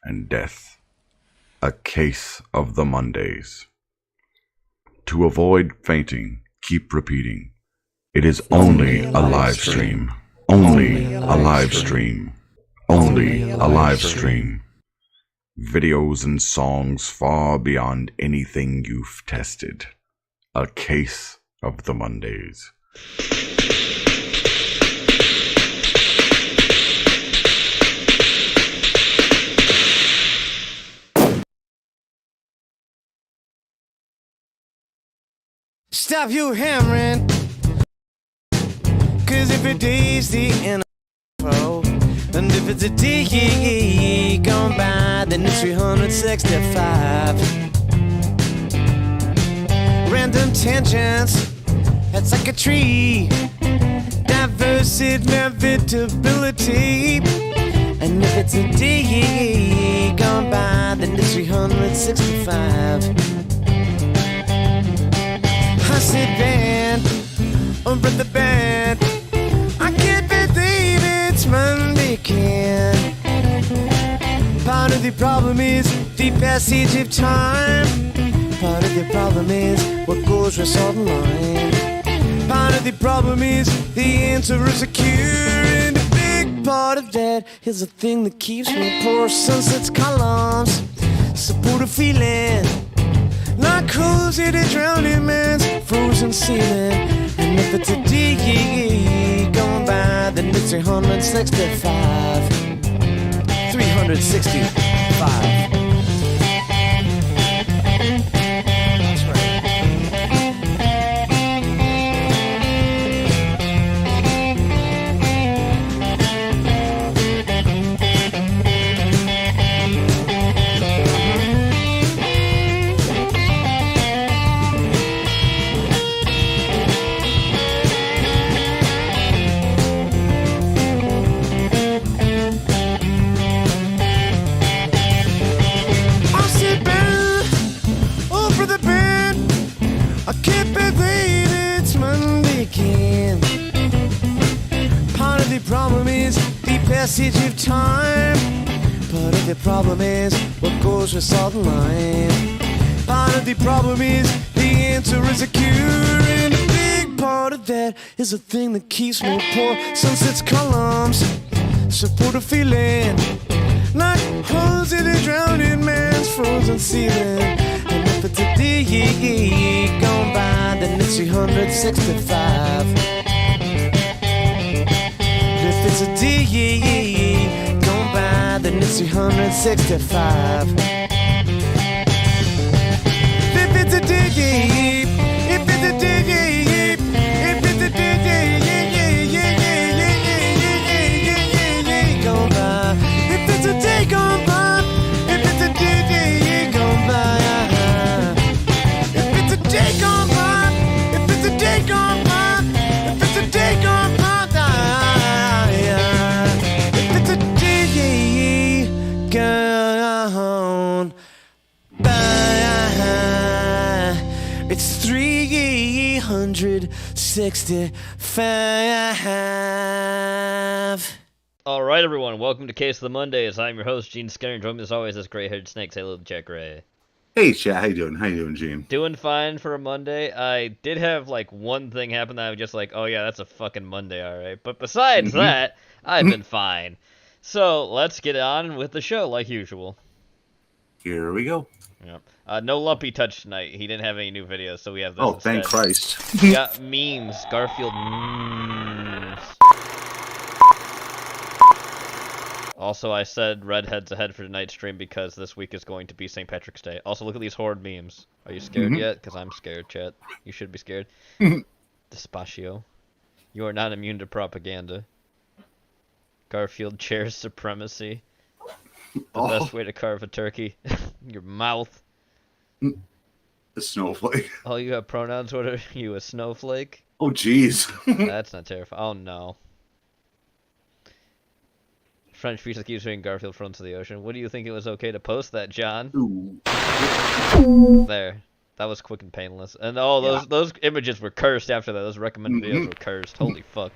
and death. A case of the Mondays. To avoid fainting, keep repeating. It is only a live stream. Only a live stream. Only a live stream. Videos and songs far beyond anything you've tested. A case of the Mondays. Stop you hammering, cause if it is the info, and if it's a day gone by, then it's 365. Random tangents, that's like a tree. Diverse inevitability. And if it's a day gone by, then it's 365. I said band, over the band. I can't believe it's Monday again. Part of the problem is the passage of time. Part of the problem is what goes with salt and lime. Part of the problem is the answer is a cure. And a big part of that is the thing that keeps me poor. Sunset's columns support a feeling like holes in a drowning man's frozen ceiling. And if it's a day gone by, then it's 365. 365. That's right. I can't believe it's Monday again. Part of the problem is the passage of time. Part of the problem is what goes with salt and lime. Part of the problem is the answer is a cure. And a big part of that is the thing that keeps me poor. Sunset's columns support a feeling like holes in a drowning man's frozen ceiling. And if it's a day gone by, then it's 365. But if it's a day gone by, then it's 365. If it's a day, if it's a day, if it's a day gone by, if it's a day gone by, if it's a day gone by. Day gone by, if it's a day gone by, if it's a day gone by, if it's a day gone by, it's 365. All right, everyone, welcome to Case of the Mondays. I'm your host, Gene Skinner, and joining me as always is gray-haired snake. Say hello to Jack Ray. Hey, chat. How you doing? How you doing, Gene? Doing fine for a Monday. I did have, like, one thing happen that I was just like, oh, yeah, that's a fucking Monday, all right. But besides that, I've been fine. So, let's get on with the show, like usual. Here we go. Yep. No Lumpy Touch tonight. He didn't have any new videos, so we have this Oh, instead. thank Christ. We got memes. Garfield memes. Also, I said Redheads ahead for tonight's stream because this week is going to be St. Patrick's Day. Also, look at these horde memes. Are you scared yet? Because I'm scared, chat. You should be scared. Despacio. You are not immune to propaganda. Garfield chairs supremacy. The best way to carve a turkey. Your mouth. A snowflake. Oh, you have pronouns? What are you, a snowflake? Oh, jeez. That's not terrifying. Oh, no. French pizza keeps saying Garfield fronts to the ocean. What do you think it was okay to post that, John? Ooh. There. That was quick and painless. And those images were cursed after that. Those recommended videos were cursed. Holy fuck.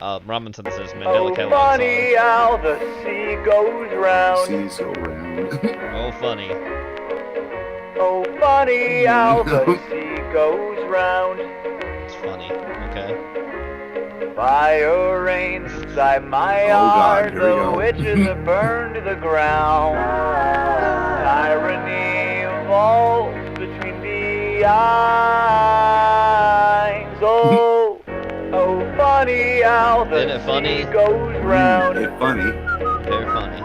Ramen said this is Oh, Mandela Kelly funny song. how the sea goes round. Seas go round. Oh, funny. Oh, funny how the sea goes round. It's funny. Okay. Fire reigns inside my Oh, God, heart. here we The go. witches have burned to the ground. Tyranny falls between the eyes. Oh, oh, funny how the Isn't it funny? sea goes round. It's funny. Very funny.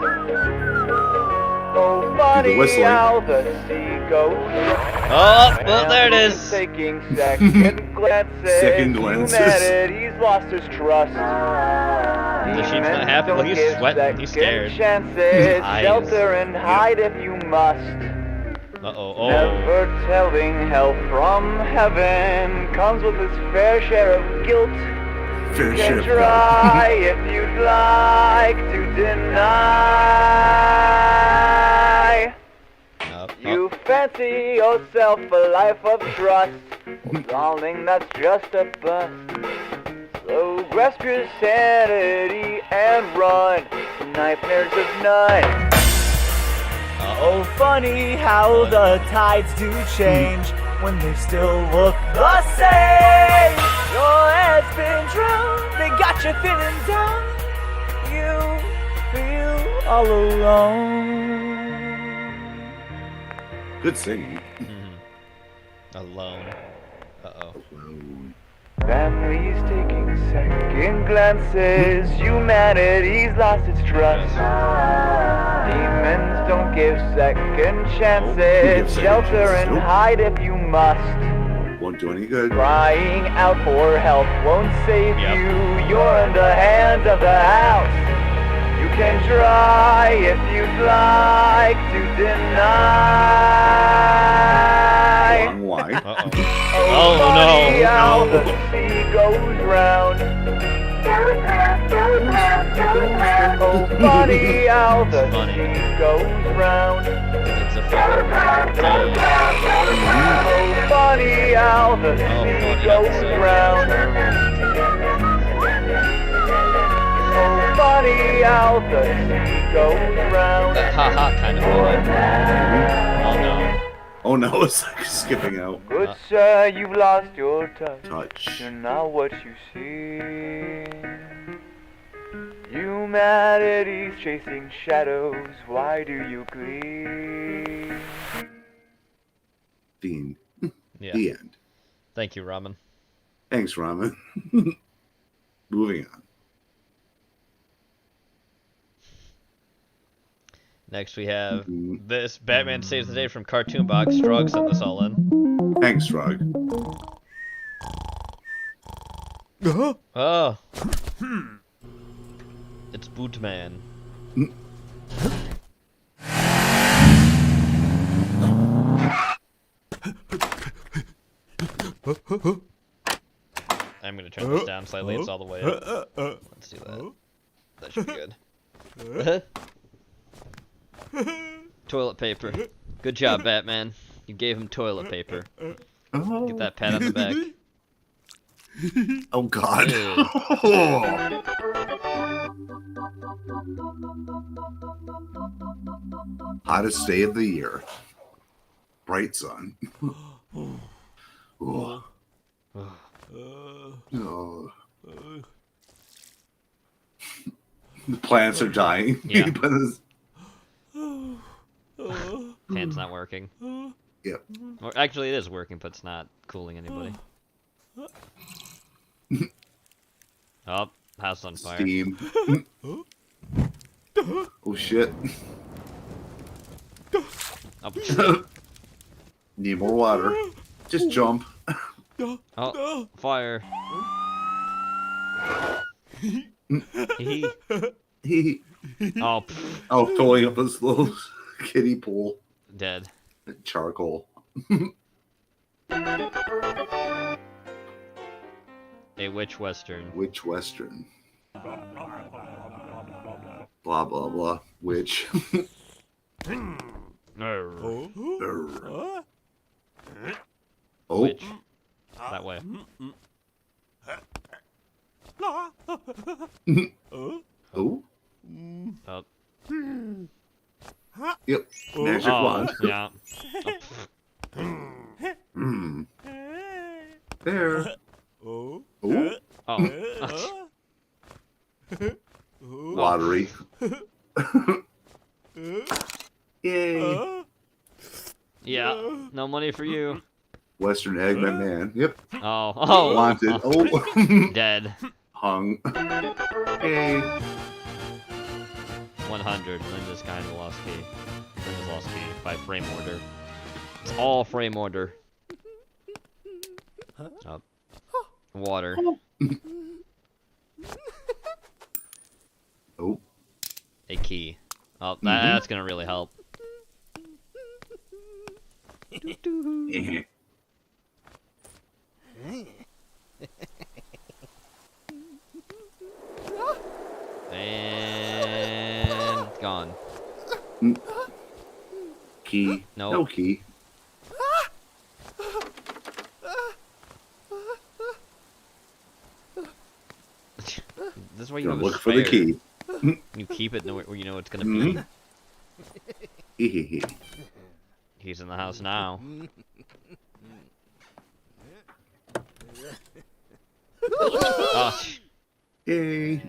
Oh, funny whistling. how the sea goes round. Oh, well, there it is. Taking second glances. Second glances. Humanity's lost his trust. The sheep's not happy. Well, he's sweating. He's scared. Chances. Eyes. Shelter and hide if you must. Uh-oh. Oh. Never telling hell from heaven comes with its fair share of guilt. Fair You share can of try if you'd like to deny. You fancy yourself a life of trust. Well, darling, that's just a bust. So grasp your sanity and run. Nightmares of none. Oh, funny how the tides do change when they still look the same. Your head's been drowned, they got you feeling down. You feel all alone. Good singing. Alone. Uh-oh. Families taking second glances. Humanity's lost its trust. Demons don't give second chances. second Shelter chances. and Nope. hide if you must. Won't do any good. Crying out for help won't save Yep. you. You're in the hands of the house. You can try if you'd like to deny. Long why? Uh-oh. Oh, Oh, funny no. how the sea goes round. Oh, funny how the Funny. sea goes round. It's a fucking day. Oh, funny how the sea funny how the goes sea round. Oh, funny how the sea goes round. That ha-ha kind of funny. Oh, no. Oh no, it's like skipping out. Good sir, you've lost your touch. Touch. You're not what you seem. Humanity's chasing shadows. Why do you gleam? Dean. Yeah. The end. Thank you, Ramen. Thanks, Ramen. Moving on. Next we have this Batman Saves the Day from Cartoon Box. Strug sent this all in. Thanks, Rug. Oh. It's Bootman. I'm gonna turn this down slightly. It's all the way up. Let's do that. That should be good. Toilet paper. Good job, Batman. You gave him toilet paper. Oh. Get that pat on the back. Oh God. Ew. Hottest day of the year. Bright sun. Oh. Oh. The plants are dying. Yeah. But it's- Fan's not working. Yep. Or actually, it is working, but it's not cooling anybody. Oh, house on fire. Steam. Oh shit. Oh, Need more water. Just jump. oh, fire. Hee. Oh, pff, Oh, filling up this little kiddie pool. dead. Charcoal. A witch western. Which western? Blah blah blah. Which? No. Oh. Witch. That way. Oh. Up. Yep. Magic Oh, wand. yeah. Mm. There. Oh. Oh. Lottery. Yay. Yeah. No money for you. Western Eggman Man. Yep. Oh. Oh. Wanted. Oh. Dead. Hung. Yay. 100. Linda's kind of lost key. Linda's lost key by frame order. It's all frame order. Up. Water. Oh. A key. Oh, that's gonna really help. And gone. Key. Nope. No key. This is why you Gonna have a look for the spare. key. You keep it where you know it's gonna be. He's in the house now. Oh, Yay.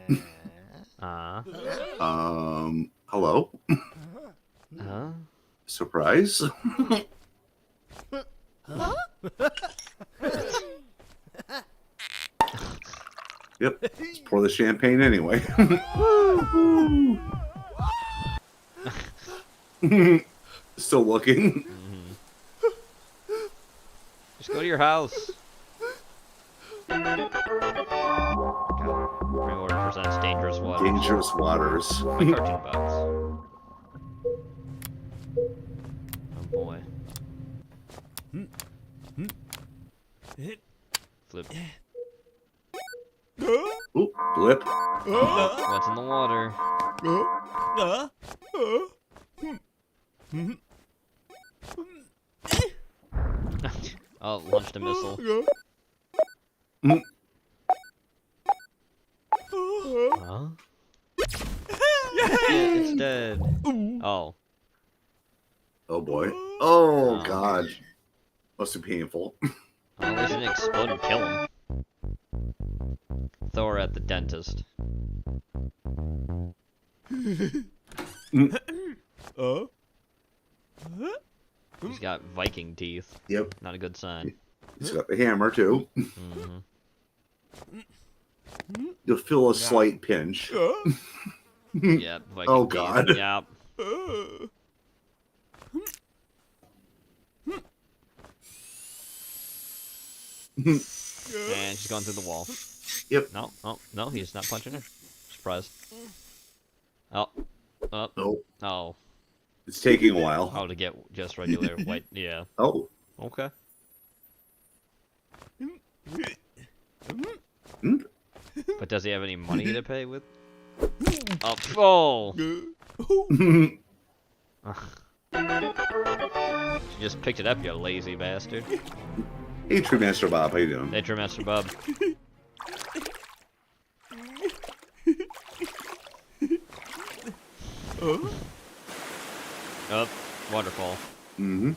Hello? huh? Surprise? Yep. Let's pour the champagne anyway. Still looking. Just go to your house. God, Reward presents dangerous waters. Dangerous waters. My cartoon box. Oh boy. Flip. Oop, blip. What's in the water? Oh, launched a missile. Huh? Yeah, it's dead. Oh. Oh boy. Oh god. Must be painful. At least it didn't explode and kill him. Thor at the dentist. He's got Viking teeth. Yep. Not a good sign. He's got the hammer too. Mm-hmm. You'll feel a slight pinch. Yeah, Viking Oh, teeth. God. Yeah. And she's going through the wall. Yep. No, oh, no, he's not punching her. Surprised. Oh. Oh. Nope. Oh. It's taking a while. Oh, to get just regular white. Yeah. Oh. Okay. But does he have any money to pay with? Oh. She just picked it up, you lazy bastard. Hey, True Master Bob, how you doing? Hey, True Master Bub. Up, waterfall. Mm-hmm.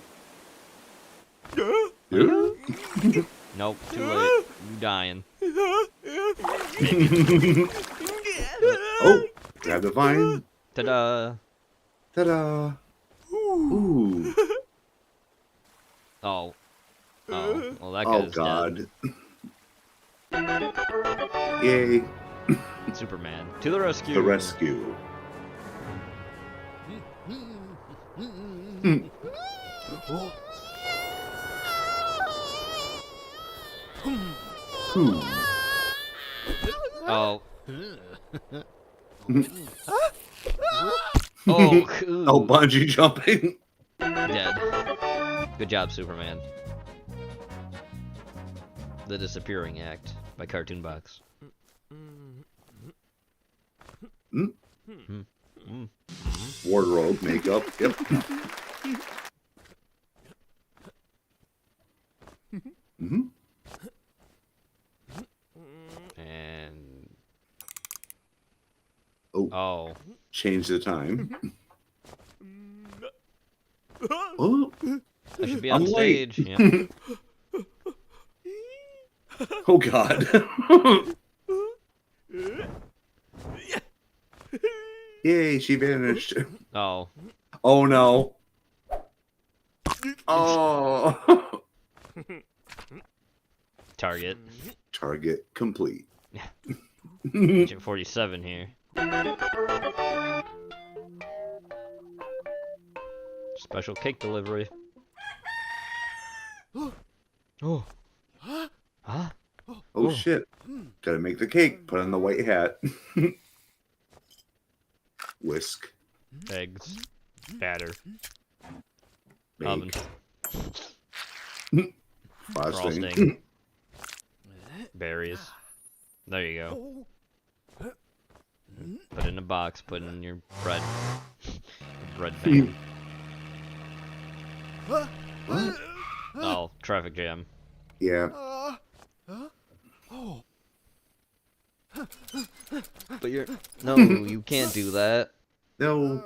Nope, too late. You dying. Oh, grab the vine. Ta-da! Ta-da. Ooh. Oh. Oh. Well, that Oh, guy's God. Yay. dead. Superman. To the rescue. The rescue. Ooh. Oh. Oh, cool. Oh, bungee jumping. Dead. Good job, Superman. The Disappearing Act by Cartoon Box. Wardrobe, makeup. Yep. And Oh. Change the time. Oh, I should be on I'm late. stage. Yep. oh God. Yay, she vanished. Oh. Oh no. Oh. Target. Target complete. Agent 47 here. Special cake delivery. Oh. Huh? Oh shit. Gotta make the cake. Put on the white hat. Whisk. Eggs. Batter. Bake. Oven. Frosting. Frosting. Berries. There you go. Put it in a box. Put it in your bread. Bread fan. Oh, traffic jam. Yeah. But you're... No, you can't do that. No.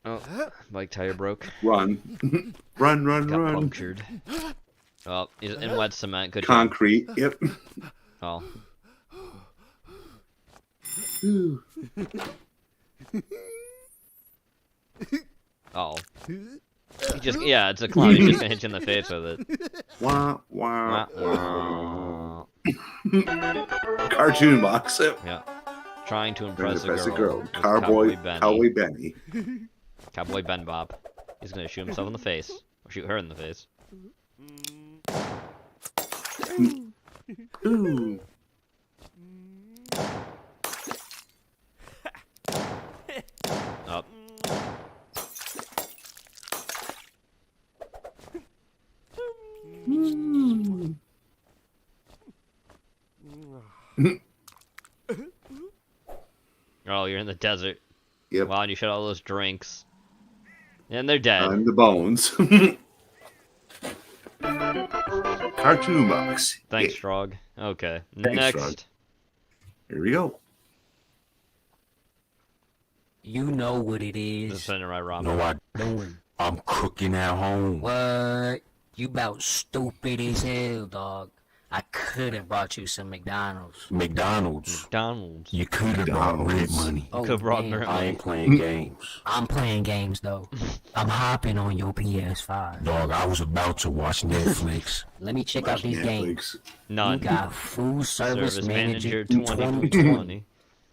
Oh, bike tire broke. Run. Run, run, Got run. punctured. Oh, he's in wet cement. Good job. Concrete. Yep. Oh. Ooh. Oh. He just... Yeah, it's a clown. He's just gonna hit you in the face with it. Wah, wah, Wah, wah. Cartoon box. Yep. Yeah. Trying to Trying impress to impress a girl. with Cowboy Benny. Benny. Cowboy Ben Bob. He's gonna shoot himself in the face. Or shoot her in the face. Ooh. Up. Oh, you're in the desert. Yep. Wow, and you shot all those drinks. And they're dead. On the bones. Cartoon box. Thanks, Yeah. Strog. Okay. Thanks, Next. Strog. Here we go. You know what it The is. Samurai Ramen. No, I Doing I'm cooking at home. what? You about stupid as hell, dog. I could have brought you some McDonald's. McDonald's. McDonald's. You could have brought red McDonald's. money. Oh, Could've brought damn. Merlin. I ain't playing games. I'm playing games though. I'm hopping on your PS5. Dog, I was about to watch Netflix. Let me check out these games. You None. got Food Service, Service Manager, Manager 2020.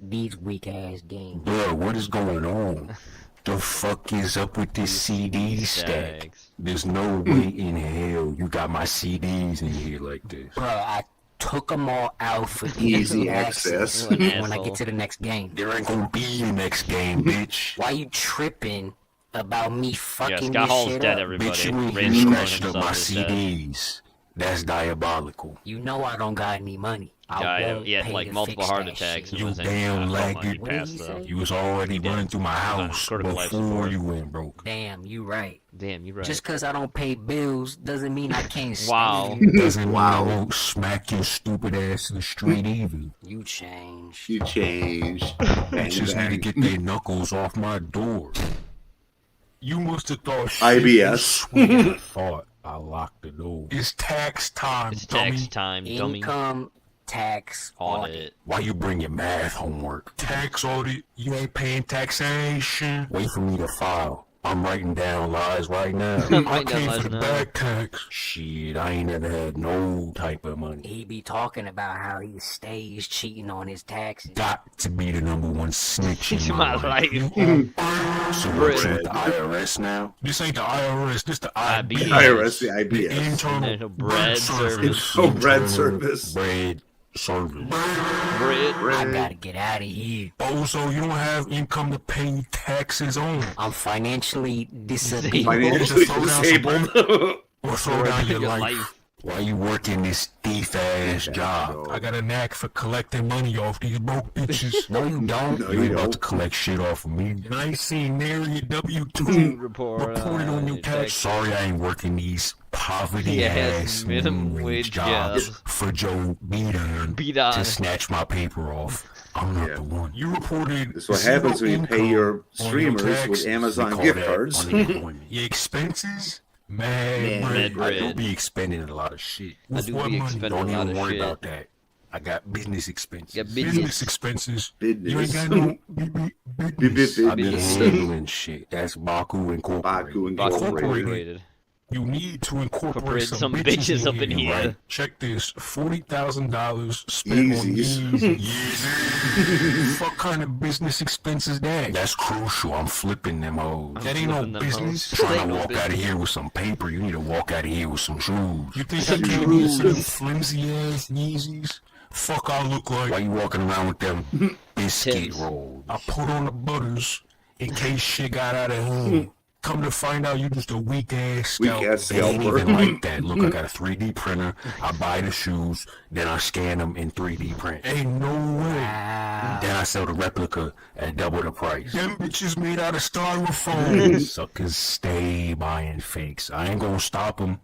These weak ass games. Bro, what is going on? The fuck is up with this CD stack? Stags. There's no way in hell you got my CDs in here like this. Bro, I took them all out for Easy access. What an when I asshole. get to the next game. There ain't gonna be a next game, bitch. Why you tripping about me Yeah, fucking Scott this Hall's shit dead, up? everybody. Bitch, you ain't Raising here Clone scratching up my himself is dead. CDs. That's diabolical. You know I don't got any money. I Yeah, won't he had pay like to multiple fix heart that attacks. shit. And You was in damn coma. lagged. He What did passed he though. say? You was already did. running through my house critical life before support. you went broke. Damn, you right. Damn, you're right. Just cause I don't pay bills doesn't mean I can't stand Wow. you. Doesn't mean I won't smack your stupid ass in the street either. You change. You changed. Bang, Bitches need to bang. get their knuckles off my door. You must have thought shit IBS. was sweet. I thought I locked the door. It's tax time, It's dummy. tax time, dummy. Income tax audit. Audit. Why you bring your math homework? Tax audit? You ain't paying taxation. Wait for me to file. I'm writing down lies right now. I'm I writing down came lies for the now. back tax. Shit, I ain't never had no type of money. He be talking about how he stays cheating on his taxes. Got to be the number one snitch It's in my my life. So what, you with the IRS now? This ain't the IRS, this the IBS. IRS, the The IBS. internal National Bread Service. Oh, bread Internal service. Bread service. Bread. I gotta get out of here. Oh, so you don't have income to pay taxes on? I'm financially disabled. Financially Throw down some disabled. Or throw down your life. Why you working this thief-ass job? I got a knack for collecting money off these broke bitches. No, you don't. No, you you ain't about don't. to collect shit off of me. And I ain't seen nary your W-2 reported on your tax. Sorry, I ain't working these poverty-ass minimum wage jobs for Joe Biden to snatch my paper off. I'm not the one. You reported. This is what happens when you pay your streamers with Amazon gift cards. Your expenses? Man, I do be expending a lot of shit. I do be expending Don't a lot even of worry shit. about that. I got business expenses. You got business expenses. Business. You ain't got no business. I've been Business. handling shit. That's Baku Incorporated. Baku Incorporated. You need to incorporate Incorporate some some bitches up in here. Right? Check this: $40,000 spent on Yeezys. Yeezys. What kind of business expense is that? That's crucial. I'm flipping them hoes. That ain't no flipping them business. hoes. Trying Ain't to no walk out of business. here with some paper. You need to walk out of here with some shoes. You think Some I came here for them shoes. flimsy ass Yeezys? Fuck, I look like. Why you walking around with them biscuit Tims. rolls? I put on the butters in case shit got out of hand. Come to find out, you just a weak ass scalper. Weak-ass They ain't scalper. even like that. Look, I got a 3D printer. I buy the shoes, then I scan them in 3D print. Ain't no way. Then I sell the replica at double the price. Them bitches made out of styrofoam. Suckers stay buying fakes. I ain't gonna stop them.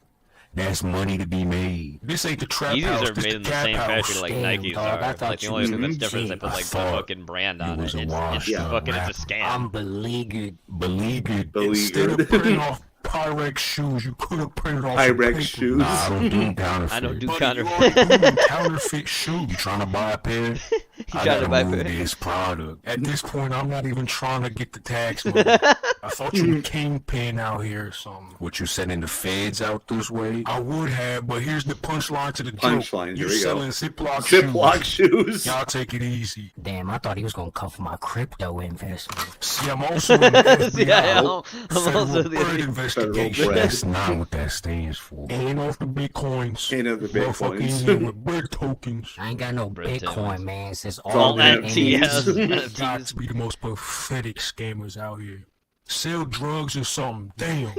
That's money to be made. This ain't the trap Yeezys house. are this made the in the cap same house. factory like Damn, Nikes dog, I are. thought Like the you only was thing that's different is they legit. put I like the thought fucking brand on you it. was a It's washed up fucking rapper. it's a scam. I'm beleaguered. Beleaguered. Beleaguered. Instead of printing off Pyrex shoes, you could have printed off some Pyrex paper. shoes. Nah, I don't do counterfeit. I don't do Buddy, counterfeit. You already doing counterfeit shoes. You trying to buy a pair? I trying to gotta buy a move pair? this product. At this point, I'm not even trying to get the tax money. I thought you were kingpin out here or something. What, you sending the feds out this way? I would have, but here's the punchline to the Punchline, joke. here You're we go. selling Ziploc Ziploc shoes. shoes. Y'all take it easy. Damn, I thought he was gonna come for my crypto investment. See, I'm also in the FBI. Yeah, I'm also Federal the Bird investigation. Federal Bird. That's not what that stands for. Ain't off the Bitcoins. Ain't off the Motherfucker Bitcoins. in here with bird tokens. I ain't got no Bread Bitcoin, tokens. man. Since all all that NFTs. Got to be the most pathetic scammers out here. Sell drugs or something. Damn.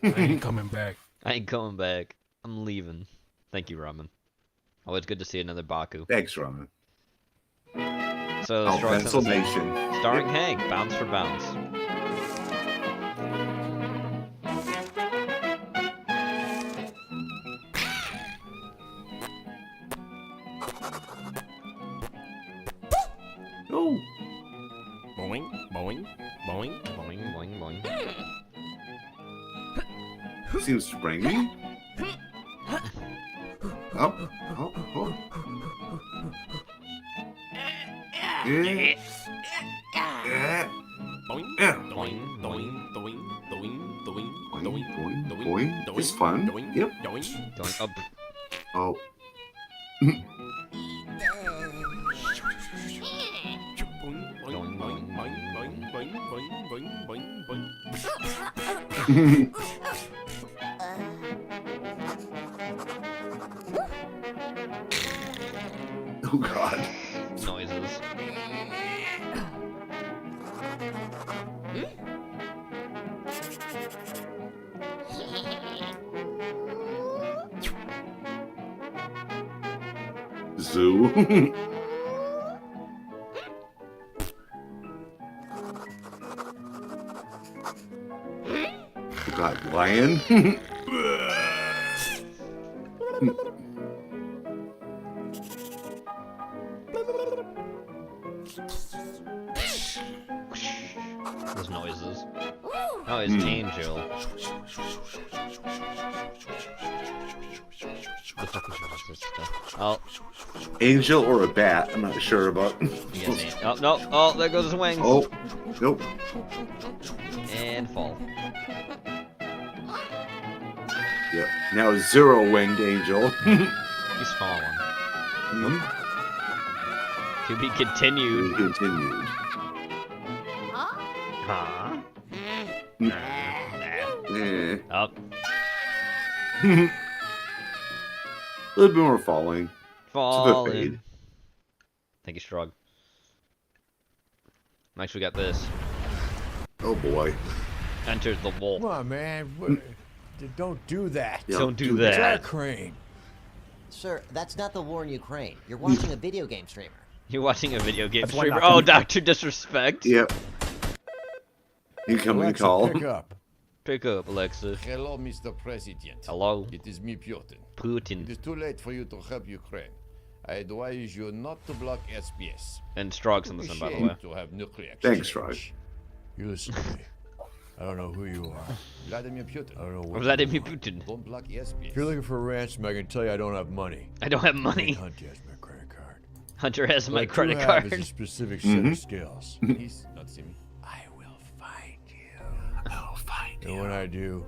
I ain't coming back. I ain't coming back. I'm leaving. Thank you, Ramen. Always good to see another Baku. Thanks, Roman. So, Oh, Strong Pencil Sentences. Nation. Starring Hank, bounce for bounce. Oh, Boing, boing, boing. Boing, boing, boing. seems springy. Up, up, up. Yeah. Yeah. Boing, Yeah. doing, doing, doing, doing, doing, Boing, doing, boing, doing, boing. doing, It's fun. doing, Yep. doing. Going up. Oh, Boing, boing, boing, boing, boing, boing, boing, boing, boing, boing. oh God. Noises. Zoo. oh God, lion. Those noises. Oh, it's Angel. The fuck is this stuff? Oh, Angel or a bat? I'm not sure about. you guys ain't. Oh, no. Oh, there goes his wings. Oh, nope. And fall. Yep. Now zero-winged angel. He's fallen. Mhm. To be continued. Continued. Huh? Eh. Up. A little bit more falling. Fall fade. in. Thank you, Strug. Next, we got this. Oh boy. Enters the wolf. Come on, man. Don't do that. Yeah, Don't do It's our that. crane. Sir, that's not the war in Ukraine. You're watching a video game streamer. You're watching a video game That's why streamer. not- Oh, Dr. Disrespect. Yep. Incoming Alexa, call. pick up. Pick up, Alexa. Hello, Mr. President. Hello, It is me, Putin. It Putin. is too late for you to help Ukraine. I advise you not to block SBS. And Strog's in this one, by the way. To have nuclear Thanks, exchange. Raj. You listen to me. I don't know who you are. Vladimir Putin. I don't know what. Vladimir Putin. Don't block SBS. If you're looking for a ransom, I can tell you I don't have money. I don't have money. Hunt has my credit card. Hunter has my What I do credit have card. is a specific set of skills. Please, not see me. I will find you. I'll find you. And when I do,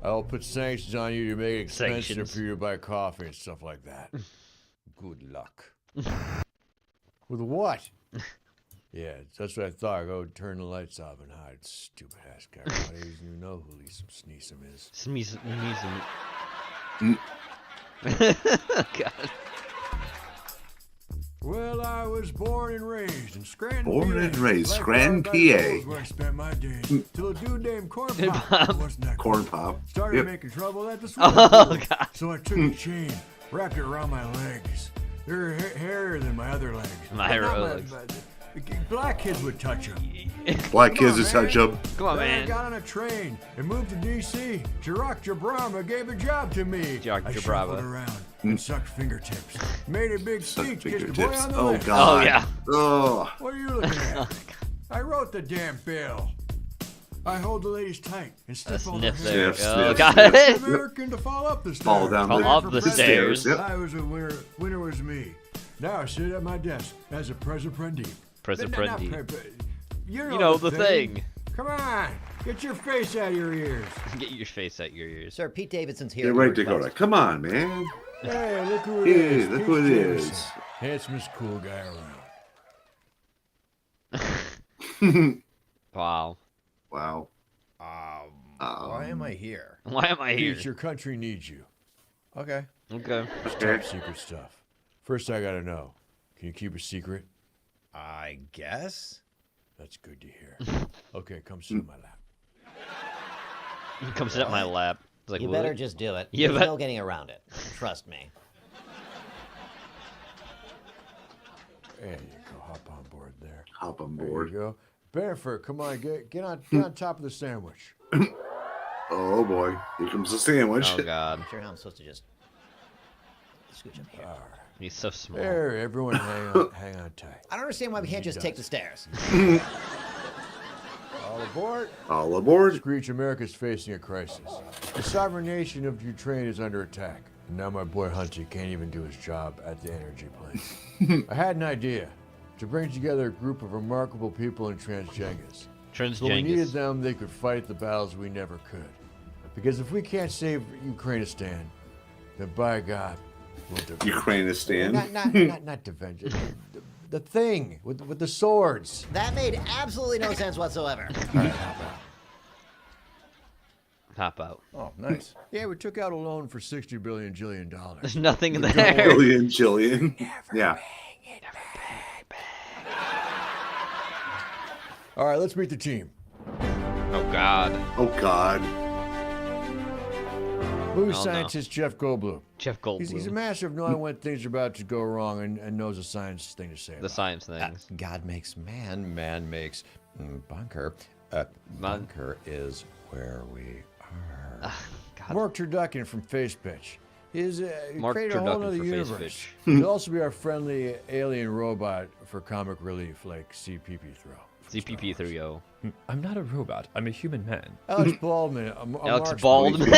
I'll put sanctions on you to make it expensive Sanctions. for you to buy coffee and stuff like that. Good luck. With what? Yeah, that's what I thought. Go turn the lights off and hide. Stupid ass guy. I don't even know who Lisa Sneesum is. Sneeze. God. Well, I was born and raised in Scranton. Born PA. and raised, Like Scranton, Barbados PA. was where I spent my days. Till a dude named Corn Pop wasn't that Corn cool. Pop. Started Yep. making trouble at the swimming Oh, pool. God. So I took a chain, wrapped it around my legs. They're hairier than my other legs. My But not legs. Black kids would touch them. Black kids on, to touch man. up. Come on, Then I man. got on a train and moved to D.C. Barack Obama gave a job to me. Barack I Obama. shuffled around and sucked fingertips. Made a big speech, kissed a boy Fingertips. on the Oh, lips. God. Oh, yeah. Oh. What are you looking at? I wrote the damn bill. I hold the ladies tight and A stiff on sniff their there. Sniff, Oh, sniff, God. sniff. American to fall up the stairs. Fall down Fall the, up the stairs. Yep. I was a winner. Winner was me. Now I sit at my desk as a president. You know the thing. Come on, get your face out of your ears. Get your face at your ears. Sir, Pete Davidson's here. Get at right, your Dakota. request. Come on, man. Hey, look who it Hey, is. look Pete who it Davidson. is. Handsomest cool guy around. Wow. Wow. Why am I here? Why am I here? Pete, your country needs you. Okay. Okay. Okay. Top secret stuff. First, I gotta know. Can you keep a secret? I guess? That's good to hear. Okay, come sit on my lap. He comes at my lap. It's like, You what? better just do it. Yeah, There's but- no getting around it. Trust me. There you go. Hop on board there. Hop on There you board. go. Bennifer, come on, get on top of the sandwich. Oh, boy. Here comes the sandwich. Oh, God. I'm sure how I'm supposed to just scooch up here. He's so small. There, everyone hang on tight. I don't understand why we can't just take the stairs. All aboard. All aboard. Screech, America's facing a crisis. The sovereign nation of Ukraine is under attack. And now my boy Hunty can't even do his job at the energy place. I had an idea to bring together a group of remarkable people in Transgengas. So we needed them, they could fight the battles we never could. Because if we can't save Ukrainistan, then by God, we'll defend. Ukrainistan. Not defend it. The thing with the swords. That made absolutely no sense whatsoever. Hop out. Oh, nice. Yeah, we took out a loan for $60 billion jillion. There's nothing there. Billion, Jillian. Yeah. All right, let's meet the team. Oh, God. Oh, God. Movie no. scientist Jeff Goldblum. Jeff Goldblum. He's a master of knowing when things are about to go wrong and knows a science thing to say. the about science things. God makes man, man makes bunker. Bunker is where we are. it. God. Mark Turducken from Face Pitch. He's Mark created a whole Turducken other for Face universe. Pitch. He'll also be our friendly alien robot for comic relief, like CPP Throw. CPP3O. I'm not a robot. I'm a human man. Alex Baldwin, a Alex marksman. Baldwin, a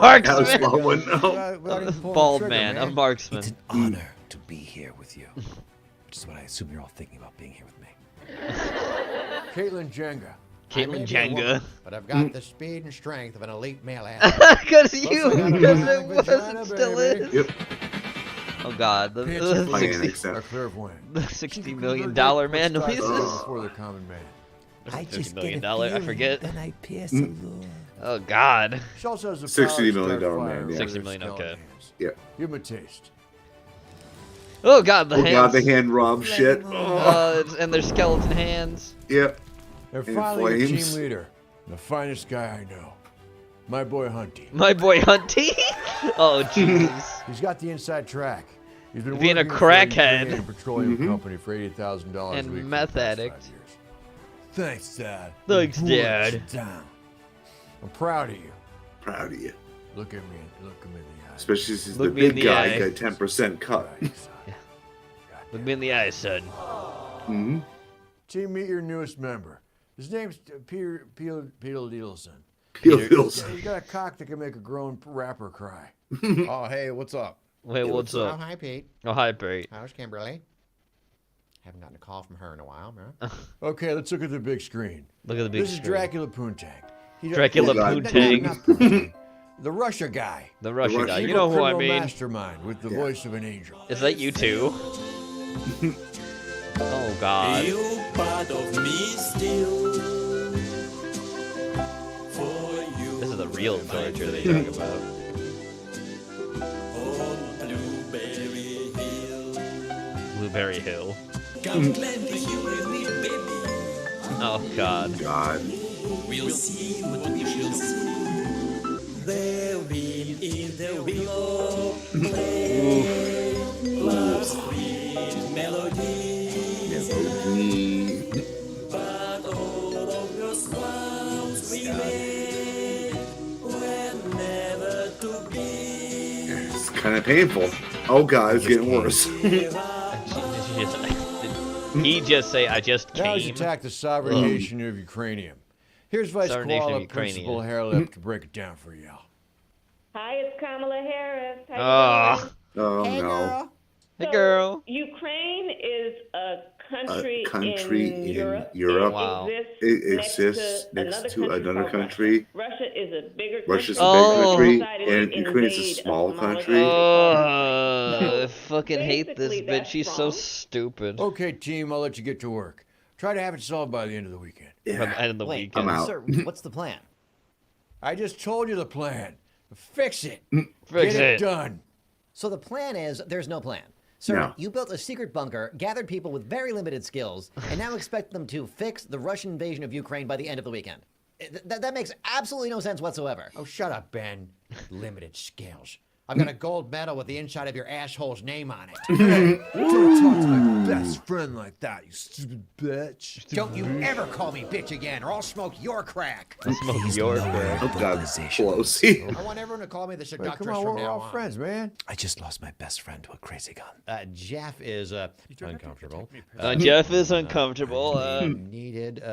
Alex marksman. Baldwin. No. Without even pulling the Bald trigger, man, a marksman. It's an honor to be here with you. Which is what I assume you're all thinking about being here with me. Caitlin Jenga. Caitlin Jenga. But I've got the speed and strength of an elite male athlete. Because you, Also got a because it vagina, wasn't still baby. is. Yep. Oh God, the, Fancy the, I 60, accept. A clairvoyant. the $60 She million can man convert noises. before the common man. I $50 million, I forget. Then I pierce a lure. Oh God. She also has the $60 power to million start man, fire yeah. with her 60 million, skeleton okay. hands. Yeah. Give him a taste. Oh God, the Oh, hands. God, the hand rub shit. Oh. And their skeleton hands. Yep. And In finally, a flames. team leader, the finest guy I know. My boy Hunty. My boy Hunty? Oh, Jesus. He's got the inside track. He's been Being a working for crackhead. Ukrainian petroleum company for $80,000 a And week for meth the past addict. 5 years. Thanks, Dad. Thanks, You brought Dad. it down. I'm proud of you. Proud of you. Look at me. Look at me in the eye. Especially since Look the me in big the guy eye. got 10% cut. Right, son. Look me in the eye, son. Mm-hmm. Team, meet your newest member. His name's Peter Deedleson. Peter. He's got a cock that can make a grown rapper cry. Oh, hey, what's up? Wait, what's Oh, up? hi, Pete. Oh, hi, Pete. How's Kimberly? Haven't gotten a call from her in a while, huh? Okay, let's look at the big screen. Look at the big This is screen. Dracula Poontang. Dracula Poontang. Not Poontang. The Russia guy. The Russian guy. Russian You know who I Criminal mean. Mastermind with the voice of an angel. Is that you too? Oh, God. You part of me still. For you. This is the real torture they talk about. On Blueberry Hill. Blueberry Hill. Come climb the hill with me, baby. Oh, God. God. We'll see what we shall see. The wind in the willow play. Love's sweet melody. But all of your swans remain were never to be. It's kind of painful. Oh God, it's getting worse. Did he just say, I just Now he's came? attacked the sovereign nation of Ukrainian. Here's Vice Sovereign nation of Koala Ukrainian. Principal Harelip to break it down for y'all. Hi, it's Kamala Harris. How you Ah. doing? Oh Hey, no. girl. Hey, So, girl. Ukraine is a country, In Europe. Europe. Wow. It exists next to another called country. Russia is a bigger Russia's a country. big Oh. country, Decided to and Ukraine is a invade small smaller country. Oh, I fucking hate this Basically, bitch. that's She's so wrong. stupid. Okay, team, I'll let you get to work. Try to have it solved by the end of the weekend. From the end of the Wait, weekend. I'm out. sir, what's the plan? I just told you the plan. Fix it. Fix Get it. done. So the plan is there's no plan. Sir, No. you built a secret bunker, gathered people with very limited skills, and now expect them to fix the Russian invasion of Ukraine by the end of the weekend. That makes absolutely no sense whatsoever. Oh, shut up, Ben. Limited skills. I've got a gold medal with the inside of your asshole's name on it. Don't talk to my best friend like that, you stupid bitch. Don't you ever call me bitch again, or I'll smoke your crack. Smoke your crack. Oh God, Pelosi. I want everyone to call me the Wait, seductress come on, from we're now all on. friends, man. I just lost my best friend to a crazy gun. Jeff is uncomfortable. Jeff is uncomfortable. Needed.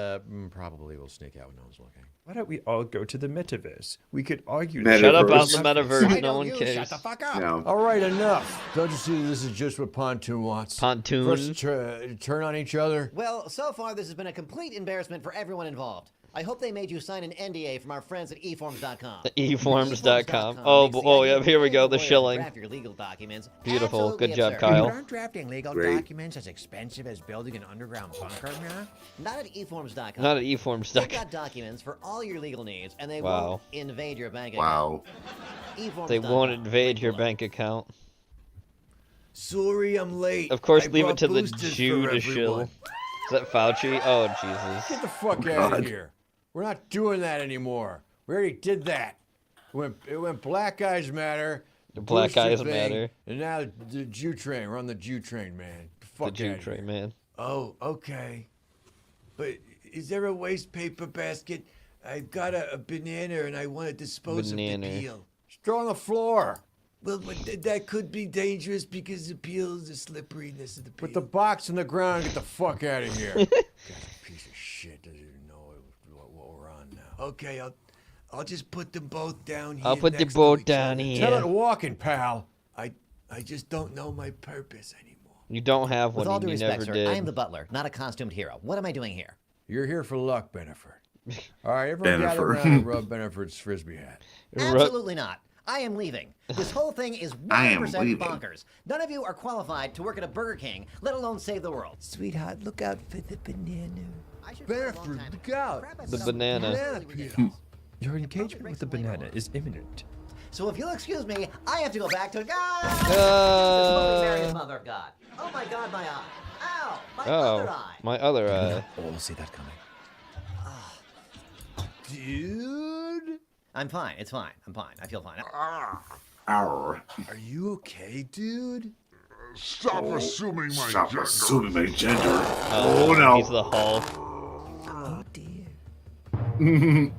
Probably will sneak out when no one's looking. Why don't we all go to the metaverse? We could argue. Metaverse. Shut up about the Why metaverse. No don't one you cares. shut the fuck up? No. All right, enough. Don't you see this is just what Pontoon wants? Pontoon. First, turn on each other. Well, so far this has been a complete embarrassment for everyone involved. I hope they made you sign an NDA from our friends at eforms.com. eforms.com. Oh, yeah, here we go. The shilling. Draft your legal documents. Beautiful. Absolutely Good job, absurd. Kyle. Aren't drafting legal Great. documents as expensive as building an underground bunker now? Not at eforms.com. Not at They've eforms.com. got documents for all your legal needs, and they Wow. won't invade your bank Wow. account. Eforms.com. They won't invade your bank account. Sorry, I'm late. Of course, I leave it brought to the boosters Jew for to everyone. shill. Is that Fauci? Oh, Jesus. Get the fuck out of here. We're not doing that anymore. We already did that. It went Black Eyes Matter. The Black booster Eyes thing, Matter. And now the Jew train. We're on the Jew train, man. Fuck The Jew outta train, here. man. Oh, okay. But is there a waste paper basket? I've got a banana and I want to dispose of Banana. the peel. Just throw it on the floor. Well, but that could be dangerous because the peel is the slipperiness of the peel. Put the box in the ground and get the fuck out of here. Guy's a piece of shit. Doesn't even know what we're on now. Okay, I'll just put them both down here. I'll put the next to boat each down other. here. Tell it walking, pal. I just don't know my purpose anymore. You don't have one With all and due you respect, never sir, did. I am the butler, not a costumed hero. What am I doing here? You're here for luck, Bennifer. All right, everyone gather Bennifer. around and rub Bennifer's frisbee hat. Absolutely not. I am leaving. This whole thing is I am 100% leaving. bonkers. None of you are qualified to work at a Burger King, let alone save the world. Sweetheart, look out for the banana. I should try a long Bennifer, time look ago. out. Crap, I've The got banana. absolutely ridiculous. Your engagement with the banana is imminent. So if you'll excuse me, I have to go back to God. Holy Mary, the Mother of God. Oh my God, my eye. Ow, my other Oh, eye. my other eye. All see that coming. Dude. I'm fine. It's fine. I'm fine. I feel fine. Ow. Are you okay, dude? Stop assuming my Stop gender. assuming my gender. Oh, no. He's the Hulk. Oh dear.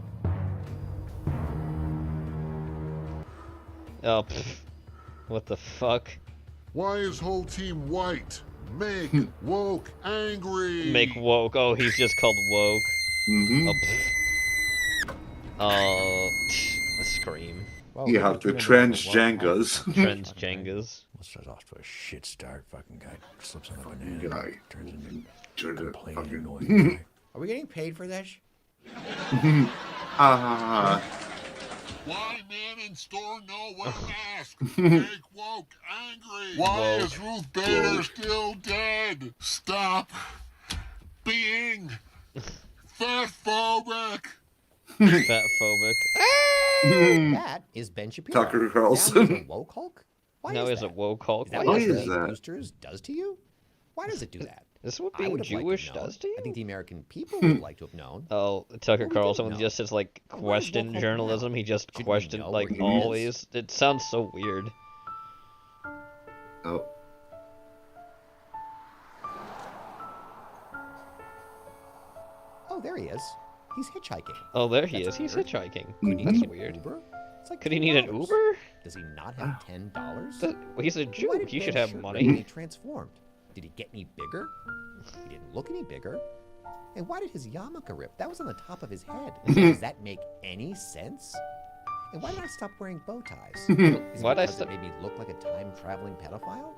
Oh, what the fuck? Why is whole team white? Make woke angry. Make woke. Oh, he's just called woke. Mm-hmm. Oh, the scream. Well, You we have got the 200 Transjangas. Transjengas. Let's start off to a shit start. Fucking guy slips on a banana. Guy. Turns into Turn it complaining, fucking. annoying guy. Are we getting paid for this? Ah. Why men in store no wear mask? Make woke angry. Why is Ruth Bader still dead? Stop being fatphobic. Fatphobic. That is Ben Shapiro. Tucker Now he's a Carlson. woke Hulk? Why No, is he's that? a woke Hulk. Is that Why what is is that? that? Boosters does to you? Why does it do that? This is what I being would have liked to Jewish have known. does to I think you? the American people would like to have known. Oh, Tucker Well, we Carlson didn't know. just says like Where's question woke Hulk journalism. now? He just Shouldn't we questioned know like where he is? always. It sounds so weird. Oh. Oh, there he is. He's hitchhiking. Oh, there he That's is. He's weird. hitchhiking. Could he That's need an weird. Uber? It's like Could he need an $10. Uber? Does he not have $10? Well, he's a Why Jew. did He should Ben's have shirt money. really transformed? Did he get any bigger? He didn't look any bigger. And why did his yarmulke rip? That was on the top of his head. Does that make any sense? And why did I stop wearing bow ties? Is Why'd I because stop- it made me look like a time-traveling pedophile?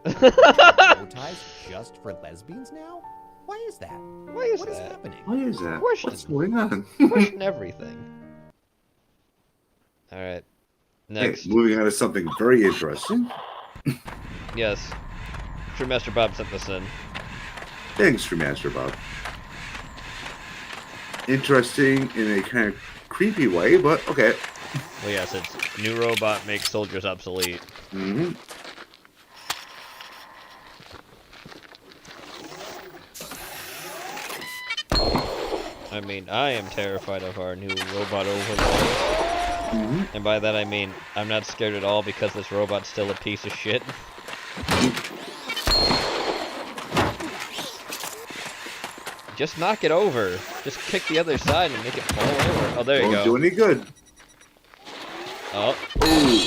Bow ties just for lesbians now? Why is that? Why is What is that? happening? What is that? Question. What's going on? Question everything. All right. Next. Hey, moving on to something very interesting. Yes. True Master Bob sent this in. Thanks for Master Bob. Interesting in a kind of creepy way, but okay. Well, yes, it's new robot makes soldiers obsolete. Mm-hmm. I mean, I am terrified of our new robot overlord. And by that I mean, I'm not scared at all because this robot's still a piece of shit. Just knock it over. Just kick the other side and make it fall over. Oh, there you Won't go. do any good. Oh. Ooh.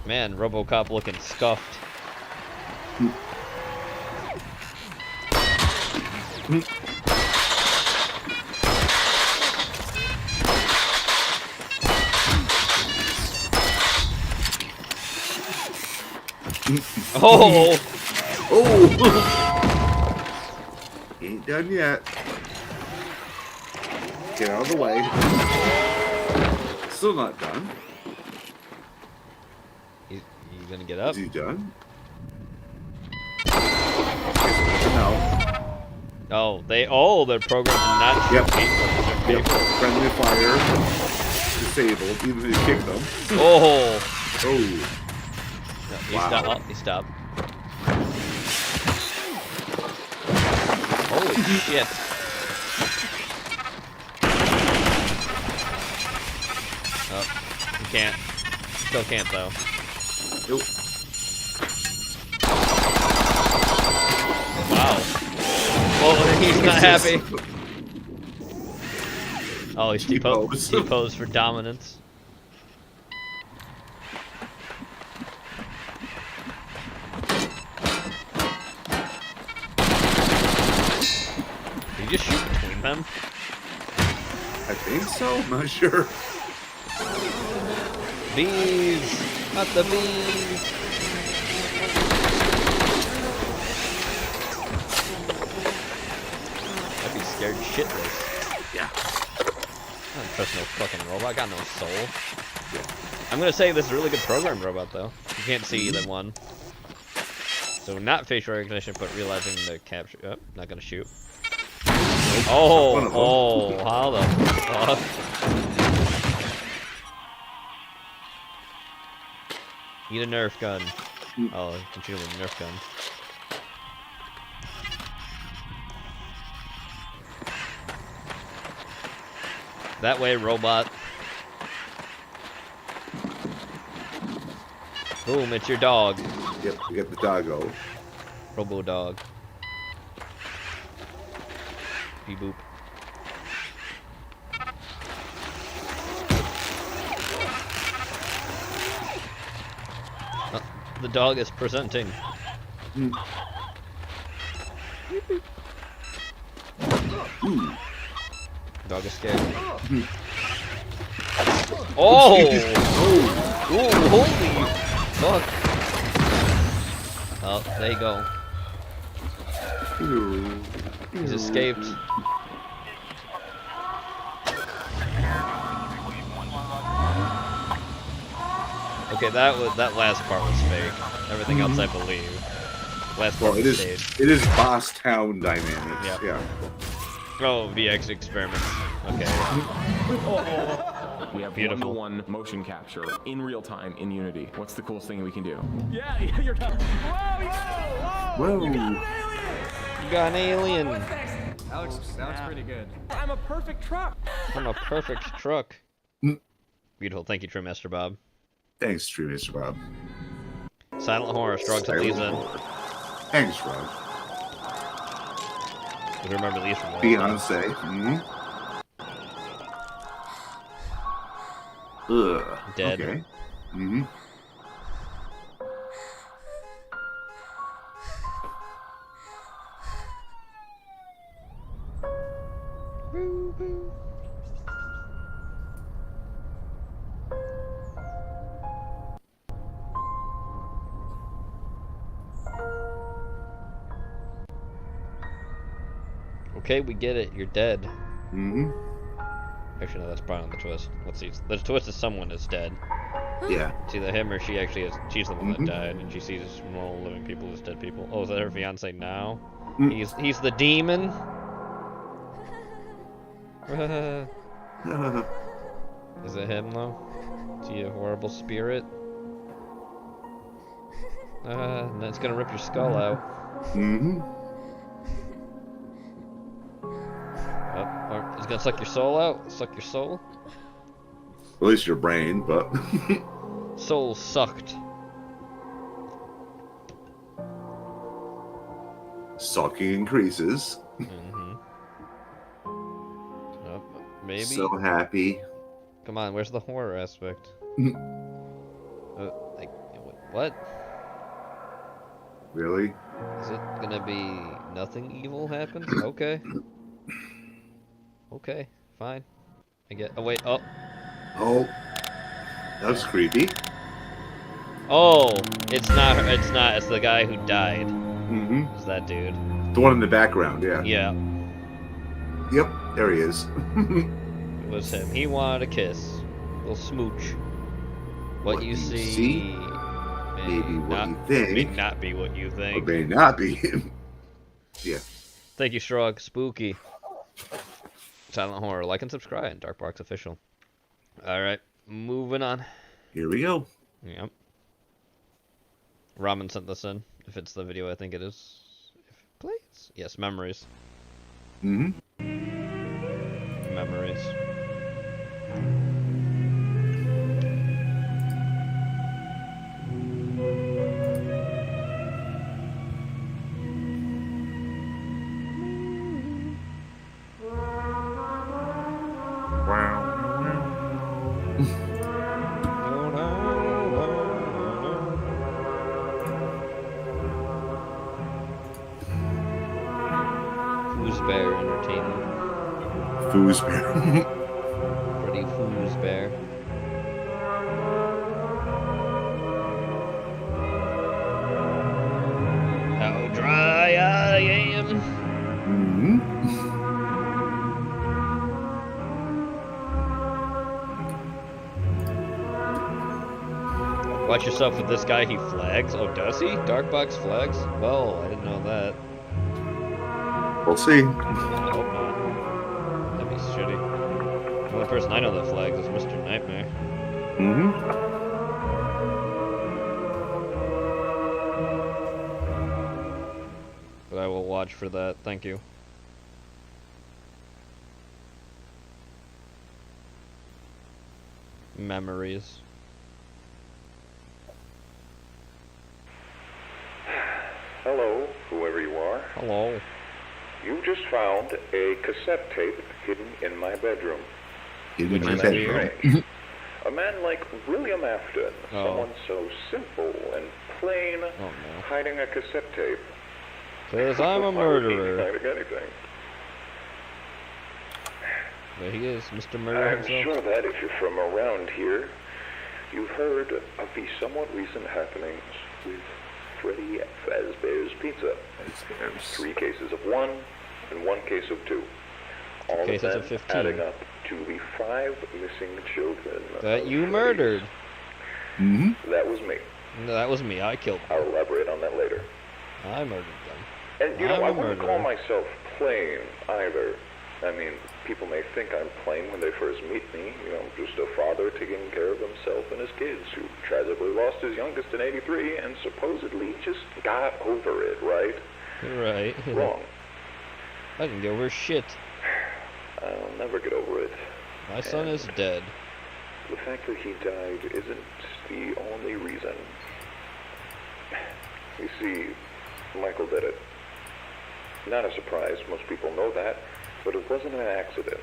Man, RoboCop looking scuffed. Oh! Oh! Ain't done yet. Get out of the way. Still not done. You gonna get up? Is he done? No. Oh, they're programmed to not shoot Yep. people. Yep. Friendly fire. Disabled. Even if you kick them. Oh! Oh. No, he Wow. stopped. Oh, he stopped. Holy shit. Oh, he can't. Still can't though. Nope. Wow. Oh, he's not happy. Oh, he's T-pose. T-pose for dominance. Did you just shoot between them? I think so. I'm not sure. Bees! Not the bees! I'd be scared shitless. Yeah. I don't trust no fucking robot. I got no soul. I'm gonna say this is a really good programmed robot, though. You can't see either one. So not facial recognition, but realizing the capture. Oh, not gonna shoot. Oh, how the fuck? Need a Nerf gun. Oh, you can shoot him with a Nerf gun. That way, robot. Boom, it's your dog. Yep, we get the doggo. Robo dog. Beep boop. The dog is presenting. Dog is scared. Oh! Ooh, holy fuck. Oh, there you go. He's escaped. Okay, that last part was fake. Everything else I believe. Last part Well, was staged. it is Boss Town dynamics. Yep. Yeah. Oh, VX experiments. Okay. We have Beautiful. one-to-one motion capture in real time in Unity. What's the coolest thing we can do? Yeah, you're done. Whoa! Whoa. You got an alien. That looks pretty good. I'm a perfect truck. I'm a perfect truck. Beautiful. Thank you, Trimester Bob. Thanks, True Mr. Bob. Silent Horror, Struggs and Lee's in. Thanks, Rob. I remember these from Beyonce. Ugh. Dead. Okay. Okay, we get it. You're dead. Mm-hmm. Actually, no, that's probably not the twist. Let's see. The twist is someone is dead. Yeah. It's either him or she actually is. She's the one that died, and she sees normal living people as dead people. Oh, is that her fiance now? He's the demon. Is it him though? Is he a horrible spirit? And that's gonna rip your skull out. Mm-hmm. Oh, he's gonna suck your soul out. Suck your soul. At least your brain, but Soul sucked. sucking increases. Oh, maybe. So happy. Come on, where's the horror aspect? Like, what? Really? Is it gonna be nothing evil happens? Okay. Okay, fine. I get. Oh wait. Oh. Oh, that's creepy. Oh, it's not her. It's not. It's the guy who died. Mm-hmm. It's that dude. The one in the background, yeah. Yeah. Yep, there he is. It was him. He wanted a kiss. A little smooch. What you see maybe what not, you think. may not be what you think. Or may not be. Yeah. Thank you, Strug. Spooky. Silent Horror. Like and subscribe. And Dark Box Official. Alright, moving on. Here we go. Yep. Ramen sent this in. If it's the video I think it is. If it plays. Yes, memories. Mm-hmm. Memories. Bear Entertainment. Foosbear. Freddy Foosbear. How dry I am. Mm-hmm. Watch yourself with this guy, he flags. Oh, does he? Darkbox flags? Well, I didn't know that. We'll see. I hope not. That'd be shitty. The only person I know that flags is Mr. Nightmare. Mm-hmm. But I will watch for that. Thank you. Memories. Hello. You just found a cassette tape hidden in my bedroom. Hidden in my Isn't that bedroom. strange? A man like William Afton, Oh. someone so simple and plain, Oh no. hiding a cassette tape. 'Cause I'm a Why would he be murderer. hiding anything? There he is, Mr. Murder I'm himself. sure that if you're from around here, you've heard of the somewhat recent happenings with Freddy Fazbear's Pizza. 3 cases of 1 and 1 case of 2. All of Cases them of 15. adding up to the 5 missing children. That of you Freddy's. murdered. Mm-hmm. That was me. No, that was me. I killed them. I'll elaborate on that later. I murdered them. And you know, I'm I a wouldn't call murderer. myself plain either. I mean, people may think I'm plain when they first meet me. You know, just a father taking care of himself and his kids who tragically lost his youngest in '83 and supposedly just got over it, right? Right. Wrong. I didn't get over shit. I'll never get over it. My son is dead. The fact that he died isn't the only reason. You see, Michael did it. Not a surprise, most people know that, but it wasn't an accident.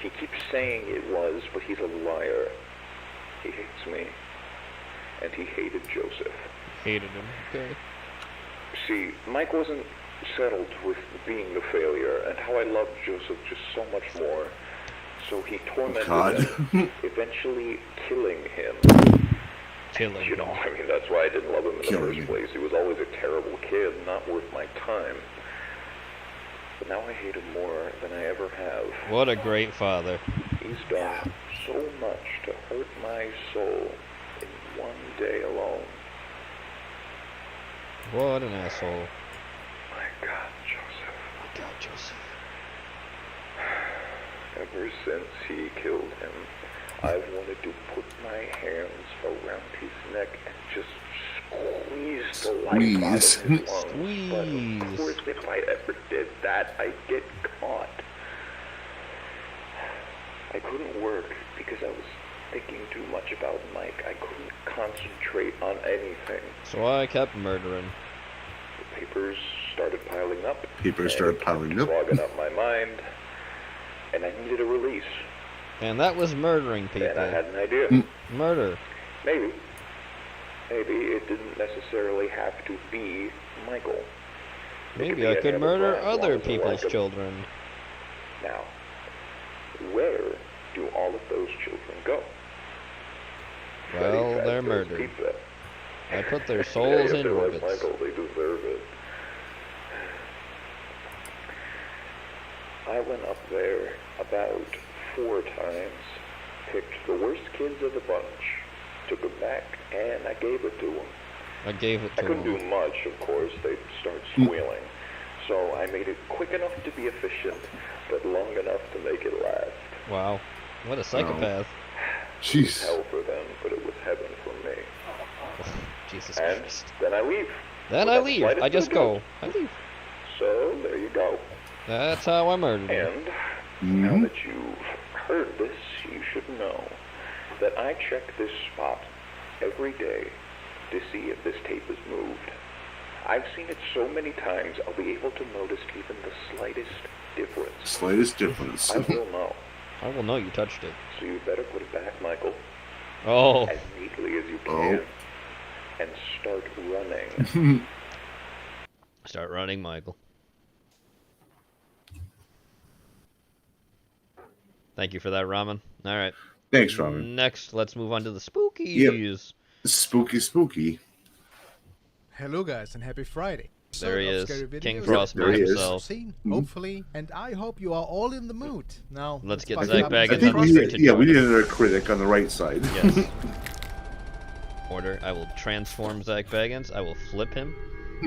He keeps saying it was, but he's a liar. He hates me. And he hated Joseph. Hated him. Okay. See, Mike wasn't settled with being the failure, and how I loved Joseph just so much more. So he tormented him, eventually killing him. Killing You know, I mean, that's why I didn't love him in the first place. He was always a terrible kid, not worth my time. But now I hate him more than I ever have. What a great father. He's done so much to hurt my soul in one day alone. What an asshole. My God, Joseph. My God, Joseph. Ever since he killed him, I've wanted to put my hands around his neck and just squeeze the life out of his lungs. But of course, if I ever did that, I'd get caught. I couldn't work because I was thinking too much about Mike. I couldn't concentrate on anything. So I kept murdering. The papers started piling up. Clogging up my mind. And I needed a release. And that was murdering people. And I had an idea. Murder. Maybe it didn't necessarily have to be Michael. Maybe I could murder other people's children. Now, where do all of those children go? Well, they're murdered. I put their souls in orbits. Michael, they deserve it. I went up there about 4 times, picked the worst kids of the bunch, took them back, and I gave it to them. I gave it to I couldn't him. do much, of course. They'd start squealing. So I made it quick enough to be efficient, but long enough to make it last. Wow. What a psychopath. It was hell for them, but it was heaven for me. Jesus and Christ. then I leave. Then I leave. I just go. I leave. So there you go. That's how I murdered him. And now that you've heard this, you should know that I check this spot every day to see if this tape is moved. I've seen it so many times, I'll be able to notice even the slightest difference. I will know. I will know you touched it. So you better put it back, Michael. Oh. As neatly as you can. And start running. Start running, Michael. Thank you for that, Ramen. All right. Thanks, Ramen. Next, let's move on to the spookies. Spooky. Hello, guys, and happy Friday. There he is, Scary King Videos. Frostbite himself. Seen, hopefully, and I hope you are all in the mood. Now, Let's get spice Zach it up and Baggins get on the street to join we us. needed a critic on the right side. Yes. Order. I will transform Zach Baggins. I will flip him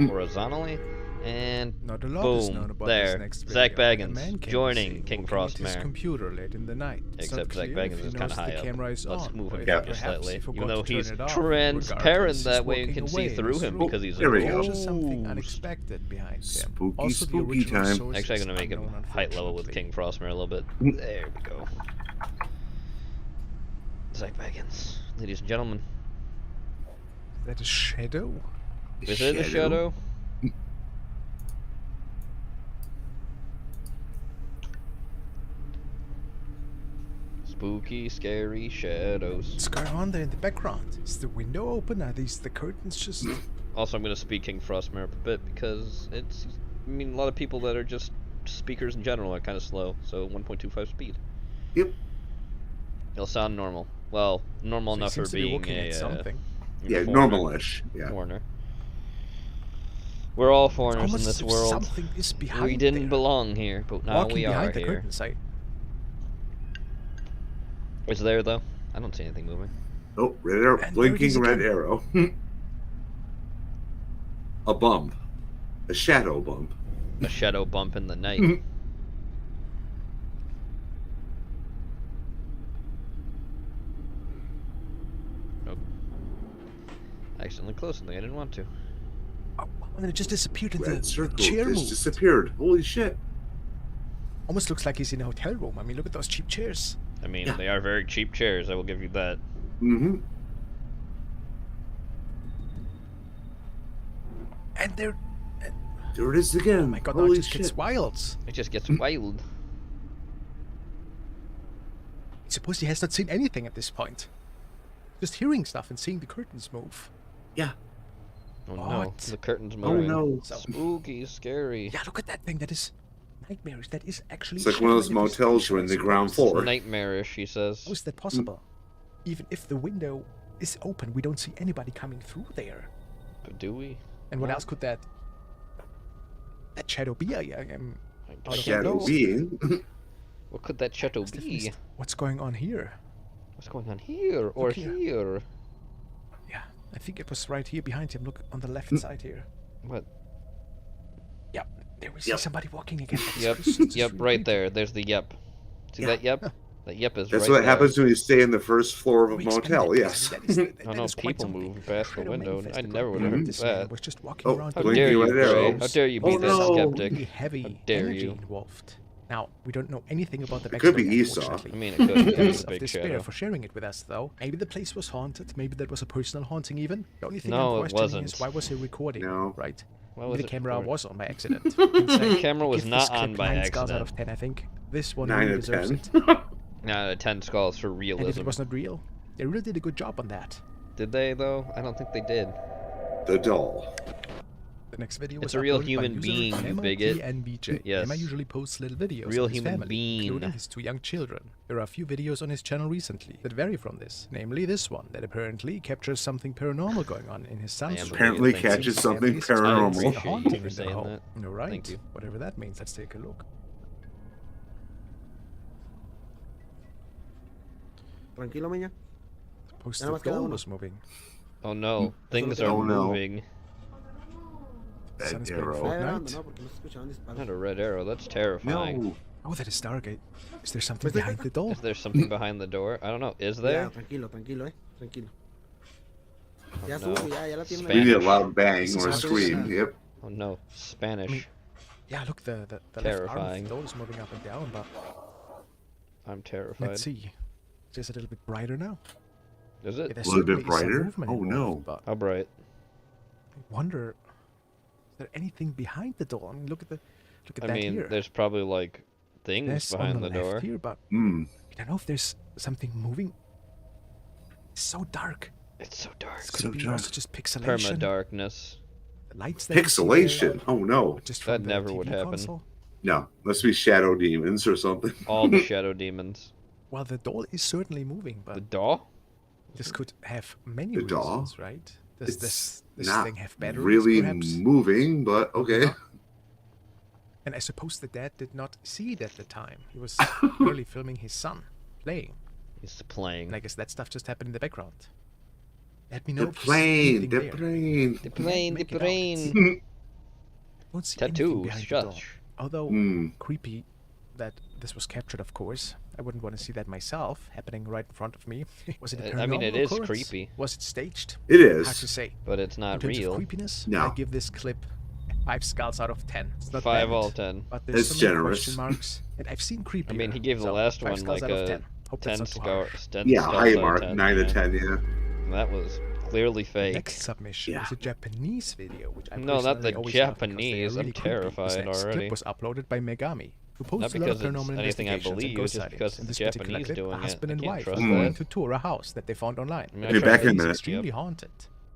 horizontally. And Not a lot is known boom, about this there, next Zach video. A man Baggins came joining seen King walking at his Frostmare. computer late in the night. It's Except not Zach clear if Baggins he is kind of knows the high up. camera is Let's on, move or him if down he just perhaps slightly. forgot Even though to turn he's it off. transparent, Regardless, that he's way you walking can see away in through his him room. because he's a There we go. There's something ghost. unexpected behind him. Spooky, Also, the spooky original time. source Actually, I'm is going to make him unknown, height level with unfortunately. King Frostmare a little bit. There we go. Zach Baggins. Ladies and gentlemen. Is that a shadow? Is it a shadow? Spooky, scary shadows. What's going on there in the background? Is the window open? Are these the curtains just... Also, I'm gonna speak King Frostmare up a bit because it's. I mean, a lot of people that are just speakers in general are kind of slow, so 1.25 speed. Yep. It'll sound normal. Well, normal So he enough for seems to be being looking a at something. Yeah, foreigner. normalish. Yeah. Foreigner. We're all foreigners in almost this as if world. something is We behind didn't there. belong here, but now Walking we behind are the here. curtain side. Is there though? I don't see anything moving. Oh, red arrow, And there it is blinking red again. arrow. A bump. A shadow bump. A shadow bump in the night. Nope. I accidentally closed something I didn't want to. And then it just disappeared in Red the circle chair just move. disappeared. Holy shit. Almost looks like he's in a hotel room. I mean, look at those cheap chairs. I mean, Yeah. they are very cheap chairs, I will give you that. Mm-hmm. And there... There it is again. Oh my god, now Holy it just shit. gets wild. It just gets wild. I suppose he has not seen anything at this point. Just hearing stuff and seeing the curtains move. Yeah. Oh no, What? the curtain's Oh moving. no. Spooky, scary. Yeah, look at that thing. That is nightmarish. That is actually... It's like one of those shivering at his motels feet, where in I the ground suppose. floor. Nightmarish, he says. How is that possible? Even if the window is open, we don't see anybody coming through there. But do we? And what No. else could that shadow be? I'm out of Shadow those. being. What could that shadow What's the be? feast? What's going on here? What's going on here or Look here. here? Yeah, I think it was right here behind him. Look on the left side here. What? Yeah, there we see Yep. somebody walking again. That is Yep, so- it's yep, really right creepy. there. There's the yep. See Yeah. that yep? That yep is That's right what there. happens when you stay in the first floor of a We expanded motel, it. yes. That is- that- Oh that no, is quite people something. moving past the Shadow window. I manifested never would have right heard this man that. was just walking Oh, around. How with dare you, red Gray? arrows. How dare you be Oh, this no. skeptic? really heavy How dare energy you? involved. Now, we don't know anything about the It could be backstory, Esau. unfortunately. I mean, it could be Because a of big despair shadow. for sharing it with us, though. Maybe the place was haunted. Maybe that was a personal haunting, even. The only thing No, I'm it questioning wasn't. is why was he recording? No. Right? Why Maybe was the it camera recording? was on by accident. The camera was not on by 9 stars out accident. of 10, I think. This one 9 really out of deserves 10. it. Nah, 10 skulls for And if realism. it was not real, they really did a good job on that. Did they though? I don't think they did. The doll. The next video It's was a real uploaded by human user being, you Emma bigot. TNVJ. Yes. Emma usually posts little videos Real on his human family, being. including his 2 young children. There are a few videos on his channel recently that vary from this, namely this one that apparently captures something paranormal going on in his son's room. Apparently Thank catches Seems something families experiencing I a paranormal. appreciate haunting you in for their saying home. that. All right. Thank you. Whatever that means, let's take a look. Tranquilo, Meña. Post Nada the más queda door uno. was moving. Oh no, things Oh, are no. moving. The sun Red is playing arrow. Vaya grabando, Fortnite. ¿no? Porque no se escuchaban disparos. Not a red arrow, that's terrifying. No. Oh, that is Stargate. Is there something Pues behind the door? Is there something behind the door? I don't know. Is Ya, there? tranquilo, tranquilo, tranquilo. Ya no. subo, ya la tiene. We need a Spanish. loud bang This is or a how it scream. is. Yep. Oh no, Spanish. Yeah, look, the left arm of Terrifying. the door is moving up and down, but I'm terrified. let's see. Just a little bit brighter now. Is Yeah, it? there A little bit certainly is some brighter? movement Oh, involved, no. But How bright? I wonder, is there anything behind the door? I mean, look at I that mean, here. there's probably like things There's on behind the the left door. here, but Hmm. I don't know if there's something moving. It's so dark. It's so dark. It could So be dark. also just pixelation. Perma darkness. The lights that you see there, Pixelation. Oh no. just That from the never TV would happen. console. No. Must be shadow demons or something. All the shadow demons. Well, the doll is certainly moving, The but doll? this could have many The doll? reasons, right? Does It's this not thing have batteries, really perhaps? moving, but okay. And I suppose the dad did not see it at the time. He was merely filming his son playing. He's playing. And I guess that stuff just happened in the background. Let me know The if you see plane. anything The there. plane. The plane, the Make it out. plane. Don't see anything Tattoos, behind the door. shush. Although Hmm. creepy that this was captured, of course. I wouldn't want to see that myself happening right in front of me. Was it a paranormal I mean, it is occurrence? creepy. Was it staged? It is. Hard to say. But it's In not terms real. of creepiness, No. I give this clip 5 skulls out of 10. It's not 5 bad, all 10. but there's It's so many generous. question marks, and I've seen creepy. I mean, he gave the last one like a 10 star. Yeah, high mark. 9 to 10, yeah. That was clearly fake. Next submission is a Japanese video, which I No, not personally the always love because they are Japanese. I'm really creepy. This terrified next already. clip was uploaded by Megami. who post Not a lot of because it's paranormal anything I investigations and believe, ghost it's just sightings. because In it's this particular Japanese clip, doing a it. husband I and can't wife trust are going that. to tour a house that they found online. I mean, I You're trust back in It's that. extremely Yep. haunted.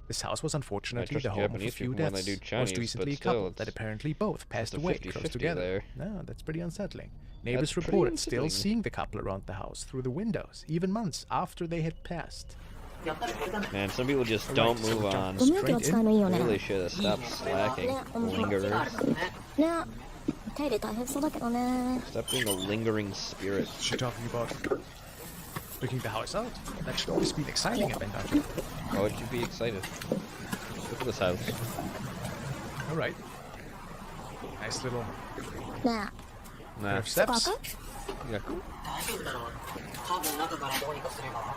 This house was unfortunately trust the home of a Japanese few people when they deaths. do Chinese, Most recently, but a still, couple that it's apparently both passed a away 50-50 close together. there. No, that's pretty unsettling. Neighbors That's pretty reported still unsettling. seeing the couple around the house through the windows, even months after they had passed. Man, some people just Alright, don't so move we on. jump straight in. Really should have stopped slacking. Lingerers. ね手入れ大変そうだけどね Stop being a lingering spirit. She's talking about breaking the house out. That should always be an exciting event, aren't you? Why would you be excited? Look at this house. Alright. Nice little ね Nah. of steps. Yeah. 多分中からどうにかすれば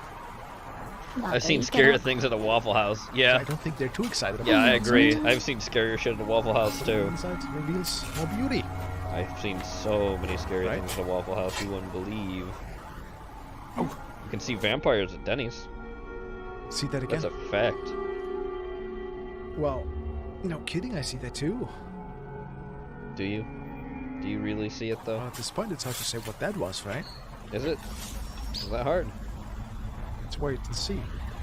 I've seen scarier things at a Waffle House. Yeah. I don't think they're too excited about Yeah, I it. agree. I've seen scarier shit at a Waffle House too. Inside reveals more beauty. I've seen so many scary Right. things at a Waffle House you wouldn't believe. Oh, you can see vampires at Denny's. See that again? That's a fact. Well, no kidding, I see that too. Do you? Do you really see it though? At this point, it's hard to say what that was, right? Is it? Is that hard? Let's wait and see.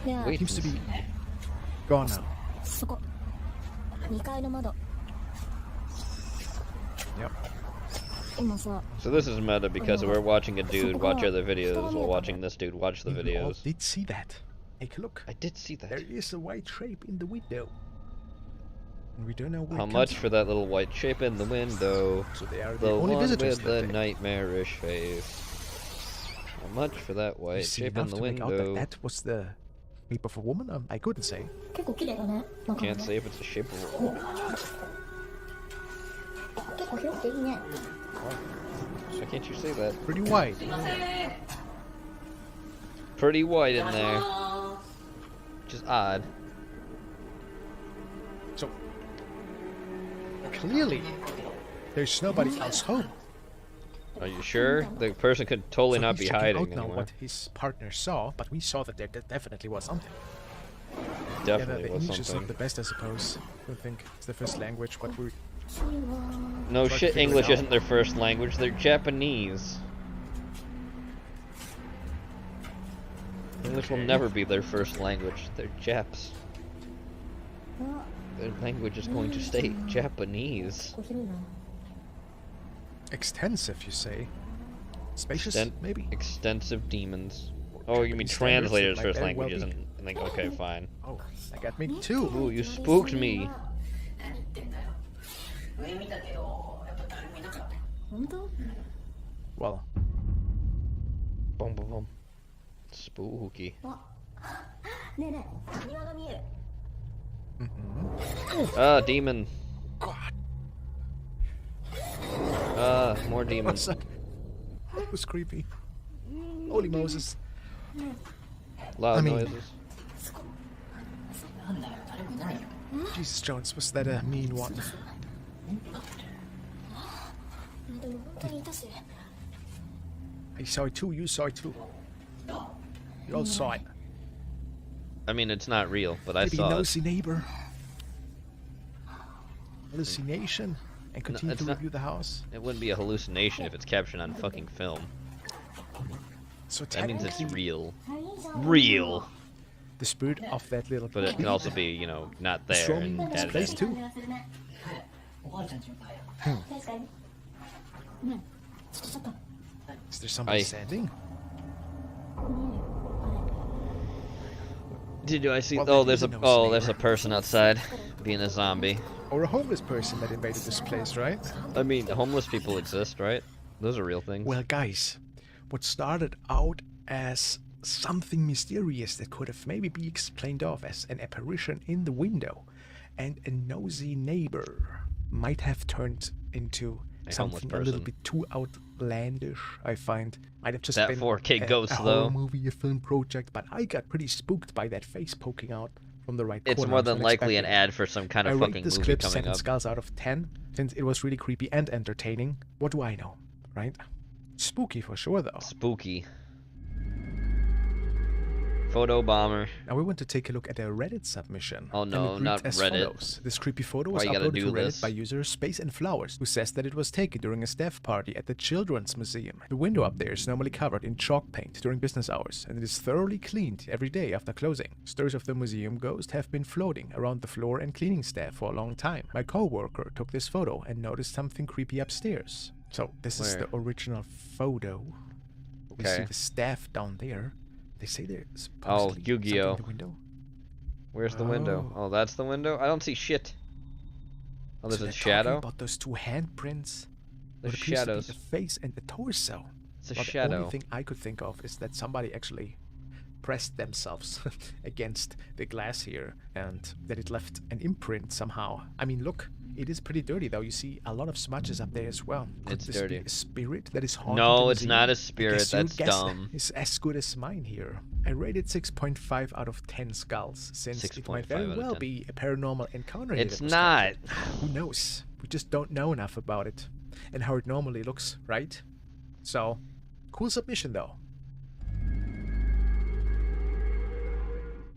Yeah. It seems to be gone now. そこ2階の窓 Yep. 今さ So this is meta because we're watching a dude watch other videos while watching this dude watch the You all videos. did see that. Take a look. I did see that. There is a white shape in the window. And we don't know where How it much comes for that little white shape in the window? So they are The the only one visitors with that the day. nightmarish face. How much for that You white see shape in enough the to make out window? that was the shape of a woman? I couldn't say. 結構綺麗だねなんかね Can't say if it's the shape of a woman. 結構広くていいね Why can't you say that? Pretty white. Pretty white in there. Which is odd. So clearly, there's nobody else home. Are you sure? The person could totally So not he's be checking hiding out now anywhere. what his partner saw, but we saw that there definitely was something. Definitely yeah, the was English is not something. the best, I suppose. I don't think it's the first language, but we No Try to shit, figure it English out. isn't their first language, they're Japanese. English will Okay. never be their first language, they're Japs. Their language is going to stay Japanese. ここ広いな extensive, you say? Spacious, maybe. Extensive demons. Oh, you mean Japanese standards, translators' it first might very well languages? be. And think, okay, fine. Oh, that got me too. Ooh, you spooked me. 上見たけどやっぱ誰もいなかった 本当 Well, Boom, boom, boom. Spooky. ねえねえ庭が見える Ah, demon. God. More What's demons. that? That was creepy. Holy Moses. Loud I mean- noises. なんだよ誰もいないよ Jesus Jones, was that a mean one? でも本当にいたし I saw it too, you saw it too. You all saw it. I mean, it's not real, but I Maybe saw it. nosy neighbor. Hallucination. And continue it's to not- review the house. It wouldn't be a hallucination if it's captured on fucking film. So That means it's technically, real. Real. the spirit of that little But it can also be, you know, not there roaming and this added place in. too. おばあちゃんちの前よ 確かにねえちょっと Is there somebody Aye. standing? Did I see? Well, Oh, there there's is a a oh, nosy there's a neighbor. person outside, being a zombie. Or a homeless person that invaded this place, right? I mean, homeless people exist, right? Those are real things. Well, guys, what started out as something mysterious that could have maybe be explained off as an apparition in the window and a nosy neighbor might have turned into A homeless something a little person. bit too outlandish, I find. Might have just That been 4K a, ghost, a horror though. movie, a film project, but I got pretty spooked by that face poking out from the right It's corner. more of than likely an unexpected. ad for some kind I of rate fucking this movie clip coming 7 up. skulls out of 10, since it was really creepy and entertaining. What do I know, right? Spooky for sure, though. Spooky. Photo bomber. Now we want to take a look at a Reddit submission. Oh and no, it reads not as Reddit. follows. This creepy photo Why was you gotta uploaded do to Reddit this? by user Space and Flowers, who says that it was taken during a staff party at the Children's Museum. The window up there is normally covered in chalk paint during business hours, and it is thoroughly cleaned every day after closing. Stories of the museum ghost have been floating around the floor and cleaning staff for a long time. My co-worker took this photo and noticed something creepy upstairs. So this is Where? the original photo. We see Okay. the staff down there. They say there's Oh, supposedly something Yu-Gi-Oh. in the window. Where's the window? Oh, that's the window? I don't see shit. Oh, there's So a they're shadow? talking about those two handprints. The What appears shadows. to be the face and the torso. It's a Well, The shadow. only thing I could think of is that somebody actually pressed themselves against the glass here, and that it left an imprint somehow. I mean, look, it is pretty dirty though. You see a lot of smudges up there as well. Could It's this dirty. be a spirit that is haunting No, the it's museum? not a I spirit, guess your that's guess dumb. is as good as mine here. I rated 6.5 out of 10 skulls, since it might 6.5 very out of well 10. be a paranormal encounter here It's that was not. captured. Who knows? We just don't know enough about it and how it normally looks, right? So, cool submission though.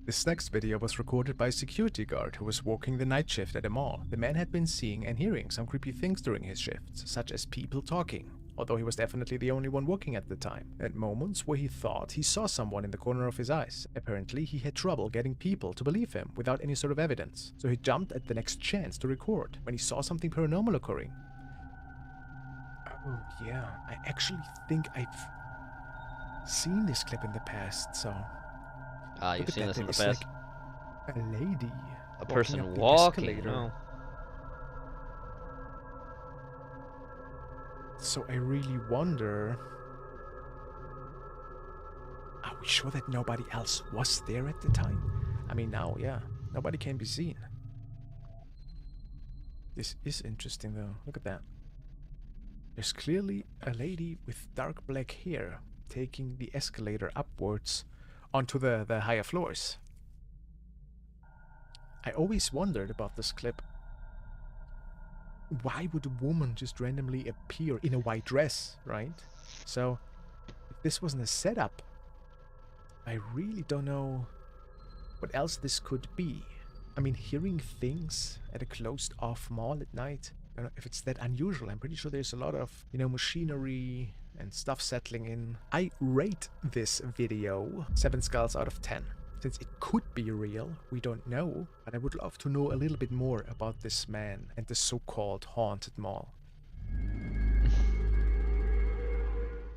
This next video was recorded by a security guard who was working the night shift at a mall. The man had been seeing and hearing some creepy things during his shifts, such as people talking, although he was definitely the only one working at the time, at moments where he thought he saw someone in the corner of his eyes. Apparently, he had trouble getting people to believe him without any sort of evidence, so he jumped at the next chance to record when he saw something paranormal occurring. Oh yeah, I actually think I've seen this clip in the past, so... Ah, you've Look at seen that, this in the there. It's past. like a lady. A person up the walking. escalator. No. So I really wonder... Are we sure that nobody else was there at the time? I mean, now, yeah, nobody can be seen. This is interesting, though. Look at that. There's clearly a lady with dark black hair taking the escalator upwards onto the higher floors. I always wondered about this clip. Why would a woman just randomly appear in a white dress, right? So, if this wasn't a setup, I really don't know what else this could be. I mean, hearing things at a closed-off mall at night, I don't know if it's that unusual. I'm pretty sure there's a lot of, machinery and stuff settling in. I rate this video 7 skulls out of 10. Since it could be real, we don't know, but I would love to know a little bit more about this man and the so-called haunted mall.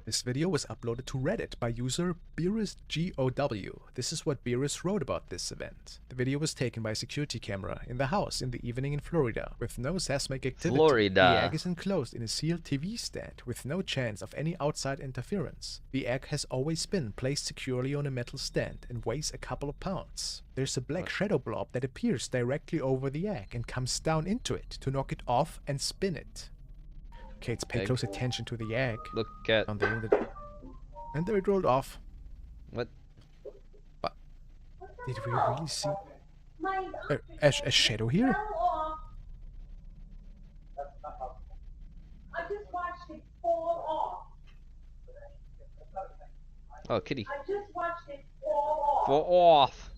This video was uploaded to Reddit by user BeerusGOW. This is what Beerus wrote about this event. The video was taken by a security camera in the house in the evening in Florida, with no seismic activity. Florida. The egg is enclosed in a sealed TV stand, with no chance of any outside interference. The egg has always been placed securely on a metal stand and weighs a couple of pounds. There's a black shadow blob that appears directly over the egg and comes down into it to knock it off and spin it. Okay, let's pay Egg. close attention to the egg. Look at... And there it rolled off. What? But did we really see a shadow here? I just watched it fall off. Oh, kitty. I just watched it fall off. Fall off.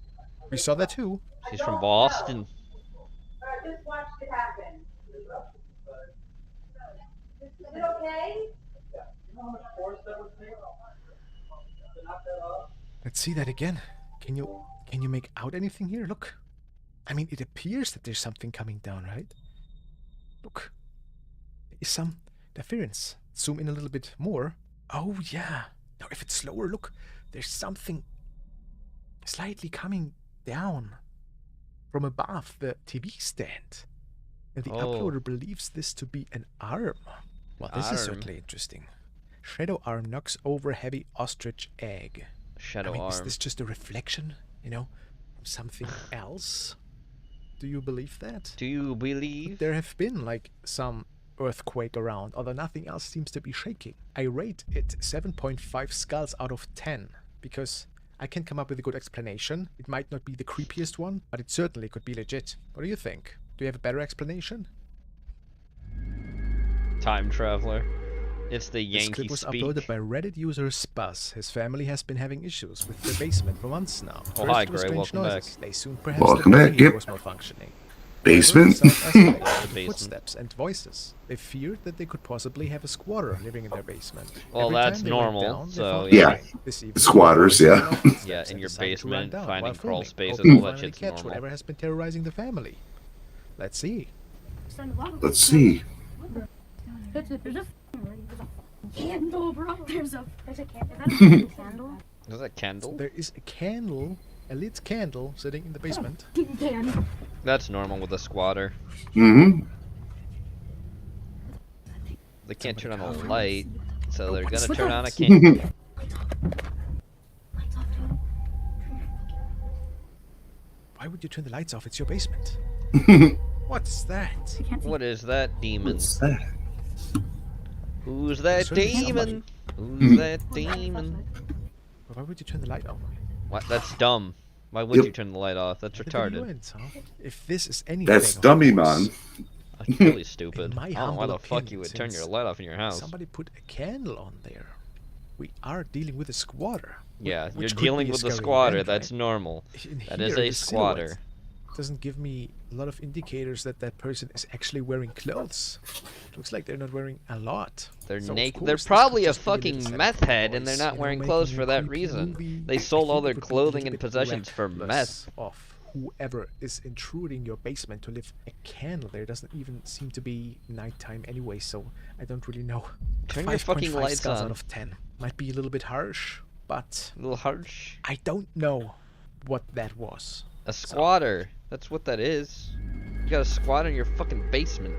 We saw that too. She's from Boston. I just watched it happen. Is it okay? Let's see that again. Can you make out anything here? Look. I mean, it appears that there's something coming down, right? Look. There is some interference. Zoom in a little bit more. Oh, yeah. Now, if it's slower, look. There's something slightly coming down from above the TV stand. And the uploader believes this to be an arm. Well, this is certainly interesting. Shadow arm knocks over heavy ostrich egg. Shadow Is arm. this just a reflection, from something else? Do you believe that? Do you believe? There have been, some earthquake around, although nothing else seems to be shaking. I rate it 7.5 skulls out of 10, because I can come up with a good explanation. It might not be the creepiest one, but it certainly could be legit. What do you think? Do you have a better explanation? Time traveler. It's the This Yankee clip was speak. uploaded by Reddit user Spuzz. His family has been having issues with their basement for months now. Oh, First hi, it was Gray. strange Welcome noises. back. They soon perhaps Welcome the back, radiator yep. was malfunctioning. Basement. However, the sound escalated with Basement. footsteps and voices. They feared that they could possibly have a squatter living in their basement. Well, Every that's time they went normal, down, they so, found yeah. nothing. This evening, Squatters, the boys yeah. heard loud footsteps Yeah, in and your decided to run basement, down finding while crawl filming, spaces hoping and to all that finally shit's catch normal. whatever has been terrorizing the family. Let's see. Let's see. There's a candle, bro. There's a candle. Is that a candle? There is a candle, a lit candle, sitting in the basement. Candle. That's normal with a squatter. Mm-hmm. They can't turn on a light, so they're gonna What's turn that? on a candle. Why would you turn the lights off? It's your basement. What's that? What is that demon? What's that? Who's that Certainly demon? somebody. Who's that demon? Why would you turn the light on? What? That's dumb. Why would Yep. you turn the light off? That's Where did you retarded. went, huh? If this is anything, That's of dummy, course, man. That's really stupid. in my I don't know why humble the fuck you opinion, would turn your since light off in your house. Somebody put a candle on there. We are dealing with a squatter. Yeah, which you're could dealing be a with a scary squatter. event, That's right? normal. In That is here, a the squatter. silhouette doesn't give me a lot of indicators that that person is actually wearing clothes. Looks like they're not wearing a lot. They're So, of naked. course, They're this could probably a just be little fucking setup meth for the head, and they're boys, not you know, wearing making clothes a for that creepy reason. movie. They I sold think all it their would be a clothing little and bit possessions for reckless meth. of whoever is intruding your basement to live a candle. There doesn't even seem to be nighttime anyway, so I don't really know. Turn your fucking 5.5 lights stars on. out of 10. Might be a little bit harsh, but A little harsh. I don't know what that was. A squatter. That's what that is. You got a squatter in your fucking basement.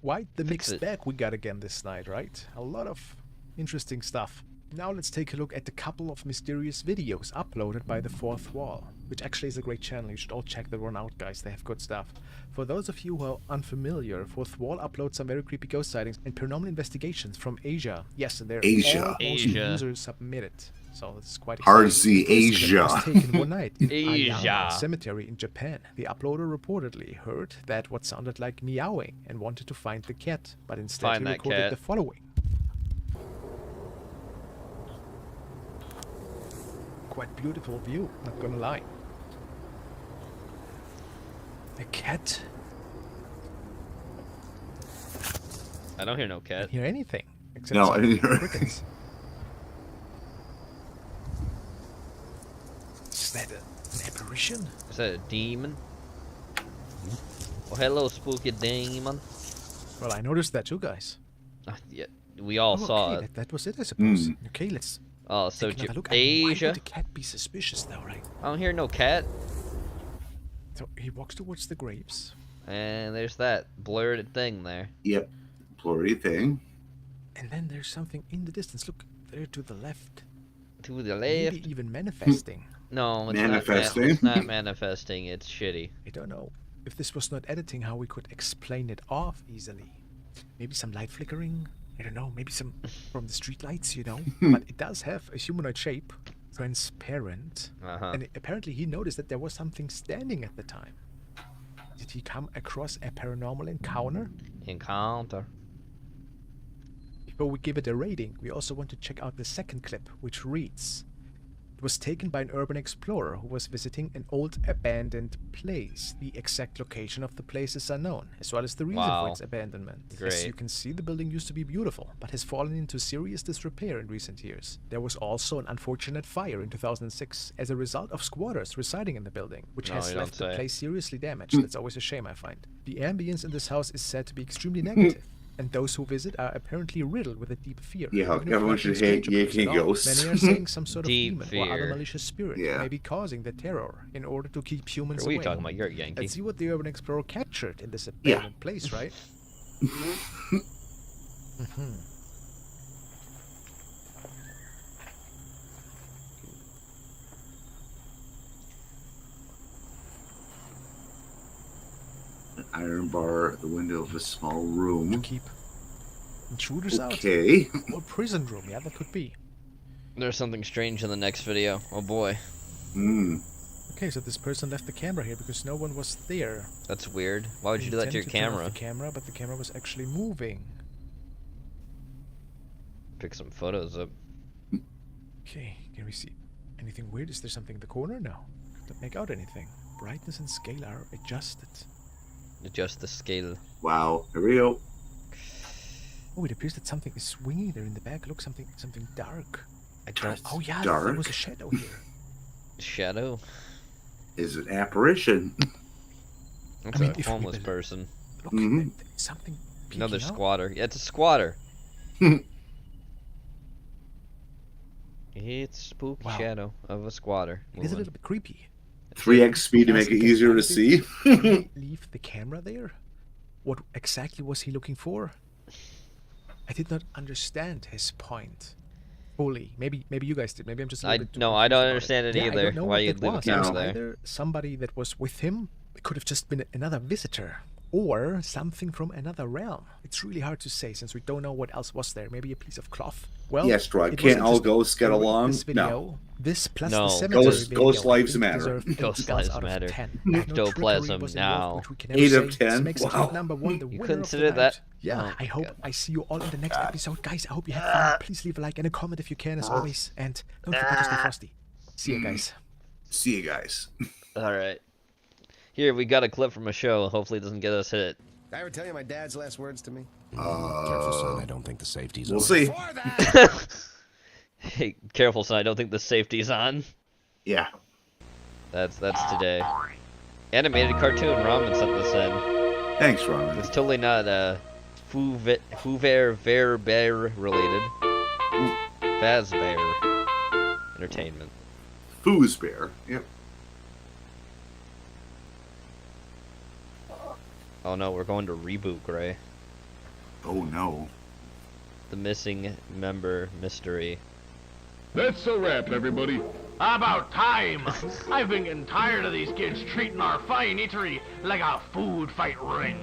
Quite the Fix mixed it. bag we got again this night, right? A lot of interesting stuff. Now let's take a look at a couple of mysterious videos uploaded by The Fourth Wall, which actually is a great channel. You should all check that one out, guys. They have good stuff. For those of you who are unfamiliar, Fourth Wall uploads some very creepy ghost sightings and paranormal investigations from Asia. Yes, and they're Asia. all mostly Asia. user submitted. So this is quite Hard to exciting. see The first clip was Asia. taken one night in Asia. Ayama Cemetery in Japan. The uploader reportedly heard that what sounded like meowing and wanted to find the cat, but instead Find he that recorded cat. the following. Quite beautiful view, not gonna lie. A cat. I don't hear no I cat. didn't hear anything except No, some I didn't hear crickets. Is that an apparition? Is that a demon? Oh, hello, spooky demon. Well, I noticed that too, guys. Yeah, we all saw okay, it. that was it, I suppose. Mm. Okay, let's Oh, so take another look. I mean, why Asia. would the cat be suspicious, though, right? I don't hear no cat. So he walks towards the graves. And there's that blurred thing there. Yep. Blurry thing. And then there's something in the distance. Look, there to the left. To the left. Maybe even manifesting. No, it's Manifesting. not. It's not manifesting. It's shitty. I don't know if this was not editing, how we could explain it off easily. Maybe some light flickering. I don't know. Maybe some from the street lights, you know. But it does have a humanoid shape, transparent. Uh-huh. And apparently he noticed that there was something standing at the time. Did he come across a paranormal encounter? Encounter. Before we give it a rating, we also want to check out the second clip, which reads: It was taken by an urban explorer who was visiting an old abandoned place. The exact location of the place is unknown, as well as the reason Wow. for its abandonment. As Great. you can see, the building used to be beautiful, but has fallen into serious disrepair in recent years. There was also an unfortunate fire in 2006 as a result of squatters residing in the building, which No, has you don't left the say. place seriously damaged. That's always a shame, I find. The ambience in this house is said to be extremely negative. And those who visit are apparently riddled with a deep fear. Yeah, Even if everyone nothing should hate strange occurs at Yankee all. ghosts. Many are saying some sort of Deep demon or other fear. malicious spirit Yeah. may be causing the terror in order to keep humans What are you away. talking about? You're a Yankee. Let's see what the urban explorer captured in this abandoned place, right? An iron bar at the window of a small room. Keep intruders Okay. out. Or prison room, yeah, that could be. There's something strange in the next video. Oh boy. Hmm. Okay, so this person left the camera here because no one was there. That's weird. Why would you do that to your Intended turn off camera? The camera, but the camera was actually moving. Pick some photos up. Okay, can we see anything weird? Is there something in the corner? No. Don't make out anything. Brightness and scale are adjusted. Adjust the scale. Wow, here we go. Oh, it appears that something is swinging there in the back. Look, something dark. I don't. Oh yeah, Dark? there was a shadow here. Shadow? Is an apparition. That's a homeless person. Look, something. Another peeking out. squatter. Yeah, it's a squatter. It's spooky shadow of a squatter. It is a little bit creepy. 3x speed to make it easier to see. Leave the camera there. What exactly was he looking for? I did not understand his point fully. Maybe you guys did. Maybe I'm just. I don't understand it either. I don't know Why what you that leave a was. camera It was there? either somebody that was with him. It could have just been another visitor. Or something from another realm. It's really hard to say since we don't know what else was there. Maybe a piece of cloth. Well, Yes, Rod. it Can't was all interesting. ghosts get Rate along? This video, No. This plus No. the cemetery Ghost video, I lives think matter. deserve 8 Ghost stars lives out of matter. 10. No trickery Ectoplasm was now. involved, which we can never 8 say. of 10? This makes us Wow. number one, the You winner couldn't of the consider that? night. Yeah, Oh, I hope God. I see you all in the next episode. Guys, I hope you had fun. Please leave a like and a comment if you can, as always. And don't forget to stay frosty. See you guys. See you guys. Alright. Here, we got a clip from a show. Hopefully it doesn't get us hit. Did I ever tell you my dad's last words to me? Careful, son. I don't think the safety's We'll on. see. Hey, careful, son. I don't think the safety's on. Yeah. That's today. Animated cartoon. Ramen sent this in. Thanks, Ramen. It's totally not Fouver Bear related. Fazbear Entertainment. Foosbear. Yep. Oh no, we're going to reboot, Gray. Oh no. The missing member mystery. That's a wrap, everybody. About time! I've been getting tired of these kids treating our fine eatery like a food fight ring.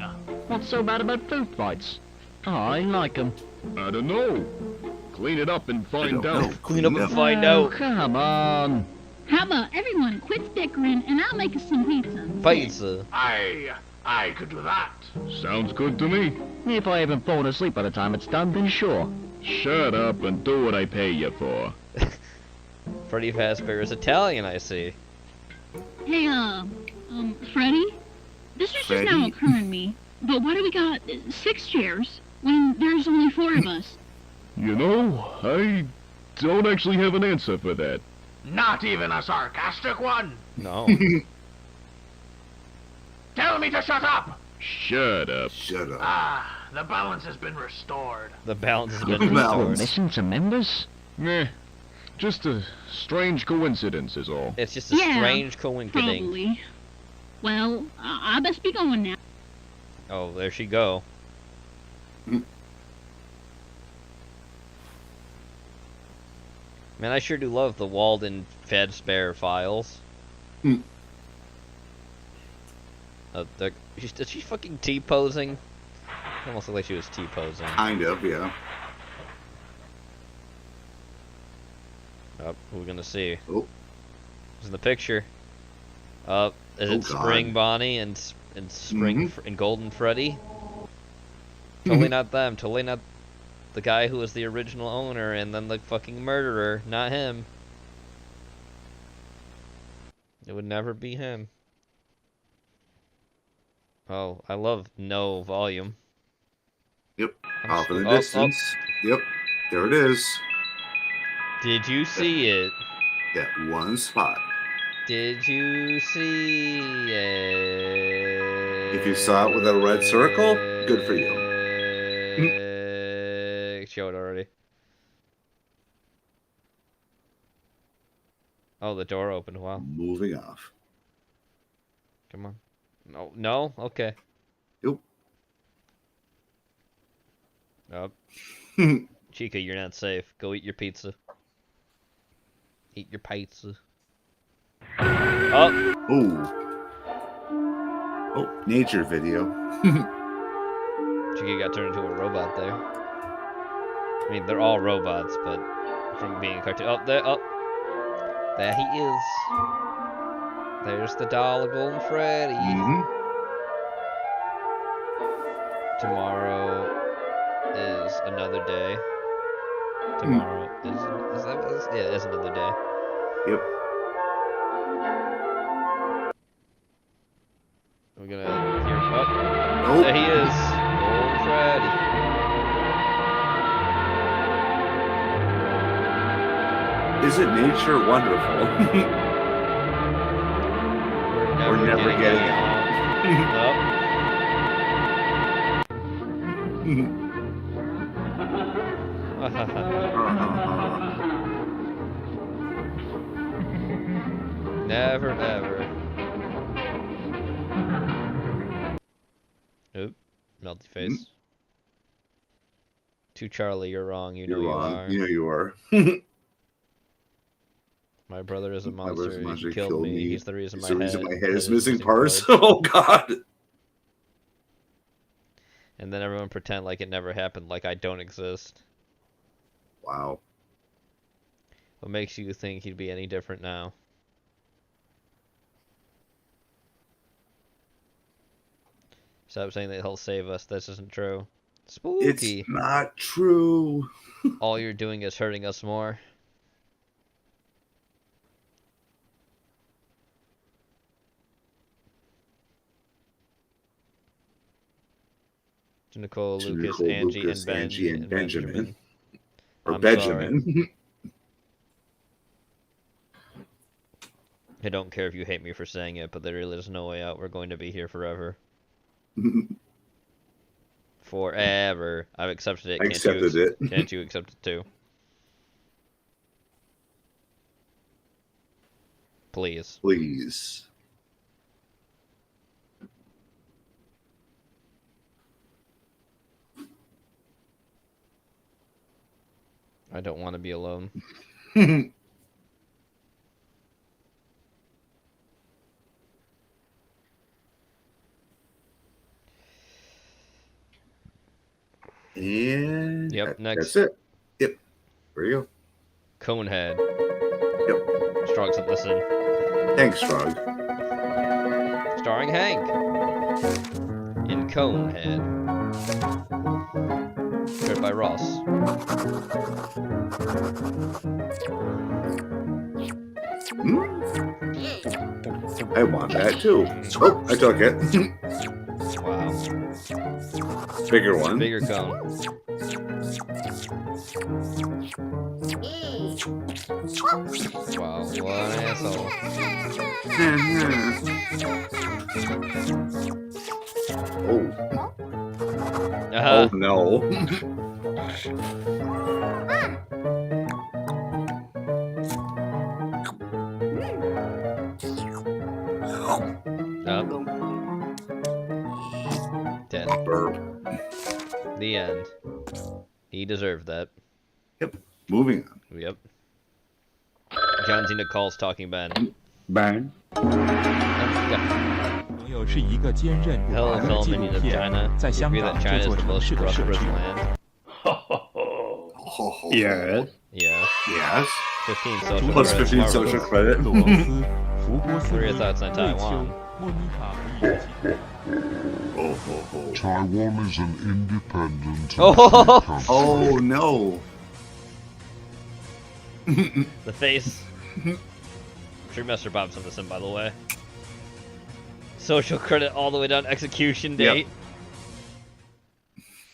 What's so bad about food fights? Oh, I like 'em. I don't know. Clean it up and find out. Clean up and find Oh, out. come on. How about everyone quit bickering and I'll make us some pizza. Pizza. I could do that. Sounds good to me. If I haven't fallen asleep by the time it's done, then sure. Shut up and do what I pay you for. Freddy Fazbear is Italian, I see. Hey, Freddy? This is just now Freddy? occurring to me, but why do we got 6 chairs when there's only 4 of us? You know, I don't actually have an answer for that. Not even a sarcastic one. No. Tell me to shut up. Shut up. Shut up. Ah, the balance has been restored. The balance has been We're restored. missing some members? Meh. Just a strange coincidence is all. It's just a strange coincidence. Probably. Well, I best be going now. Oh, there she go. Man, I sure do love the Walden Fazbear files. Is she fucking T-posing? Almost looked like she was T-posing. Kind of, yeah. Oh, who we gonna see? Oh. Who's in the picture? Is Oh, it God. Spring Bonnie and Spring and Golden Freddy? Totally not them. Totally not the guy who was the original owner and then the fucking murderer. Not him. It would never be him. Oh, I love no volume. Yep. Off in the Oh, distance. Yep. There it is. Did you see it? That one spot. Did you see it? If you saw it with a red circle, good for you. Show it already. Oh, the door opened. Wow. Moving off. Come on. No, no? Okay. Yep. Oh. Chica, you're not safe. Go eat your pizza. Eat your pizza. Oh! Oh. Oh, nature video. Chica got turned into a robot there. I mean, they're all robots, but from being a cartoon. Oh, there, oh. There he is. There's the doll of Golden Freddy. Tomorrow is another day. Tomorrow yeah, it's another day. Yep. We're gonna hear. Oh, Nope. there he is, old Freddy. Isn't nature wonderful? We're never getting out. Never, never. Oop, melty face. To Charlie, you're wrong. You know You're you wrong. are. You know you are. My brother is a My brother's monster. He killed me. He's the reason He's my the reason head my head is missing parts. parts. Oh God. And then everyone pretend like it never happened, like I don't exist. Wow. What makes you think he'd be any different now? Stop saying that he'll save us. This isn't true. Spooky. It's not true. All you're doing is hurting us more. To Nicole, Lucas, Angie, and Benjamin. Or I'm Benjamin. sorry. I don't care if you hate me for saying it, but there really is no way out. We're going to be here forever. Forever. I've accepted it. I accepted it. Can't you accept it too? Please. Please. I don't want to be alone. And yep, next. That's it. Yep. There you go. Conehead. Yep. Strog's in this in. Thanks, Strog. Starring Hank. In Conehead. Paired by Ross. I want that too. Oh, I took it. Wow. Bigger one. Bigger cone. Wow, what an asshole. Oh. Uh-huh. Oh no. Dead. Burp. The end. He deserved that. Yep. Moving on. Yep. John Cena calls Talking Ben. Ben. Hello, fellow minions of China. You agree that China is the most prosperous land? Yes. Yeah. Yes. 15 social Plus credits. 15 social credit. What are your thoughts on Taiwan? Taiwan is an independent. Oh no. The face. True Master Bob's on this one, by the way. Social credit all the way down execution date.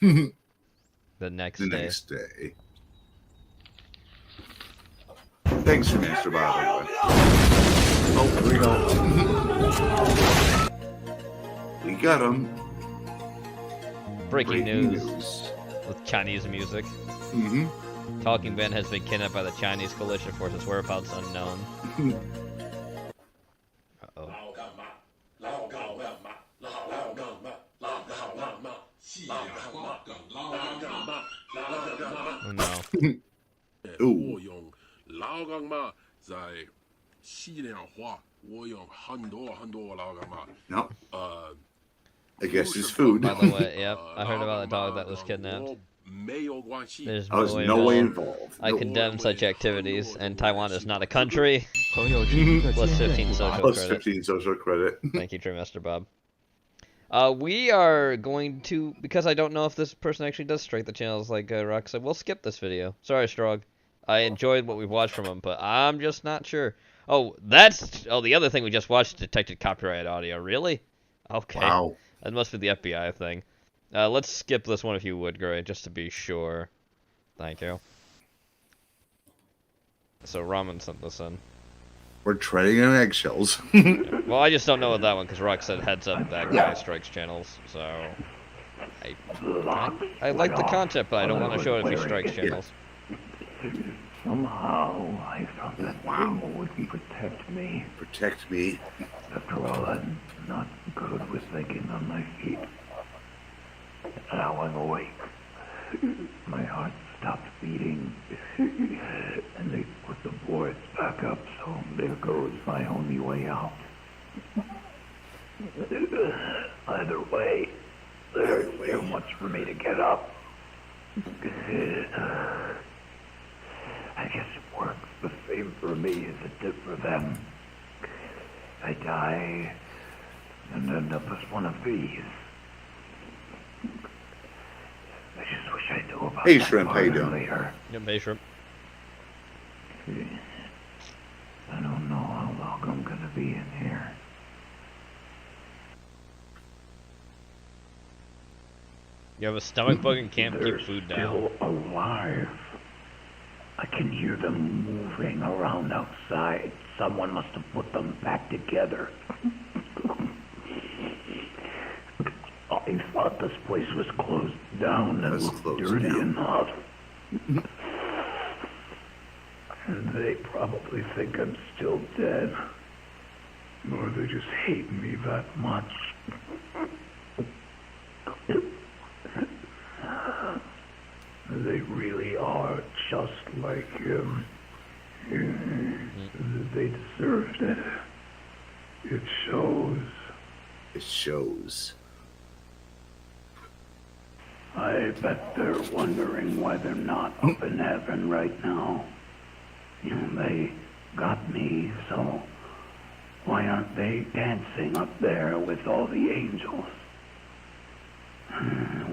Yep. The next The day. next day. Thanks, Mr. Bob. Oh, here we go. We got him. Breaking news with Chinese music. Mm-hmm. Talking Ben has been kidnapped by the Chinese coalition forces, whereabouts unknown. Uh-oh. Oh no. 我用老干妈在西凉话，我用很多老干妈。 No. I guess it's food. By the way, yep, I heard about the dog that was kidnapped. There's I was no way involved. I condemn such activities, and Taiwan is not a country. Plus 15 social Plus credit. 15 social credit. Thank you, Trimester Bob. We are going to, because I don't know if this person actually does strike the channels like Rock said, we'll skip this video. Sorry, Strog. I enjoyed what we've watched from him, but I'm just not sure. Oh, the other thing we just watched detected copyright audio. Really? Okay. Wow. That must be the FBI thing. Let's skip this one if you would, Gray, just to be sure. Thank you. So Ramen sent this in. We're treading on eggshells. Well, I just don't know what that one, because Rock said heads up that guy strikes channels, so... I like the concept, but I don't want to show it if he strikes channels. Somehow, I thought that thing would protect me. Protect me. After all, I'm not good with thinking on my feet. Now I'm awake. My heart stopped beating, and they put the boards back up, so there goes my only way out. Either way, there's too much for me to get up. I guess it works the same for me as it did for them. I die and end up as one of these. I just wish I knew about Hey, that Shrimp, how you doing? earlier. Yep, hey, Shrimp. I don't know how long I'm gonna be in here. You have a stomach bug and can't They're keep food down. still alive. I can hear them moving around outside. Someone must have put them back together. I thought this place was closed down and looked dirty enough. They probably think I'm still dead. Or they just hate me that much. They really are just like him. They deserved it. It shows. It shows. I bet they're wondering why they're not up in heaven right now. You know, they got me, so why aren't they dancing up there with all the angels?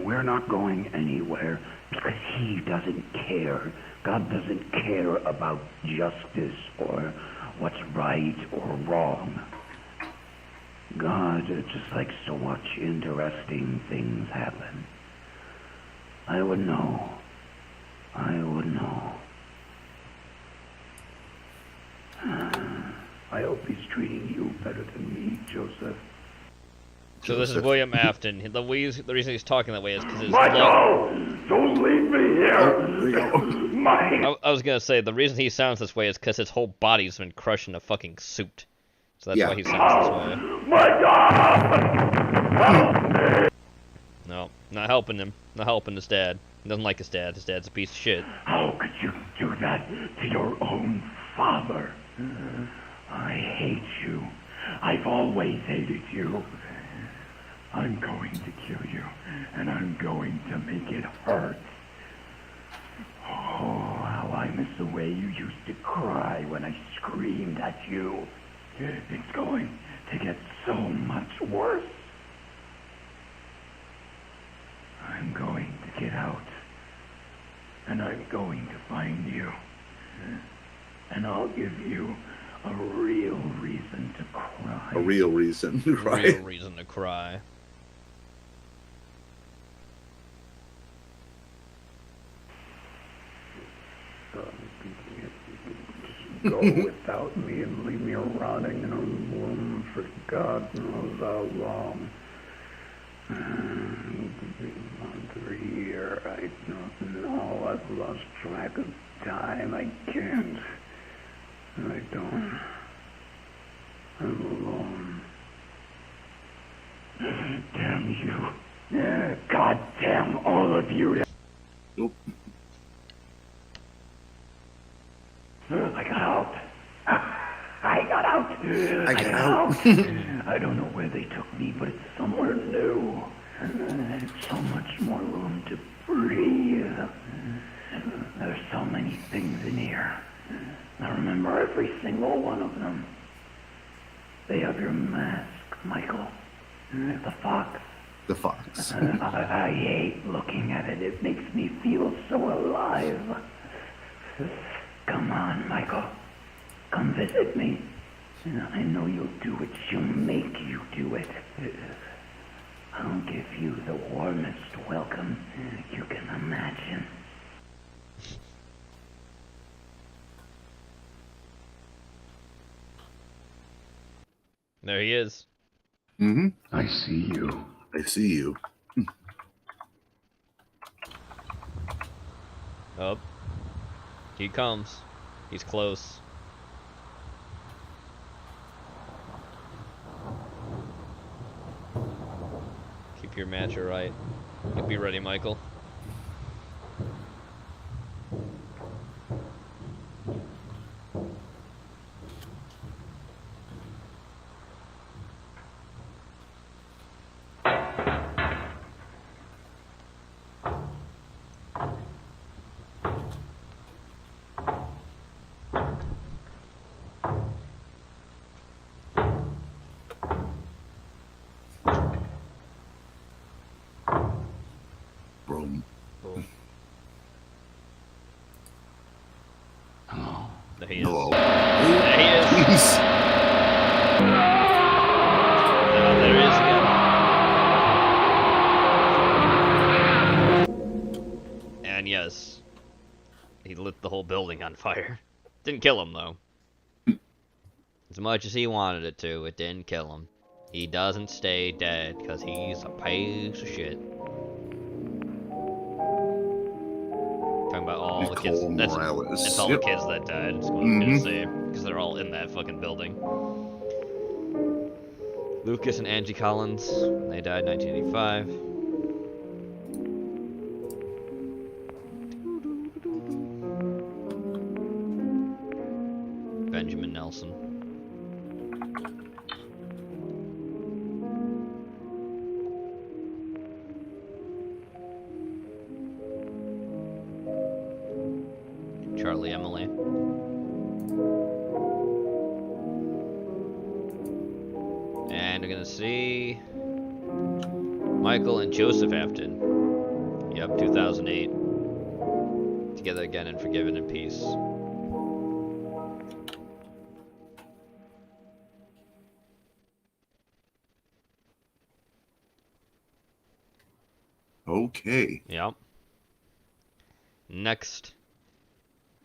We're not going anywhere because he doesn't care. God doesn't care about justice or what's right or wrong. God just likes to watch interesting things happen. I would know. I would know. I hope he's treating you better than me, Joseph. So this is William Afton. The reason he's talking that way is because his Michael! Don't leave me here! I was gonna say the reason he sounds this way is because his whole body's been crushed in a fucking suit. So that's why he sounds this way. Michael! No, not helping him. Not helping his dad. He doesn't like his dad. His dad's a piece of shit. How could you do that to your own father? I hate you. I've always hated you. I'm going to kill you, and I'm going to make it hurt. Oh, how I miss the way you used to cry when I screamed at you. It's going to get so much worse. I'm going to get out, and I'm going to find you, and I'll give you a real reason to cry. A real reason to cry. Real reason to cry. Go without me and leave me rotting in a room for God knows how long. Month or year, I don't know. I've lost track of time. I can't. I don't. I'm alone. Damn you. God damn all of you. Nope. I got out. I got out. I got out. I don't know where they took me, but it's somewhere new. There's so much more room to breathe. There's so many things in here. I remember every single one of them. They have your mask, Michael. The fox. The fox. I hate looking at it. It makes me feel so alive. Come on, Michael. Come visit me. I know you'll do what she'll make you do it. I'll give you the warmest welcome you can imagine. There he is. Mm-hmm. I see you. I see you. Up. He comes. He's close. Keep your matcher right. You'll be ready, Michael. Boom. Boom. Hello. There he is. Hello. There he is. There he is again. And yes, he lit the whole building on fire. Didn't kill him though. As much as he wanted it to, it didn't kill him. He doesn't stay dead because he's a piece of shit. Talking about all the kids. That's all the kids that died. That's what I was gonna say, because they're all in that fucking building. Lucas and Angie Collins. They died in 1985. Benjamin Nelson. Charlie Emily. And we're gonna see Michael and Joseph Afton. Yep, 2008. Together again and forgiven in peace. Okay. Yep. Next,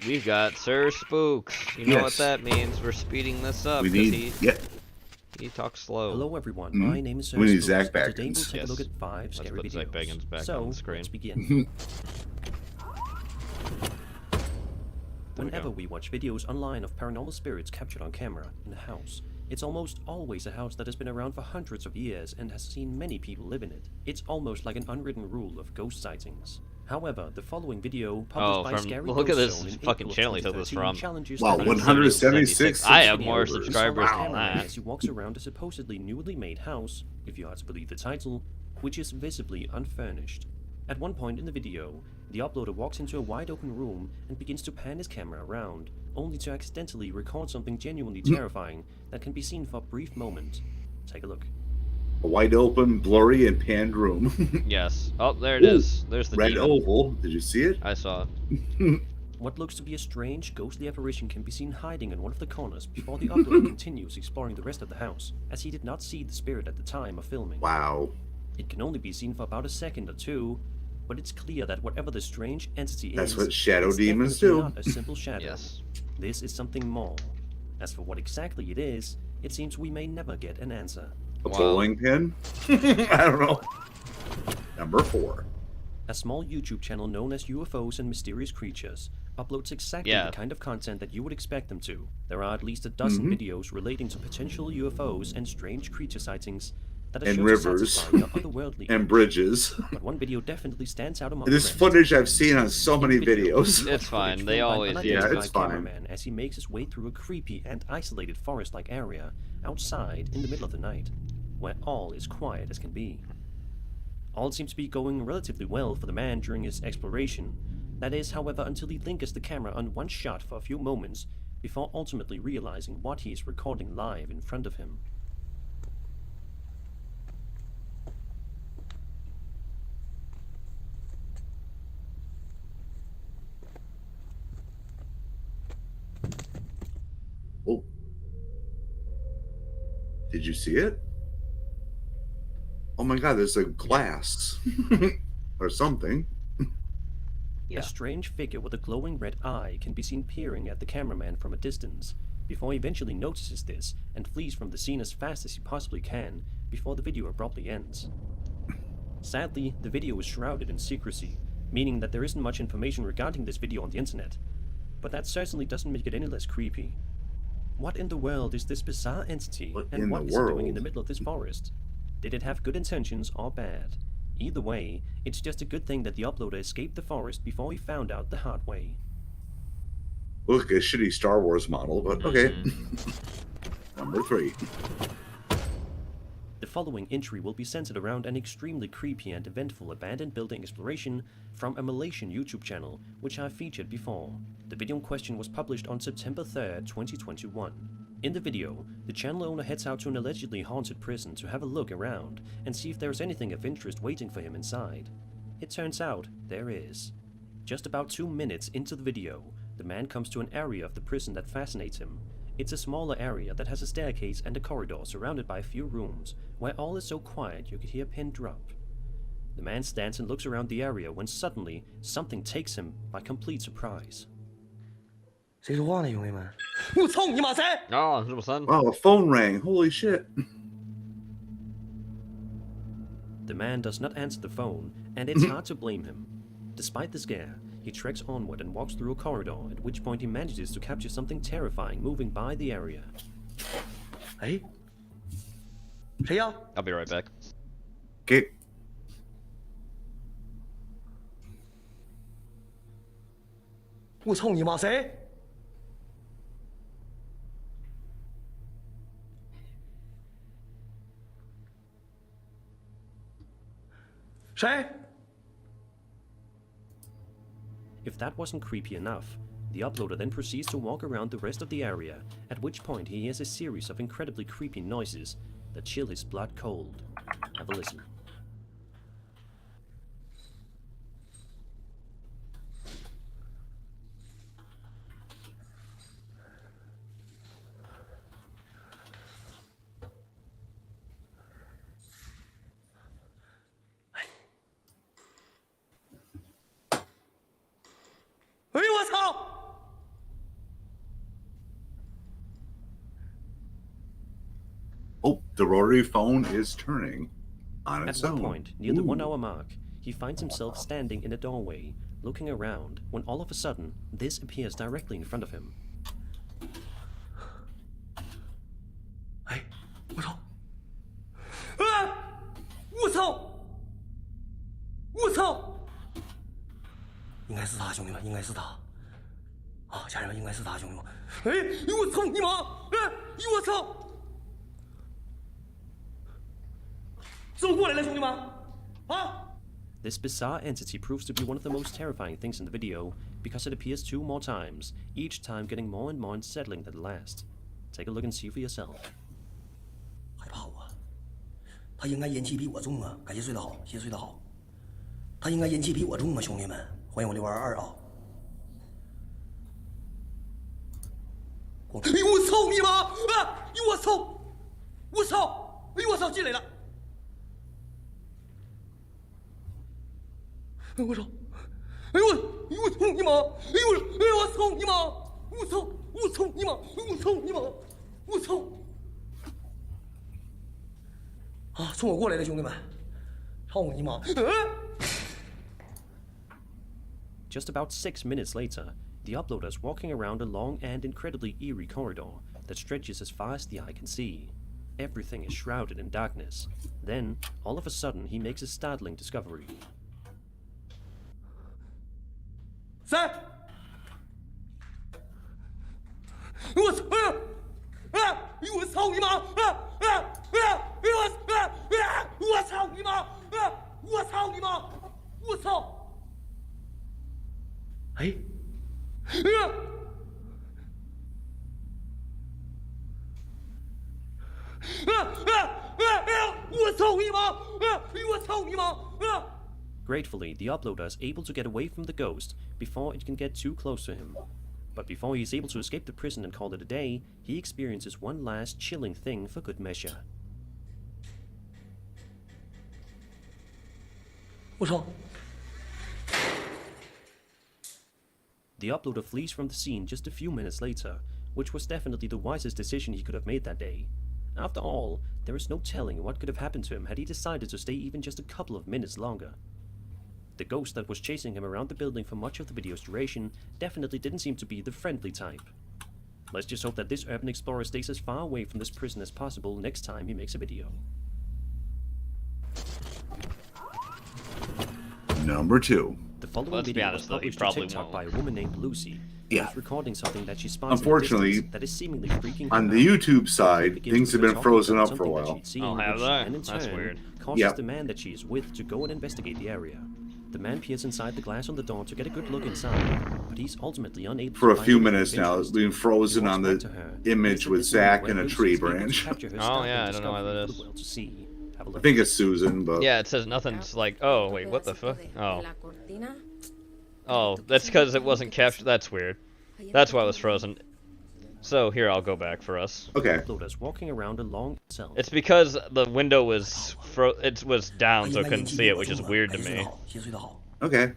we've got Sir Spooks. You know what that means. We're speeding this up. We need. He talks slow. Hello, everyone. Mm-hmm. My name is Sir We need Spooks. Zach Today we'll Baggins. take a look at 5 Let's scary put Zach videos. Baggins back So, on the screen. let's begin. Whenever we watch videos online of paranormal spirits captured on camera in a house, it's almost always a house that has been around for hundreds of years and has seen many people live in it. It's almost like an unwritten rule of ghost sightings. However, the following video published by Scary look at Ghost this Zone in fucking April channel he took this 2013 from. challenges Wow, the 176 I have more subscribers. subscribers than Cameraman that. as he walks around a supposedly newly made house, if you are to believe the title, which is visibly unfurnished. At one point in the video, the uploader walks into a wide open room and begins to pan his camera around, only to accidentally record something genuinely terrifying that can be seen for a brief moment. Take a look. A wide open, blurry, and panned room. Yes. Oh, there it is. There's the red demon. oval. Did you see it? I saw it. What looks to be a strange, ghostly apparition can be seen hiding in one of the corners before the uploader continues exploring the rest of the house, as he did not see the spirit at the time of filming. Wow. It can only be seen for about a second or two, but it's clear that whatever the strange entity That's is, what shadow it's demons definitely do. not a simple shadow. Yes. This is something more. As for what exactly it is, it seems we may never get an answer. A bowling pin? I don't know. Number 4. A small YouTube channel known as UFOs and Mysterious Creatures uploads exactly the kind of content that you would expect them to. There are at least a dozen videos relating to potential UFOs and strange creature sightings that are And sure to rivers. satisfy your otherworldly And urge. bridges. But one video definitely stands out among This the rest. footage I've seen on so many videos. It's fine. They always do. Yeah, it's fine. Cameraman as he makes his way through a creepy and isolated forest-like area outside in the middle of the night, where all is quiet as can be. All seems to be going relatively well for the man during his exploration. That is, however, until he lingers the camera on one shot for a few moments before ultimately realizing what he is recording live in front of him. Did you see it? Oh my god, there's a glass or something. A strange figure with a glowing red eye can be seen peering at the cameraman from a distance, before he eventually notices this and flees from the scene as fast as he possibly can before the video abruptly ends. Sadly, the video is shrouded in secrecy, meaning that there isn't much information regarding this video on the internet, but that certainly doesn't make it any less creepy. What in the world is this bizarre entity, and what is it doing in the middle of this forest? Did it have good intentions or bad? Either way, it's just a good thing that the uploader escaped the forest before he found out the hard way. Look, a shitty Star Wars model, but okay. Number 3. The following entry will be centered around an extremely creepy and eventful abandoned building exploration from a Malaysian YouTube channel, which I've featured before. The video in question was published on September 3rd, 2021. In the video, the channel owner heads out to an allegedly haunted prison to have a look around and see if there is anything of interest waiting for him inside. It turns out there is. Just about 2 minutes into the video, the man comes to an area of the prison that fascinates him. It's a smaller area that has a staircase and a corridor surrounded by a few rooms, where all is so quiet you could hear a pin drop. The man stands and looks around the area when suddenly something takes him by complete surprise. 谁说话呢，兄弟们？我操你妈谁？ Oh, little son. Wow, a phone rang. Holy shit. The man does not answer the phone, and it's hard to blame him. Despite the scare, he treks onward and walks through a corridor, at which point he manages to capture something terrifying moving by the area. 哎，谁呀？ I'll be right back. Okay. 我操你妈谁？谁？ If that wasn't creepy enough, the uploader then proceeds to walk around the rest of the area, at which point he hears a series of incredibly creepy noises that chill his blood cold. Have a listen. Oh, the rotary phone is turning on At its one own. point, near the 1 hour mark, he finds himself standing in a doorway, looking around, when all of a sudden, this appears directly in front of him. 哎，我操！啊！我操！我操！应该是他，兄弟们，应该是他。啊，家人们，应该是他，兄弟们。哎，我操你妈！哎，我操！走过来了，兄弟们！啊！ This bizarre entity proves to be one of the most terrifying things in the video because it appears 2 more times, each time getting more and more unsettling than the last. Take a look and see for yourself. 害怕我，他应该阴气比我重啊！感谢睡得好，谢谢睡得好。他应该阴气比我重啊，兄弟们，欢迎我622啊！我操你妈！啊！我操！我操！哎呦我操！进来了！哎我操！哎呦我操你妈！哎呦我操你妈！我操！我操你妈！我操你妈！我操！啊，冲我过来的兄弟们，操你妈！ Just about 6 minutes later, the uploader is walking around a long and incredibly eerie corridor that stretches as far as the eye can see. Everything is shrouded in darkness. Then, all of a sudden, he makes a startling discovery. 谁？我操！啊！我操你妈！我操你妈！我操你妈！我操！哎！我操你妈！我操你妈！ Gratefully, the uploader is able to get away from the ghost before it can get too close to him. But before he's able to escape the prison and call it a day, he experiences one last chilling thing for good measure. 我操！ The uploader flees from the scene just a few minutes later, which was definitely the wisest decision he could have made that day. After all, there is no telling what could have happened to him had he decided to stay even just a couple of minutes longer. The ghost that was chasing him around the building for much of the video's duration definitely didn't seem to be the friendly type. Let's just hope that this urban explorer stays as far away from this prison as possible next time he makes a video. Number 2. The following Let's be video honest, was though, he published to probably TikTok won't. by a woman named Lucy. Yeah. Who's recording something that she spots Unfortunately, in the distance that is seemingly freaking her on out. the YouTube The side, begins things have with her been talking frozen about up for a something that while. she'd seen, Oh, have which, they? and in That's turn, weird. causes Yep. the man that she is with to go and investigate the area. The man peers inside the glass on the door to get a good look inside, but he's ultimately unable For to a find few anything minutes of now, interest. it's been frozen He walks on back the to her, image and with it's at this Zach moment and a when tree Lucy's able to branch. capture her Oh, startling yeah, I don't know why discovery that for is. the world to see. Have a I look. think it's Susan, but Yeah, it says nothing's like. Oh wait, what the fuck? Oh. Oh, that's because it wasn't captured. That's weird. That's why it was frozen. So here, I'll go back for us. Okay. Uploaders walking around a long cell. It's because the window was it was down, so I couldn't see it, which is weird to me. okay.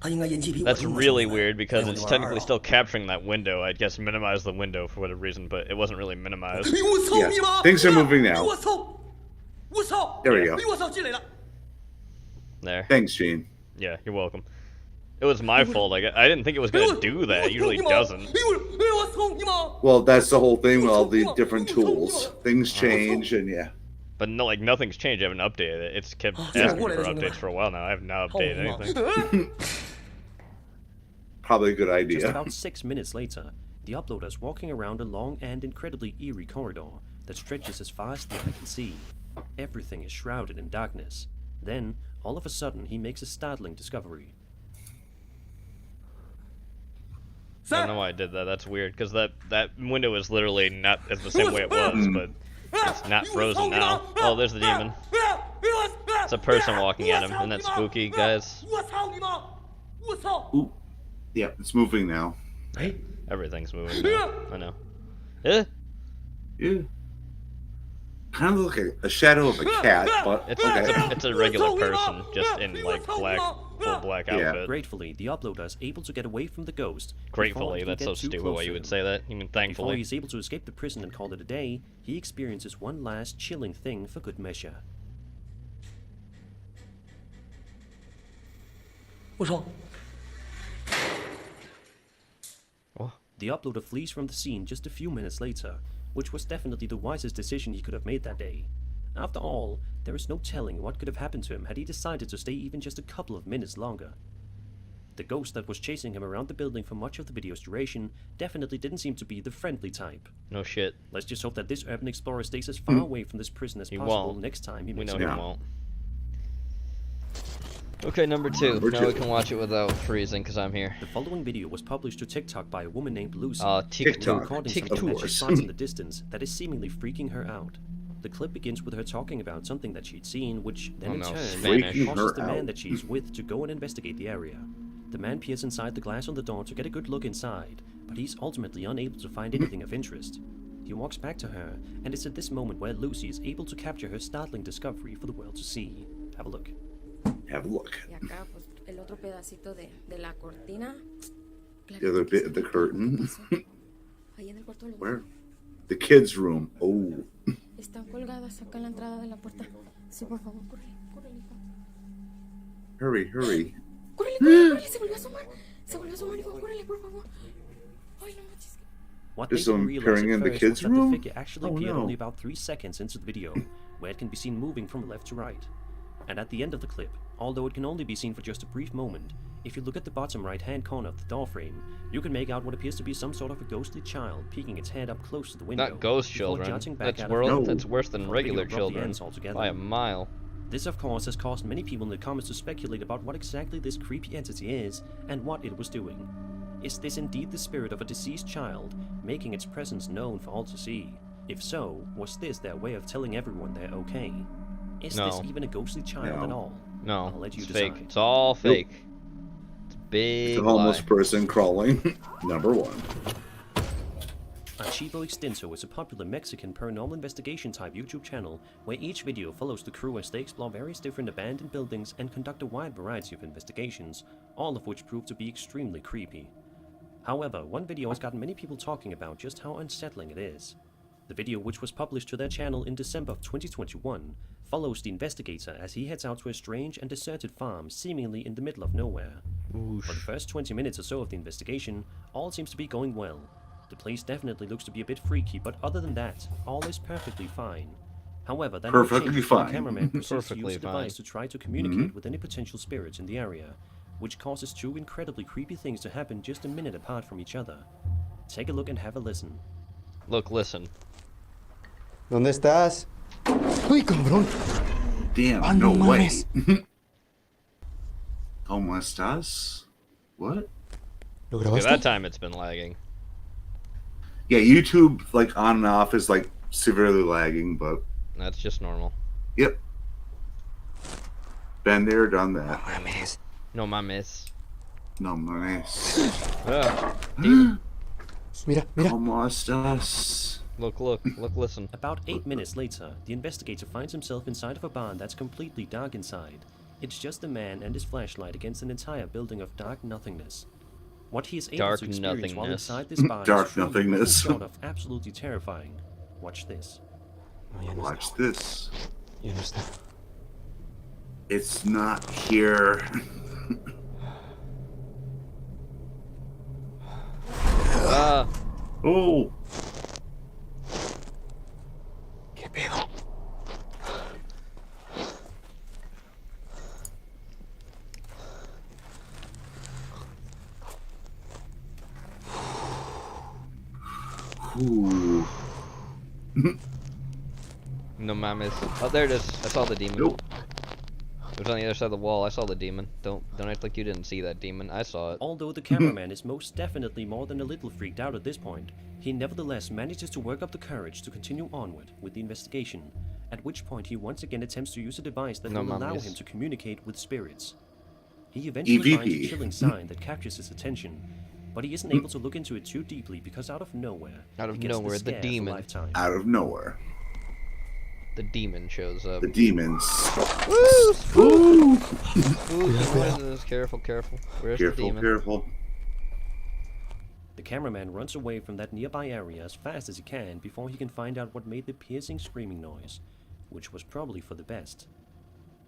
That's really weird because it's technically still capturing that window. I guess minimize the window for whatever reason, but it wasn't really minimized. Yeah. Things are moving now. There we go. There. Thanks, Gene. Yeah, you're welcome. It was my fault. Like I didn't think it was gonna do that. It usually doesn't. Well, that's the whole thing with all the different tools. Things change, and yeah. But no, like nothing's changed. I haven't updated it. It's kept asking me for updates for a while now. I have not updated anything. Probably a good Just idea. about 6 minutes later, the uploader's walking around a long and incredibly eerie corridor that stretches as far as the eye can see. Everything is shrouded in darkness. Then, all of a sudden, he makes a startling discovery. I don't know why I did that. That's weird because that window is literally not as the same way it was, but it's not frozen now. Oh, there's the demon. It's a person walking at him. Isn't that spooky, guys? Ooh. Yeah, it's moving now. Everything's moving now. I know. Eh? Yeah. Kind of like a shadow of a cat, but It's a regular person, just in like full black outfit. Gratefully, the uploader is able to get away from the ghost. Gratefully, before it that's can so get too stupid close why to you him. would say that. You mean Before thankfully. he's able to escape the prison and call it a day, he experiences one last chilling thing for good measure. 我操！ The uploader flees from the scene just a few minutes later, which was definitely the wisest decision he could have made that day. After all, there is no telling what could have happened to him had he decided to stay even just a couple of minutes longer. The ghost that was chasing him around the building for much of the video's duration definitely didn't seem to be the friendly type. No shit. Let's just hope that this urban explorer stays as far away from this prison as He possible won't. next time he We makes know a he video. won't. Okay, number 2. Number Now two. we can watch it without freezing because I'm here. The following video was published to TikTok by a woman named Lucy. TikTok. Recording TikTok. something that she course. spots in the distance that is seemingly freaking her out. The clip begins with her talking about something that she'd seen, which then Oh in no, turn Spanish. causes the Freaking her man out. that she's with to go and investigate the area. The man peers inside the glass on the door to get a good look inside, but he's ultimately unable to find anything of interest. He walks back to her, and it's at this moment where Lucy is able to capture her startling discovery for the world to see. Have a look. Have a look. Y acá, pues, el otro pedacito de la cortina. The other bit of the curtain. Ahí en el cuarto de los Where? The kids' room. Oh. Están colgadas acá en la entrada de la puerta. Sí, por favor, córrele, córrele, hijo. Hurry, hurry. Córrele, córrele, córrele, se volvió a asomar. Se volvió a asomar, hijo, córrele, por favor. Ay, no manches. What There's they didn't someone realize peering at in the first kids' was that room? the figure actually Oh, appeared no. only about 3 seconds into the video, where it can be seen moving from left to right. And at the end of the clip, although it can only be seen for just a brief moment, if you look at the bottom right-hand corner of the door frame, you can make out what appears to be some sort of a ghostly child peeking its head up close to the window. Not ghost before children. jutting back That's out of the that's worse than before the video regular abruptly children ends altogether. by a mile. This, of course, has caused many people in the comments to speculate about what exactly this creepy entity is and what it was doing. Is this indeed the spirit of a deceased child, making its presence known for all to see? If so, was this their way of telling everyone they're okay? Is this No. even a ghostly child No. at all? No, I'll let you it's decide. fake. It's all fake. It's Big The homeless lie. person crawling. Number 1. Archivo Extinto is a popular Mexican paranormal investigation type YouTube channel where each video follows the crew as they explore various different abandoned buildings and conduct a wide variety of investigations, all of which prove to be extremely creepy. However, one video has gotten many people talking about just how unsettling it is. The video, which was published to their channel in December of 2021, follows the investigator as he heads out to a strange and deserted farm seemingly in the middle of nowhere. For the first 20 minutes or so of the investigation, all seems to be going well. The place definitely looks to be a bit freaky, but other than that, all is perfectly fine. However, that Perfectly changes when fine. the cameraman proceeds to Perfectly use the fine. device to try to communicate with any potential spirits in the area, which causes 2 incredibly creepy things to happen just a minute apart from each other. Take a look and have a listen. Look, listen. ¿Dónde estás? Uy, cabrón. Damn, no way. ¿Cómo estás? What? ¿Lo Okay, grabaste? that time it's been lagging. Yeah, YouTube, like, on and off is, like, severely lagging, but... That's just normal. Yep. Been there, done that. No mames. No mames. Demon. Mira, mira. ¿Cómo estás? Look, listen. About 8 minutes later, the investigator finds himself inside of a barn that's completely dark inside. It's just a man and his flashlight against an entire building of dark nothingness. What he is able Dark to experience while nothingness. inside this barn Dark is truly nothingness. short of absolutely terrifying. Watch this. Watch this. Ya no está. It's not here. Oh. ¿Qué pedo? Ooh. No mames. Oh, there it is. I saw the demon. Nope. It was on the other side of the wall. I saw the demon. Don't act like you didn't see that demon. I saw it. Although the cameraman is most definitely more than a little freaked out at this point, he nevertheless manages to work up the courage to continue onward with the investigation, at which point he once again attempts to use a device that No will allow mames. him to communicate with spirits. He eventually finds a EVP. chilling sign that captures his attention, but he isn't able to look into it too deeply because out of nowhere, Out of he gets nowhere, the scare of a demon. lifetime. Out of nowhere. The demon shows up. The demons. Woo! Ooh. What is this? Careful. Where's the Careful, demon? careful. The cameraman runs away from that nearby area as fast as he can before he can find out what made the piercing screaming noise, which was probably for the best.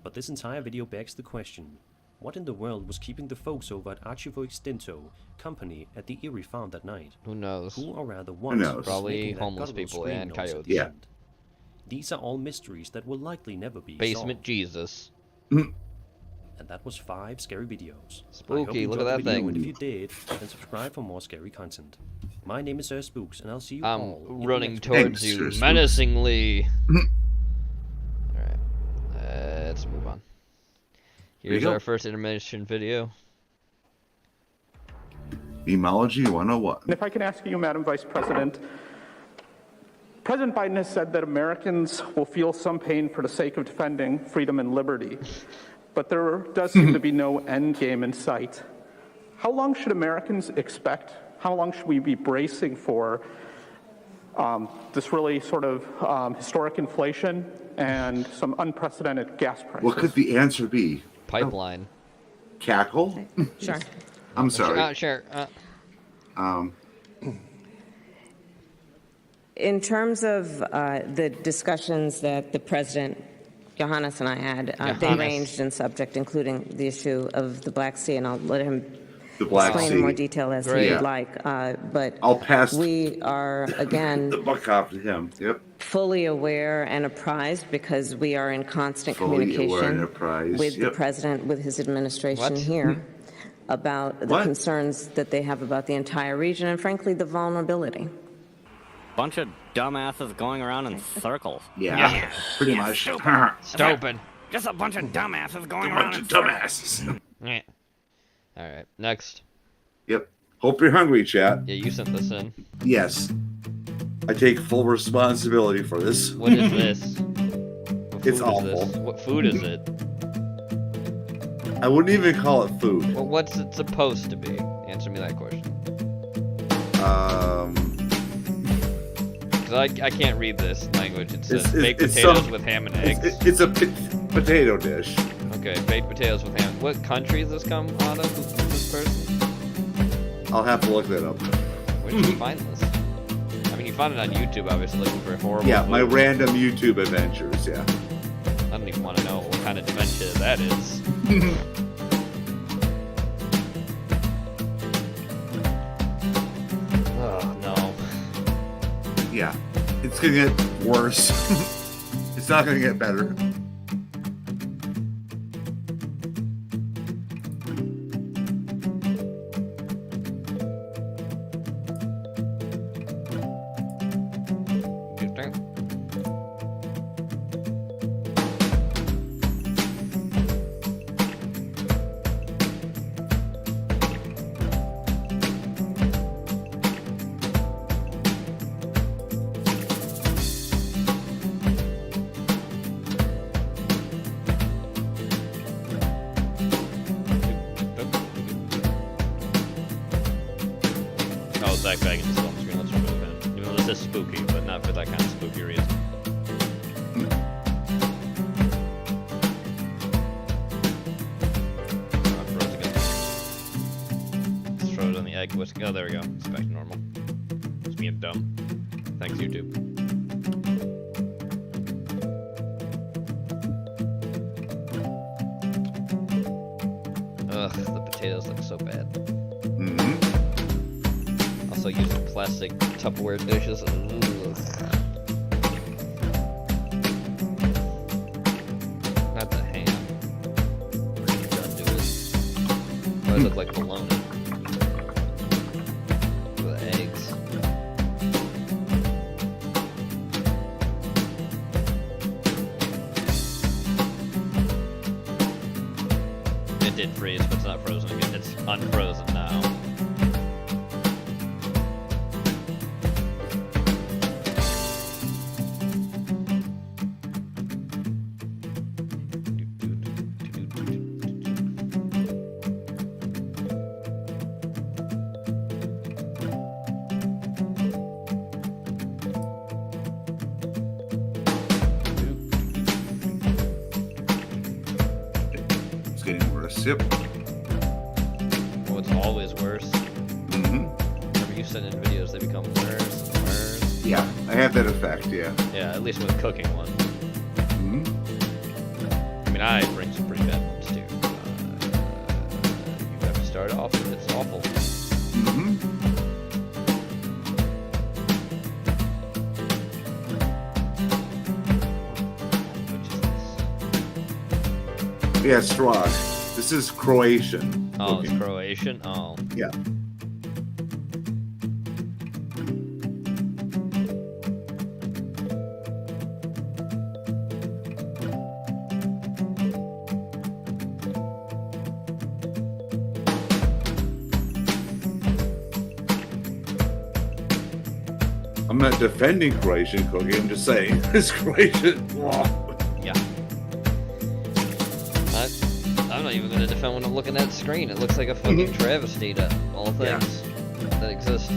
But this entire video begs the question, what in the world was keeping the folks over at Archivo Extinto company at the Erie farm that night? Who knows? Who or rather what knows? was Probably making that homeless guttural people scream and noise at coyotes. the Yeah. end? These are all mysteries that will likely never be Basement solved. Jesus. And that was 5 scary videos. I hope Spooky, you look enjoyed at the that video, thing. And if you did, then subscribe for more scary content. My name is Sir Spooks, and I'll see you I'm all in the running next towards Thanks, you Sir Spooks. menacingly. Alright. Let's move on. you Here's go. our first intermission video. Memology 101. And if I can ask you, Madam Vice President, President Biden has said that Americans will feel some pain for the sake of defending freedom and liberty, but there does seem to be no end game in sight. How long should Americans expect? How long should we be bracing for this really sort of historic inflation and some unprecedented gas prices? What could the answer be? Pipeline. Cackle? Sure. I'm sorry. Sure. In terms of the discussions that the President, Johannes, and I had, they Johannes. ranged in subject, including the issue of the Black Sea, and I'll let him The Black explain Sea. in more detail as Great. he'd Yeah. like. But I'll pass we are, again, the buck off to him. Yep. fully aware and apprised because we are in constant Fully aware and communication apprised, with the yep. President, with his administration What? here, about the What? concerns that they have about the entire region and, frankly, the vulnerability. Bunch of dumbasses going around in circles. Yeah. Pretty much. Stupid. Just a bunch of dumbasses going A around bunch in of circles. dumbasses. Alright, next. Yep. Hope you're hungry, chat. Yeah, you sent this in. Yes. I take full responsibility for this. What is this? What It's food is awful. this? What food is it? I wouldn't even call it food. Well, what's it supposed to be? Answer me that question. Because I can't read this language. It says baked potatoes with ham and eggs. It's a potato dish. Okay, baked potatoes with ham. What country does this come out of? This person? I'll have to look that up. Where did you find this? I mean, you found it on YouTube, obviously, looking for horrible. Yeah, food. my random YouTube adventures. Yeah. I don't even want to know what kind of adventure that is. Oh no. Yeah, it's gonna get worse. It's not gonna get better. Oh, Zach Baggins is on the screen. Let's remove him. Even though this is spooky, but not for that kind of spooky reason. Oh, it froze again. Let's throw it on the egg whisk. Oh, there we go. It's back to normal. It's being dumb. Thanks, YouTube. Ugh, the potatoes look so bad. Also using plastic Tupperware dishes. Ugh. Not the ham. Don't do it. Probably look like bologna. With eggs. It did freeze, but it's not frozen again. It's unfrozen now. It's getting worse. Yep. Well, it's always worse. Whenever you send in videos, they become worse and worse. Yeah, I have that effect. Yeah. Yeah, at least with cooking ones. I mean, I bring some pretty bad ones too. You have to start off and it's awful. Yeah, strong. This is Croatian. Oh, cooking. it's Croatian? Oh. Yeah. I'm not defending Croatian cooking. I'm just saying it's Croatian. Yeah. I'm not even going to defend when I'm looking at the screen. It looks like a fucking travesty to all things that exist.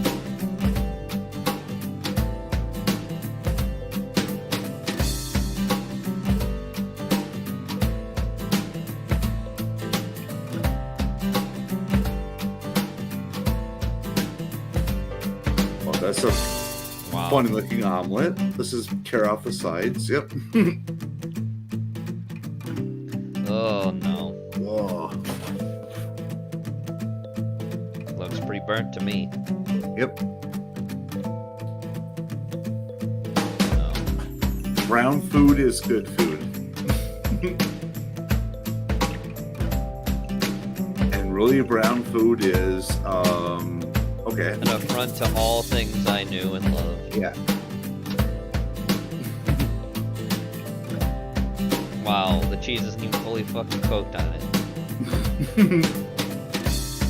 Well, that's a funny looking omelet. This is tear off the sides. Yep. Oh no. Whoa. Looks pretty burnt to me. Yep. Brown food is good food. And really brown food is okay. An affront to all things I knew and loved. Yeah. Wow, the cheese isn't even fully fucking cooked on it.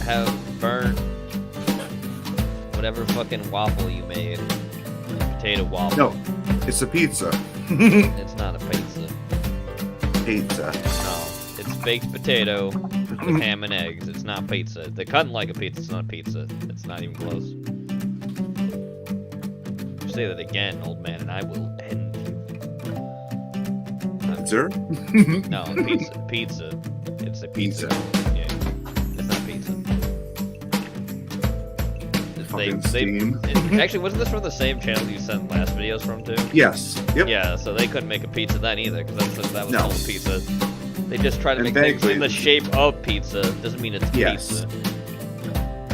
Have burnt whatever fucking waffle you made. Potato waffle. No, it's a pizza. It's not a pizza. Pizza. No, it's baked potato with ham and eggs. It's not pizza. They're cutting like a pizza. It's not pizza. It's not even close. Say that again, old man, and I will end you. Sir? No, pizza. Pizza. It's a pizza. Yeah, it's not pizza. Actually, wasn't this from the same channel you sent last videos from too? Yes. Yep. Yeah, so they couldn't make a pizza then either, because that was No. called pizza. They just try to And make things vaguely- in the shape of pizza. Doesn't mean it's Yes. pizza.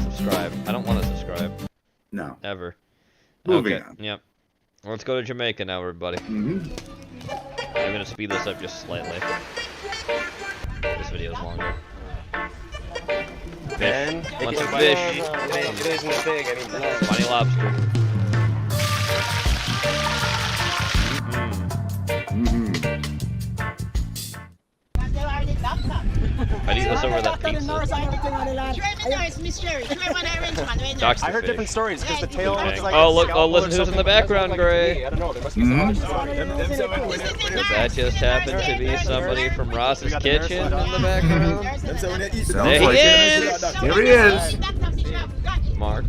Subscribe. I don't want to subscribe. No. Ever. Moving Okay, on. Yep. Well, let's go to Jamaica now, everybody. I'm gonna speed this up just slightly. This video's longer. Fish. Want some fish? It isn't a thing anymore. Funny lobster. I'd eat this over that pizza. Doc's I the heard fish. different stories because the tail looks like Oh, a look! Oh, scalpel or listen who's in something, the but it doesn't background, look like Gray. a bee. I don't know. There must be some other story. That just happened to be somebody from Ross's kitchen in the background. There he is! Here he is. Mark.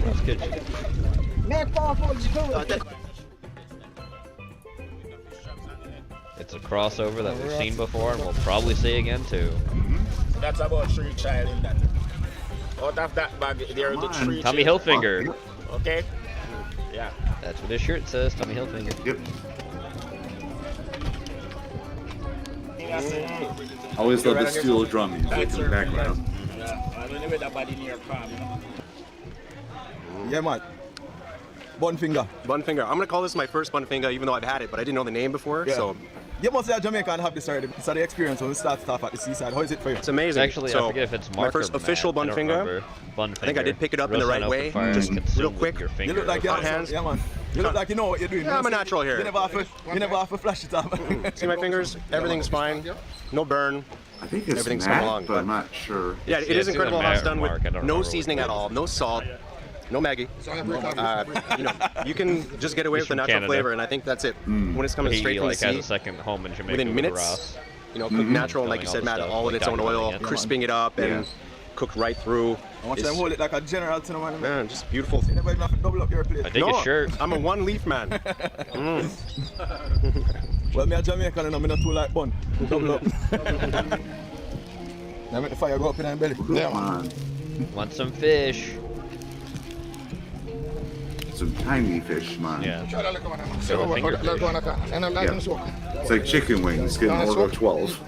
Ross's kitchen. It's a crossover that we've seen before and we'll probably see again too. That's about 3 child in that. Out of that bag, there are the 3 Tommy children. Hilfiger. Okay? Yeah. That's what his shirt says, Tommy Hilfiger. Yep. Always love the steel drum music in the background. I don't know where that body near farm. Yeah, man. Bun finger. Bun finger. I'm gonna call this my first bun finger, even though I've had it, but I didn't know the name before. Yeah. So You must say Jamaica and have this already. It's the experience when we start stuff at the seaside. How is it for you? it's amazing. Actually, so I forget if it's my Mark first or official Matt. I bun don't finger. remember. Bun I think I did pick it up in the Roast on right open way, fire and just consumed real with quick. your You finger. look like you Hot hands. Yeah, man. You look like you know what you're doing. Yeah, I'm a natural here. You never have to flash it up. See my fingers? Everything's fine. No burn. I think it's Everything's Matt, coming along. but I'm not sure. Yeah, it Yeah, is it's incredible either how it's Matt or done with Mark, I don't remember no which seasoning at all, no salt, no Maggie. You can just get away He's with the from natural Canada. flavor, and I think that's it. When it's coming He straight from like the has sea, a second home in Jamaica within with minutes, Ross. cooked natural, like you Filming said, all Matt, the all stuff, in its like own documenting oil, it. crisping it up, and cooked right through. I want you to It's- hold it like a general to the man. Man, just beautiful. You never even have to double up your plate. I dig his shirt. I'm a one leaf man. Well, me a Jamaican and I'm not too like bun. Double up. Now make the fire go up in my belly. Come on. Want some fish? Some tiny fish, man. Yeah. So finger fish. Yeah. It's like chicken wings, getting an order of 12.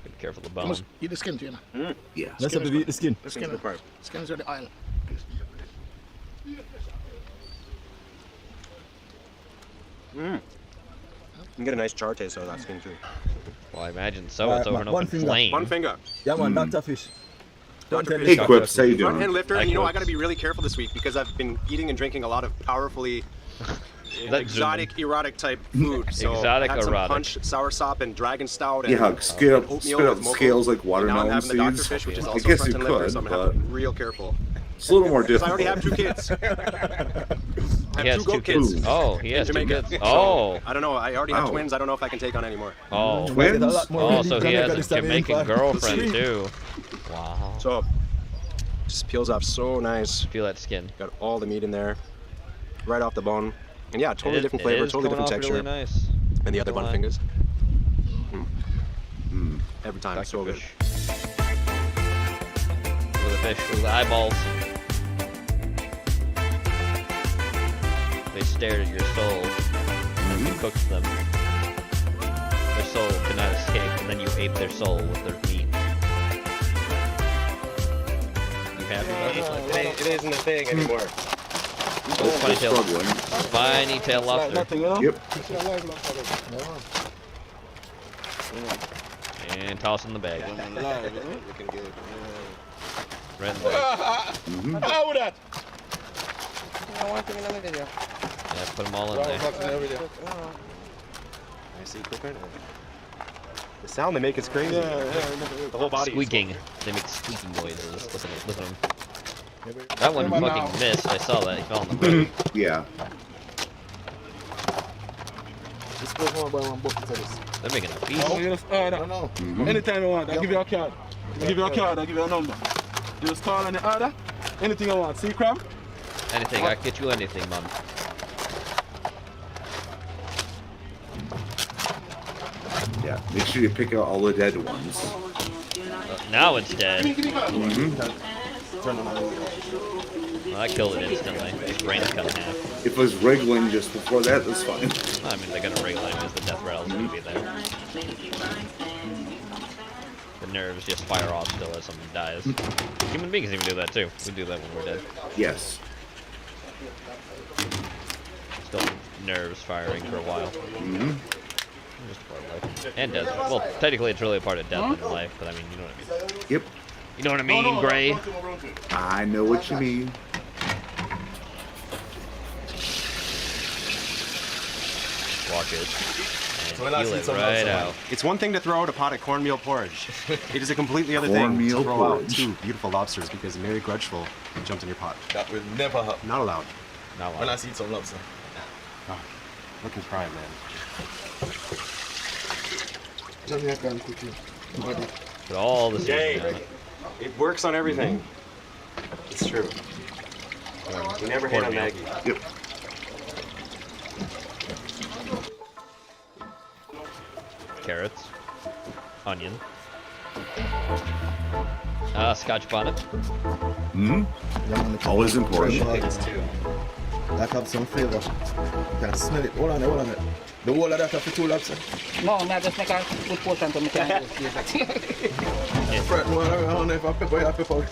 Be careful the bone. Eat the skin, you know. Yeah. Let's have to eat the skin. The skin, skin is where the oil. You can get a nice char taste out of that skin too. Well, I imagine so. It's over an one open finger. flame. One finger. Yeah, man, Dr. Fish. Don't tell me. Hey, Quips, how you Front doing? hand lifter. Hi, You know, I Quips. got to be really careful this week because I've been eating and drinking a lot of powerfully That exotic, erotic type food. So Exotic, I had some erotic. punch, sour sop, and dragon stout. And Yeah, spit up oatmeal spit with out mocha. scales like And now I'm watermelon having the Dr. seeds. Fish, which is I also guess front you and liver, could, so I'm gonna have but to be real careful. it's a little more Because difficult. I already have 2 kids. I He have has 2 two goat kids. kids. Oh, he has in two Jamaica. kids. So, Oh. I don't know. I already have Wow. twins. I don't know if I can take on anymore. Oh. Twins? Oh, so he has a Jamaican girlfriend too. Wow. So, just peels off so nice. Feel that skin. Got all the meat in there, right off the bone. And yeah, totally It is- different it flavor, is totally coming different off texture. Really nice. And the other Don't bun lie. fingers. Every time, Dr. so good. Fish. Look at the fish. Look at the eyeballs. They stared at your soul as you cooked them. Their soul could not escape, and then you ate their soul with their meat. You happy about this? It isn't a thing anymore. Oh, funny tail. Spiny tail lobster. Nothing, you know? Yep. And toss in the bag. Looking good. Right in the bag. How would that? Yeah, put them all in there. I see cooking. The sound they make is crazy. The whole body. Squeaking. They make squeaking noises. Listen to them. That one fucking missed. I saw that. He fell on the boat. Yeah. Just go home and buy one bucket of this. They're making a piece. Oh, you just order. Mhm. Anytime you want, I'll give you a card. I'll give you a card, I'll give you a number. You just call on the order. Anything you want. Sea crab? Anything, I can get you anything, man. Yeah, make sure you pick out all the dead ones. Now it's dead. Mhm. Well, I killed it instantly. Its brain's cut in half. If it was wriggling just before that, that's fine. I mean, they're gonna wriggle anyways. The death rattle's gonna be there. The nerves just fire off still as something dies. Human beings even do that too. We do that when we're dead. Yes. Still nerves firing for a while. Mm-hmm. Just a part of life. And death. Well, technically it's really a part of death and life, but I mean, you know what I mean. Yep. You know what I mean, Gray? I know what you mean. Walk it. So And peel it right out. It's one thing to throw out a pot of cornmeal porridge. It is a completely other thing Cornmeal to throw out porridge. 2 beautiful lobsters because Mary Grudgeful jumped in your pot. That will never happen. Not allowed. Not When I allowed. see some lobster. Oh, looking prime, man. Jamaican cooking. Put all the Yay. seasoning on it. It works on everything. It's true. We never hate on Cornmeal. Maggie. Yep. Carrots. Onion. Scotch bonnet. Hmm. Always important. Things too. That have some flavor. Can I smell it? Hold on, hold on. The whole of that have 2 lobster. No, I just make a good portion to make it. Fred, I don't know if I pepper or pepper.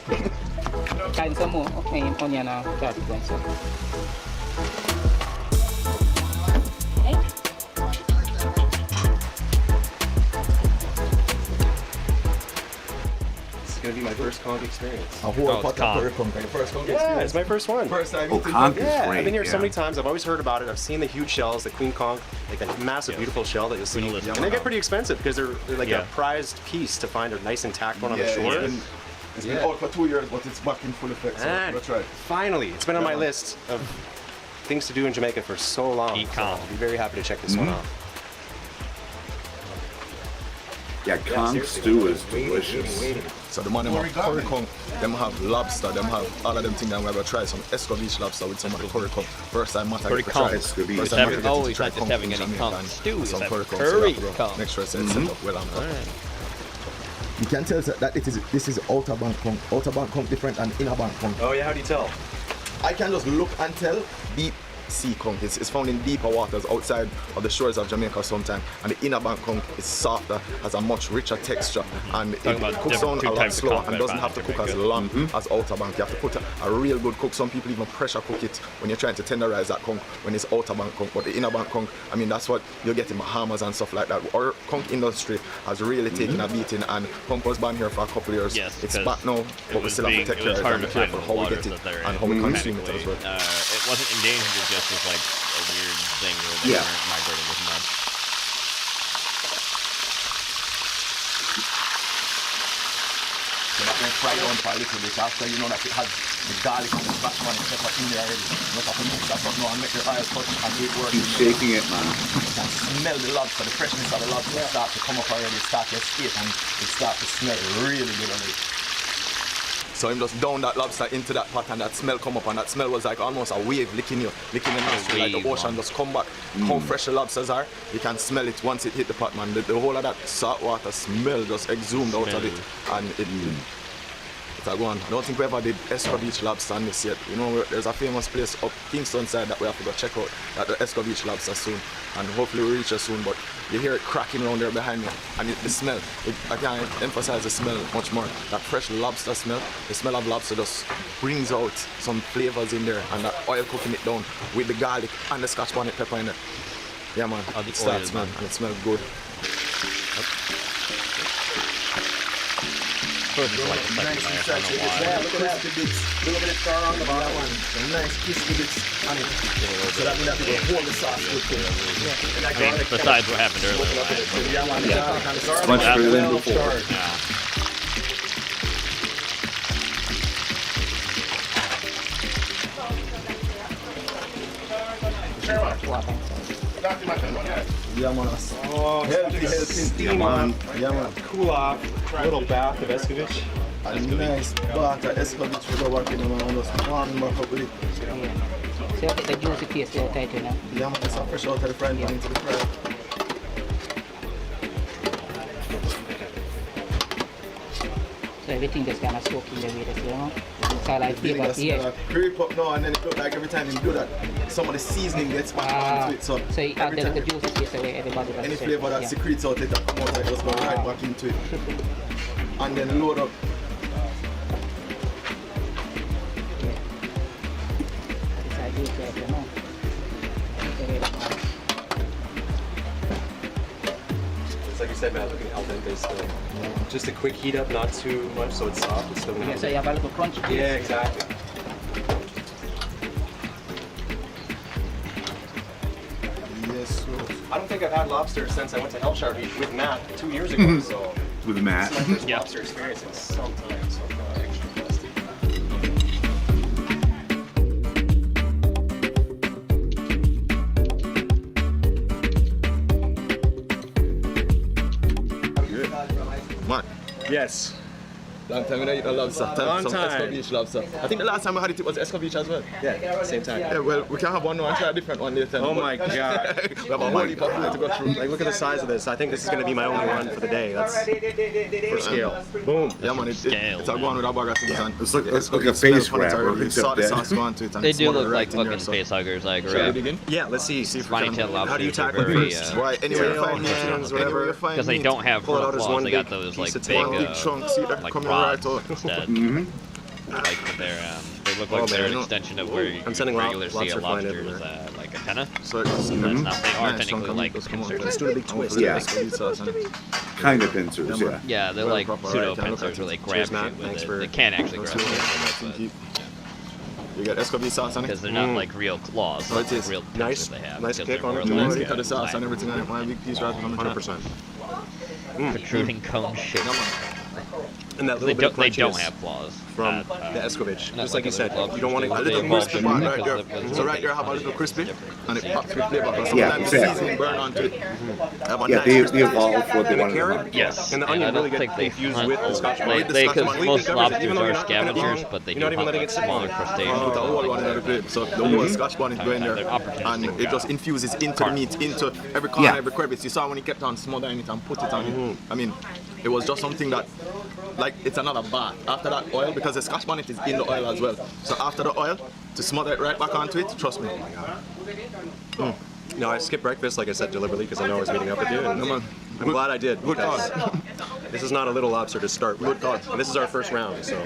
Kind some more onion and garlic. It's gonna be my first conch experience. A whole Oh, pot it's con. of curry come. First conch Yeah, experience. it's my first one. First time Oh, eating conch conch. is Yeah, great. I've been here so yeah. many times. I've always heard about it. I've seen the huge shells, the queen conch, like that massive, beautiful shell that you'll see. Queen And they get pretty expensive because they're like Yeah. a prized piece to find a nice intact one on the Yeah, shore. it's been out for 2 years, but it's back in full effect. So And that's right. finally, it's been on my Yeah. list of things to do in Jamaica for so long. Eat So conch. I'll be very happy to check this one out. Yeah, conch stew is delicious. So the man them have curry conch, them have lobster, them have all of them things. I'm gonna try some escovitch lobster with some of the curry conch. First time Matt Curry get to try conch. it. Escovitch. First It's time Matt having, get to oh, he's try not just conch having in any Jamaica conch and stew, he's some having curry conch. curry So you have to conch. Make sure it's set up well on top. Alright. You can tell that this is outer bank conch. Outer bank conch different than inner bank conch. Oh yeah, how do you tell? I can just look and tell deep sea conch. It's found in deeper waters outside of the shores of Jamaica sometimes. And the inner bank conch is softer, has a much richer texture, and it Talking about cooks down two a lot types of slower conch and that I doesn't found have to in cook as Jamaica. long as outer bank. You have to put a real good cook. Some people even pressure cook it when you're trying to tenderize that conch when it's outer bank conch. But the inner bank conch, I mean, that's what you get in Bahamas and stuff like that. Our conch industry has really taken a beating, and conch was banned here for a couple of years. Yes, it's because back now, but we still have to take it care was of it hard and to be find careful the how we waters get it that they're and in how we consume it technically. as well. It wasn't endangered, it just was like a weird thing where they Yeah. weren't migrating as much. So that can fry down for a little bit after you know that it has the garlic and the black one and pepper in there already. You just have to mix that up now and make your eyes touch and do it work. Keep shaking it, man. You can smell the lobster, the freshness of the lobster start to come up already, it start to escape and it start to smell really good already. So him just down that lobster into that pot and that smell come up, and that smell was like almost a wave licking your nostril, like the ocean just come back. How fresh the lobsters are, you can smell it once it hit the pot, man. The whole of that salt water smell just exhumed out of it, and it's a go on. I don't think we ever did Escovitch lobster on this yet. You know, there's a famous place up Kingston side that we have to go check out, that the Escovitch lobster soon, and hopefully we reach it soon. But you hear it cracking around there behind me, and the smell. I can't emphasize the smell much more. That fresh lobster smell, the smell of lobster just brings out some flavors in there, and that oil cooking it down with the garlic and the Scotch bonnet pepper in it. Yeah, man. It starts, man, and it smells good. First is like the second layer, I don't know why. Yeah, look at that. Bits. Look at it star on the bottom one. The nice crispy bits on it. So that means that it will hold the sauce good too. I mean, besides what happened earlier. It's much better than before. Yeah. Yeah, man. Oh, Healthy. steam on. Yeah, man. Cool off. Little bath of Escovitch. A nice bath of Escovitch for the working, man. And just warm back up with it. So you get the juicy taste there tight, you know? Yeah, man. It's a fresh out of the frying pan into the fry. So everything just kind of soak in the way that's, you know? It's all like Feeling flavor. that smell creep up now, and then it look like every time you do that, some of the seasoning gets back onto it. So you add every the time juicy taste away, everybody does any the flavor that secretes out it, that come out, it just go right back into it. And then load up. It's like this, like, you know? It's like you said, man, looking al dente still. Just a quick heat up, not too much, so it's soft. It's still gonna Yeah, so you have a little crunch. Yeah, exactly. Yes, sir. I don't think I've had lobster since I went to Elshire with Matt 2 years ago. So With Matt. it's my first lobster experience in some time. So extra tasty. Mark. Yes. Long time I eat a lobster. Long some time. Escovitch lobster. I think the last time we had it was Escovitch as well. Yeah, same time. Yeah, well, we can have one now and try a different one later. Oh my god. We have a whole heap of food to go through. Like, look at the size of this. I think this is going to be my only one for the day. That's for scale. Boom. Yeah, man, it's a go on with a bag of things. And It's like a face wrap. You saw the sauce go onto it. And They it's do smothered look right like in there, fucking so. face huggers, I agree. Shall we begin? Yeah, let's see. Spiny tail How do you lobsters are tackle very, this? Why, anywhere you Tail, find meat, hands, anywhere whatever. you find Because they meat, don't have pull it out as claws, one they got big those piece. like It's big, one big chunk. See that like coming right rods out. instead. Like they look Oh, like they're man. an extension of where you I'm sending regularly see a lobster flying lobster's everywhere. like antenna. So it's That's not, they are nice chunk technically of like meat. Come on, pincers. Let's do a big twist. Yeah. Escovitch sauce on it. Kind of pincers, yeah. Yeah, they're Well, like proper, pseudo right, look pincers at where it. they grab Cheers, shit Matt. with Thanks it. for- They can't actually Let's grab see. shit with it, You got Escovitch sauce on it? because they're not like real claws. Oh, it like is. real Nice- pincers they have. nice because kick they're on it more too. like, Look at the sauce flat, and everything on it. One big piece right from the top. 100%. protruding cone shape. And that They little bit of don't crunchiness have claws. from the Escovitch. not Just like you said, other you don't want to A They little evolved crispy from part it right because there. it was So right there have a little crispy and it pops with flavor. Sometimes Yeah, the exactly. seasoning burn onto it. Have a Yeah, nice they crispy. evolve for the And the one. carrot, Yes, and the I onion don't really think get they infused hunt with the Scotch bonnet. Scotch because bonnet. most Even lobsters though are you're not cooking it scavengers, long, but they you're do not even hunt letting like it sit smaller long. crustaceans. Put a whole one in every plate. So the whole Scotch bonnet go in there. They're opportunistic And it just infuses into the meat, into every corner, every crevice. You saw when he kept on smothering it and put it on it. I mean, it was just something that, like, it's another bath. After that oil, because the Scotch bonnet is in the oil as well. So after the oil, to smother it right back onto it, trust me. No, I skipped breakfast, like I said, deliberately, because I know I was meeting up with you. And Come on. I'm glad I did. Good because thought. This is not a little lobster to start with. Good thought. And this is our first round, so.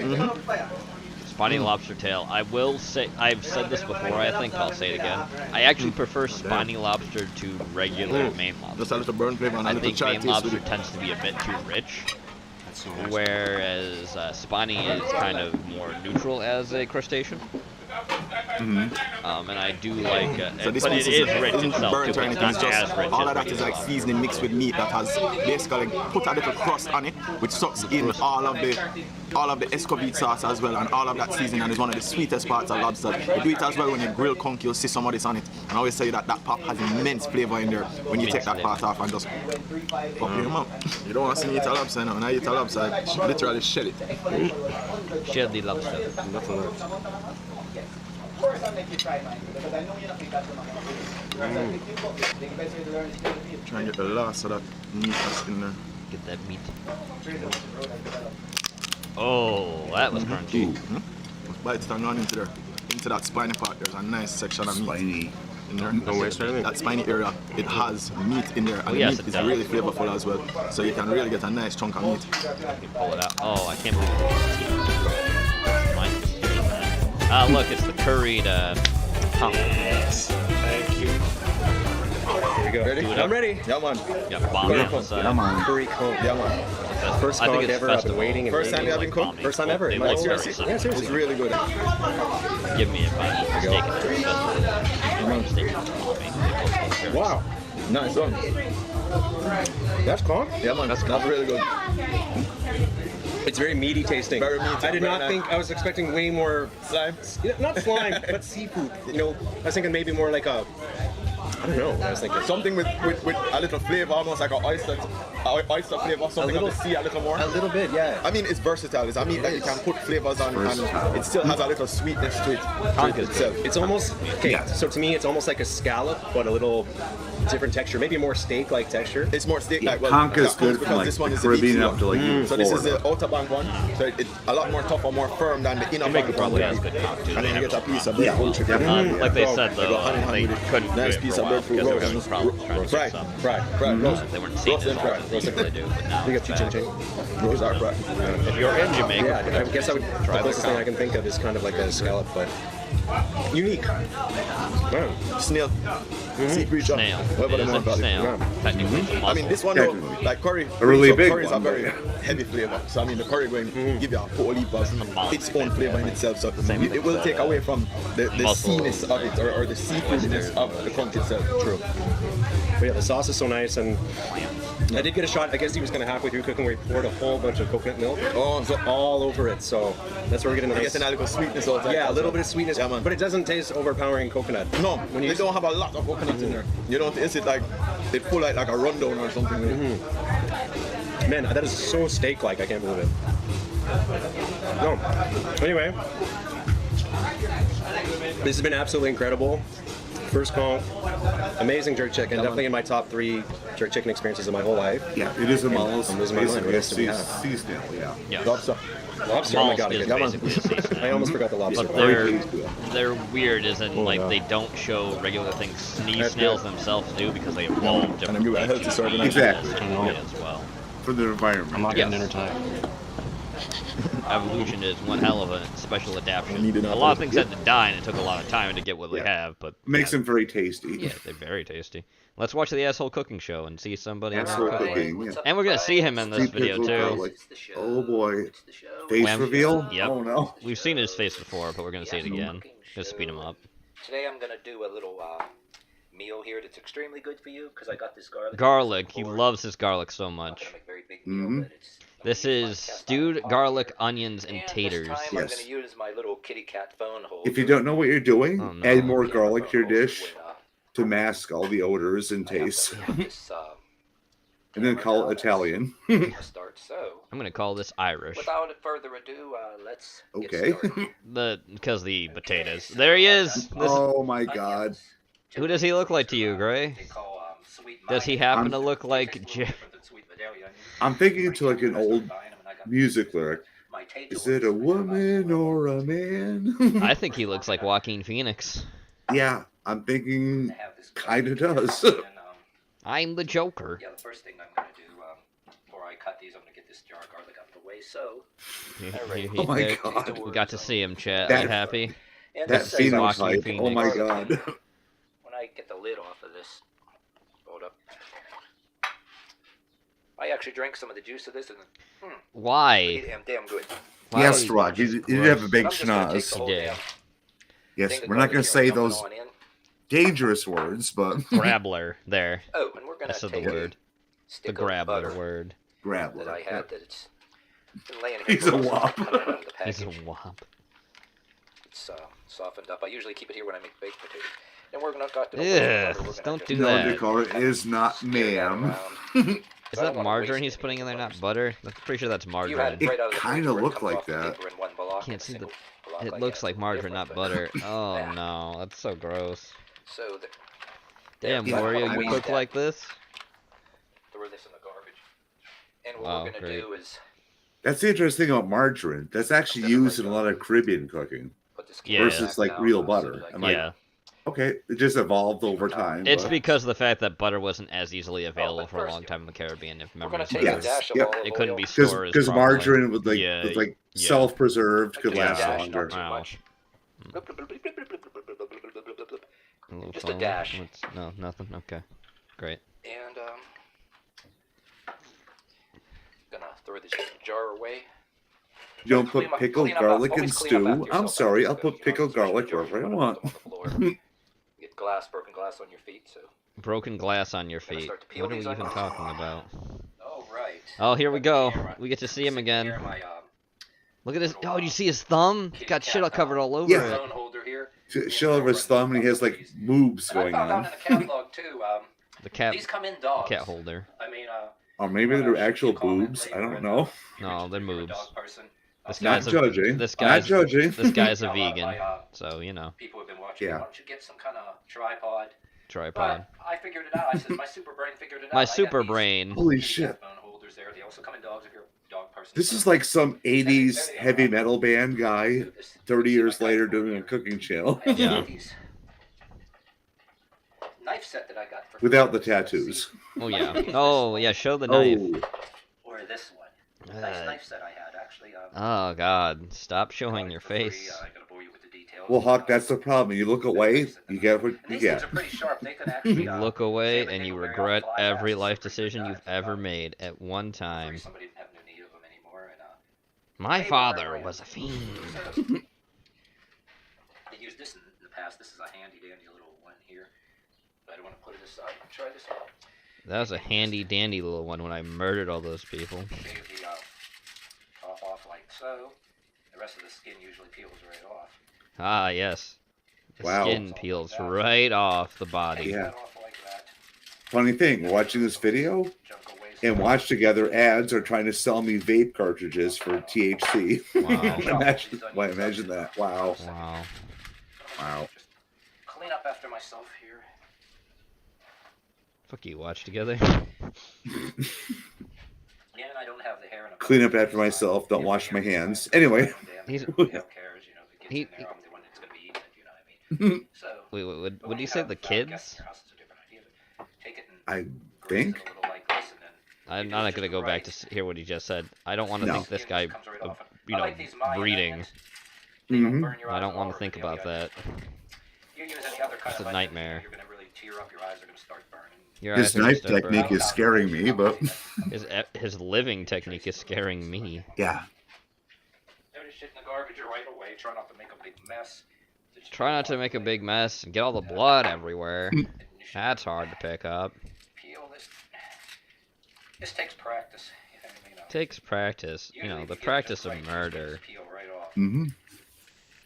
Spiny lobster tail. I will say, I've said this before, I think, I'll say it again. I actually prefer spiny lobster to regular Maine lobster. Just a little burn flavor and a I little think char Maine taste with lobster it. tends to be a bit too rich, whereas spiny is kind of more neutral as a crustacean. And I do like, So this but piece it is rich itself, burnt too, or but it's anything. not It's just as rich all as of that is regular like lobster. seasoning mixed with meat that has basically put a little crust on it, which sucks in all of the Escovitch sauce as well, and all of that seasoning, and is one of the sweetest parts of lobster. You do it as well when you grill conch, you'll see some of this on it. And I always say that that pop has immense flavor in there when you take that part off and just pop in your mouth. You don't want to see me eat a lobster now. When I eat a lobster, I literally shell it. Shell the lobster. Nothing left. Try and get the last of that meat that's in there. Get that meat. Oh, that was crunchy. Bite it and run into there. Into that spiny part, there's a nice section of meat. Spiny. In there. No waste or anything? That spiny area, it has meat in there, and the yes, meat it is does. really flavorful as well. So you can really get a nice chunk of meat. I can pull it out. Oh, I can't believe it. Mine just doing that. Ah, look, it's the curried hump. Yes. Thank you. Here we go. Ready? Do it I'm up. ready. Yeah, man. Yeah, bomb on the side. Come on. Curry Cove. Yeah, man. First I think cog it's ever. I've been festival. waiting and First time waiting. you have been cooked? Bombing. First time ever. They Like, like seriously. seriously. Yeah, It's seriously. really good. Give me if I'm mistaken. Wow. Nice one. That's calm. Yeah, man. That's really good. It's very meaty tasting. Very meaty, I did very not nice. think, I was expecting way more Slime. not slime, but seafood. You know, I was thinking maybe more like a I don't know. I was thinking something with a little flavor, almost like an oyster flavor, something of the sea a little more. A little bit, yeah. I mean, it's versatile. It's a meat that you can put flavors on, and it still has a little sweetness to it. Itself. It's almost okay. So to me, it's almost like a scallop, but a little different texture, maybe more steak-like texture. It's more steak-like. Well, Conca's good because from like this one the is Caribbean the up to like so this is the outer bank one. So it's a lot more tougher, more firm than the inner bank one. Probably has good conch too. And then you get a piece of Yeah. breadfruit chicken. Like they said though, they couldn't do nice it piece for a of while breadfruit because they were having roast. problems trying to Fried, get some. fried, roast. They weren't seeing Roast it and as fried. often as they usually do, but now We got it's two back. ching. Roast are fried. If you're in Jamaica, Yeah, I guess I would. The closest thing I can think of is kind of like a scallop, but unique. Wow. Snail. Sea creature. Snail. Whatever It they is want a to call it. snail. Technically, it's a I mean, mussel. this one though, like curry. A really so big curries one, are very yeah. heavy flavor. So I mean, the curry going give you a whole heap of its own flavor in itself. So it will take away from the seaness of it or the seafoodiness of the conch itself. True. But yeah, the sauce is so nice, and I did get a shot. I guess he was kind of halfway through cooking where he poured a whole bunch of coconut milk all over it. So that's where we're getting a I nice. guess a little sweetness also. Yeah, a little bit of sweetness, Yeah, man. but it doesn't taste overpowering coconut. No, When you they don't have a lot of coconut in there. You don't taste it like they pull like a rundown or something. Man, that is so steak-like. I can't believe it. No. Anyway, this has been absolutely incredible. First conch, amazing jerk chicken. Definitely in my top 3 jerk chicken experiences of my whole life. Yeah, it is a And mollusk. I'm losing my mind. What else do we Basically, have? sea snail, yeah. Yeah. Lobster. Lobster. Oh my god, Mollusk is again. basically a sea snail. I almost forgot the lobster. But part. they're weird as in like yeah. they don't show regular things sea That's snails good. themselves do because they evolved different you got healthy things serving. Exactly. as well. For the environment. I'm not getting dinner time. Evolution is one hell of a special adaptation. Needed A lot of things had to die and it took a lot of time to get what they have, but Makes them very tasty. yeah, they're very tasty. Let's watch the asshole cooking show and see somebody Asshole cooking. cooking, yeah. And we're gonna see him in this See video people go too. like, oh boy. Face Wham. reveal? Yep. Oh no. We've seen his face before, but we're gonna see it again. Just speed him up. Today I'm gonna do a little meal here that's extremely good for you because I got this garlic. Garlic. He loves his garlic so much. Mm-hmm. This is stewed garlic, onions, and taters. This time I'm gonna use my little kitty cat phone holder. If you don't know what you're doing, Oh, no. add more garlic to your dish to mask all the odors and tastes. And then call it Italian. Start so. I'm gonna call this Irish. Without further ado, let's Okay. get started. Because the potatoes. There he is. This, Oh my god. who does he look like to you, Gray? Does he happen to look like? I'm thinking to like an old music lyric. Is it a woman or a man? I think he looks like Joaquin Phoenix. Yeah, I'm thinking kind of does. I'm the Joker. Yeah, the first thing I'm gonna do before I cut these, I'm gonna get this jar of garlic out of the way. So. Oh my god. We got to see him, chat. That- Are you happy? And That this is Joaquin phenotype. Oh my Phoenix. god. when I get the lid off of this, hold up. I actually drank some of the juice of this, and Why? damn good. Yes, Rod, you did have a big I'm just gonna take schnoz. the whole Yeah. damn Yes, thing of we're not garlic going to here and say dump it those on in. dangerous words, but Grabbler. There. Oh, and we're gonna That's the take word. The stick of grabbler butter word. grab that I it. had that it's been laying here. He's for a most of wop. the time out of the He's a package. wop. It's softened up. I usually keep it here when I make baked potatoes. And we're gonna got to Ugh, don't do No, that. Dakota, it is not ma'am. Is that margarine he's putting in there, not butter? I'm pretty sure that's margarine. It kind of looked like that. Can't see the. It looks like margarine, not butter. Oh no, that's so gross. So the, Damn, Yeah, Wario, I you waste cook that. like this? throw this in the garbage. And what Wow, we're gonna great. do is That's the interesting thing about margarine. That's actually used in a lot of Caribbean cooking Yeah. versus like real butter. I'm like, Yeah. okay, it just evolved over time. It's but- because of the fact that butter wasn't as easily available for a long time in the Caribbean, if memory gonna serves. take a dash of Yep. olive It couldn't oil. be stored as because properly. margarine with like Yeah, yeah. self-preserved could Yeah. last Dash, longer. not too Wow. much. A little Just a foam. dash. No, nothing. Okay, great. And gonna throw this jar away. You don't put pickled clean up garlic in always clean up stew. after I'm yourself sorry, I'll because, put pickled garlic wherever I want. Get broken glass on your feet. So. Broken glass on your feet. start to peel What are we these even onions. talking about? All right. Oh, here we go. We get to see him again. Here, my Look at this. Oh, you see his thumb? He's got shit all covered all over Yeah. it. phone holder here. shell of his thumb, and he has like moves going on. catalog too. The cat. These come in dogs. Cat holder. I mean, Or maybe they're actual boobs. I don't know. No, they're moves. This Not guy's judging. This Not guy's judging. This guy's a vegan, so you know. People have been watching. Yeah. Why don't you get some kind of tripod? Tripod. But I figured it out. I said my super brain figured it out. My super brain. Holy shit. Phone holders there. They also come in dogs if you're a dog person. This is like some 80s heavy metal band guy 30 years later doing a cooking channel. Yeah. Knife set that I got for Without the tattoos. Oh yeah. Oh yeah. Show the knife. Or this one. Nice knife set I had actually. Oh God! Stop showing your face. Well, Huck, that's the problem. You look away, you get what you get. You look away and you regret every life decision you've ever made at one time. My father was a fiend. I used this in the past. This is a handy dandy little one here. But I don't want to put it aside. Try this out. That was a handy dandy little one when I murdered all those people. Shave the top off like so. The rest of the skin usually peels right off. Ah, yes. The Wow. skin peels right off the body. Yeah. Funny thing, watching this video and Watch Together ads are trying to sell me vape cartridges for THC. Wow. imagine that. Wow. Wow. Wow. Clean up after myself here. Fuck you, Watch Together. Yeah, and I don't have the hair in a Clean up after myself. Don't wash my hands. Anyway. He's, he, wait, what do you say, the kids? I think. I'm not going to go back to hear what he just said. I don't want to think this guy, you know, breeding. Mm-hmm. I don't want to think about that. It's a nightmare. Your His eyes are gonna knife start technique burning. is scaring me, but His living technique is scaring me. yeah. There's shit in the garbage right away. Try not to make a big mess. Try not to make a big mess and get all the blood everywhere. That's hard to pick up. Peel this. This takes practice. Takes practice. You know, the practice of murder. Peel right off. Mm-hmm.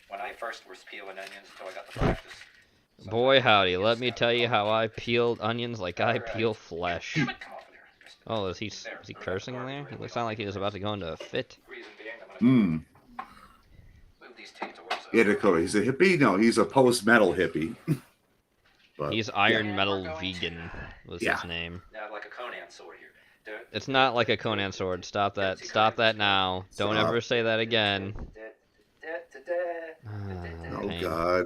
When I first was peeling onions until I got the practice. Boy howdy, let me tell you how I peeled onions like I peel flesh. Oh, is he cursing there? He looks like he was about to go into a fit. Hmm. Yeah, Dakota. He's a hippie? No, he's a post-metal hippie. But, He's Iron Metal Vegan was his name. Now, like a Conan sword here. It's not like a Conan sword. Stop that. Stop that now. Don't ever say that again. Oh, God.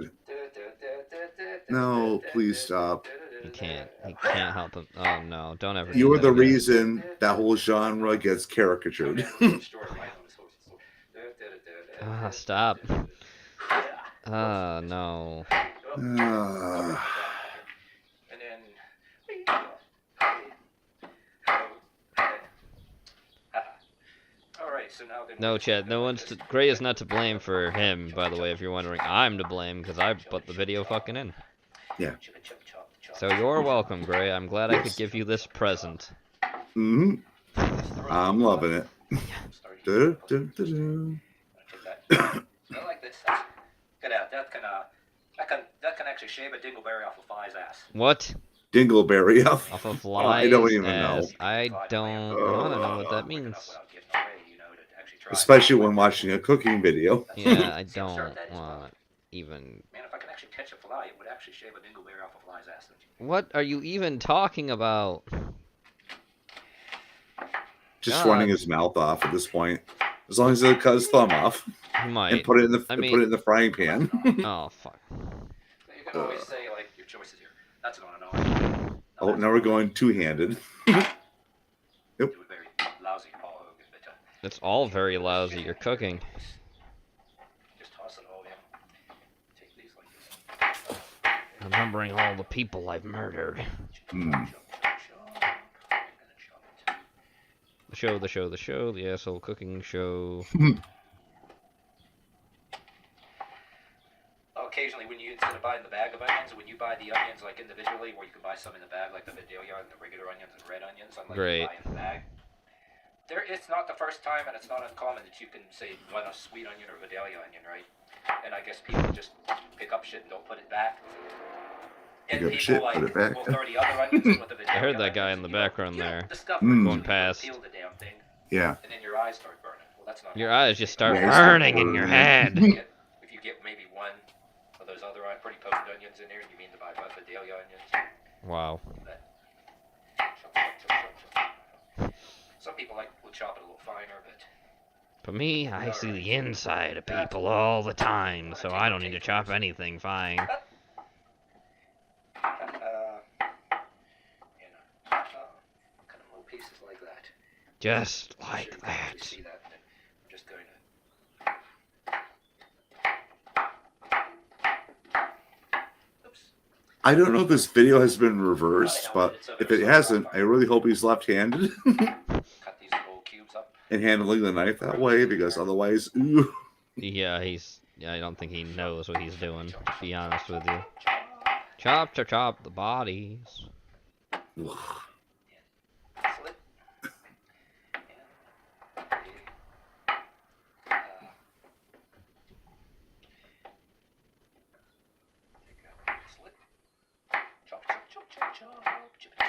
No, please stop. You can't. You can't help him. Oh, no. Don't ever. You do are that the again. reason that whole genre gets caricatured. Stop. No. No, Chad. No one's. Gray is not to blame for him. By the way, if you're wondering, I'm to blame because I put the video fucking in. Yeah. So you're welcome, Gray. I'm glad I could give you this present. Mm-hmm. I'm loving it. Du, du, du, du. I like this. Get out. That can actually shave a dingleberry off a fly's ass. What? Dingleberry off. Off a fly's I don't even ass. know. I don't want to know what that means. Especially when watching a cooking video. Yeah, I don't want even. Man, if I can actually catch a fly, it would actually shave a dingleberry off a fly's ass. What are you even talking about? Just God. running his mouth off at this point. As long as it cut his thumb off. He might. And put it in the I put mean- it in the frying pan. Oh fuck. You can always say, like, your choices here. That's what I want to know. Oh, now we're going two-handed. Yep. Lousy Paul Hogan, but, It's all very lousy. You're cooking. just toss it all in. Take these like this. Remembering all the people I've murdered. Hmm. The show, the asshole cooking show. Occasionally, when you instead of buying the bag of onions, when you buy the onions like individually, where you can buy some in the bag, like the Vidalia and the regular onions and red onions, unlike Great. you buy in the bag. It's not the first time, and it's not uncommon that you can say one a sweet onion or Vidalia onion, right? And I guess people just pick up shit and don't put it back. Pick up shit, put it back. Will throw the other onions in with the I heard Vidalia that guy onions, in the and you don't- background you don't there, discover going past. Peel the damn thing, Yeah. and then your eyes start burning. Well, that's not. Your eyes just start Yeah, you start burning in your head. If you get maybe one of those other pretty potent onions in there, and you mean to buy Vidalia onions. Wow. Some people will chop it a little finer, but For me, I see the inside of people all the time, so I don't need to chop anything fine. kind of little pieces like that. Just like that. You see that? And then I'm just going to. I don't know if this video has been reversed, but if it hasn't, I really hope he's left-handed. Cut these little cubes up. And handling the knife that way, because otherwise, ooh. Yeah, I don't think he knows what he's doing, to be honest with you. Chop, chop, chop the bodies.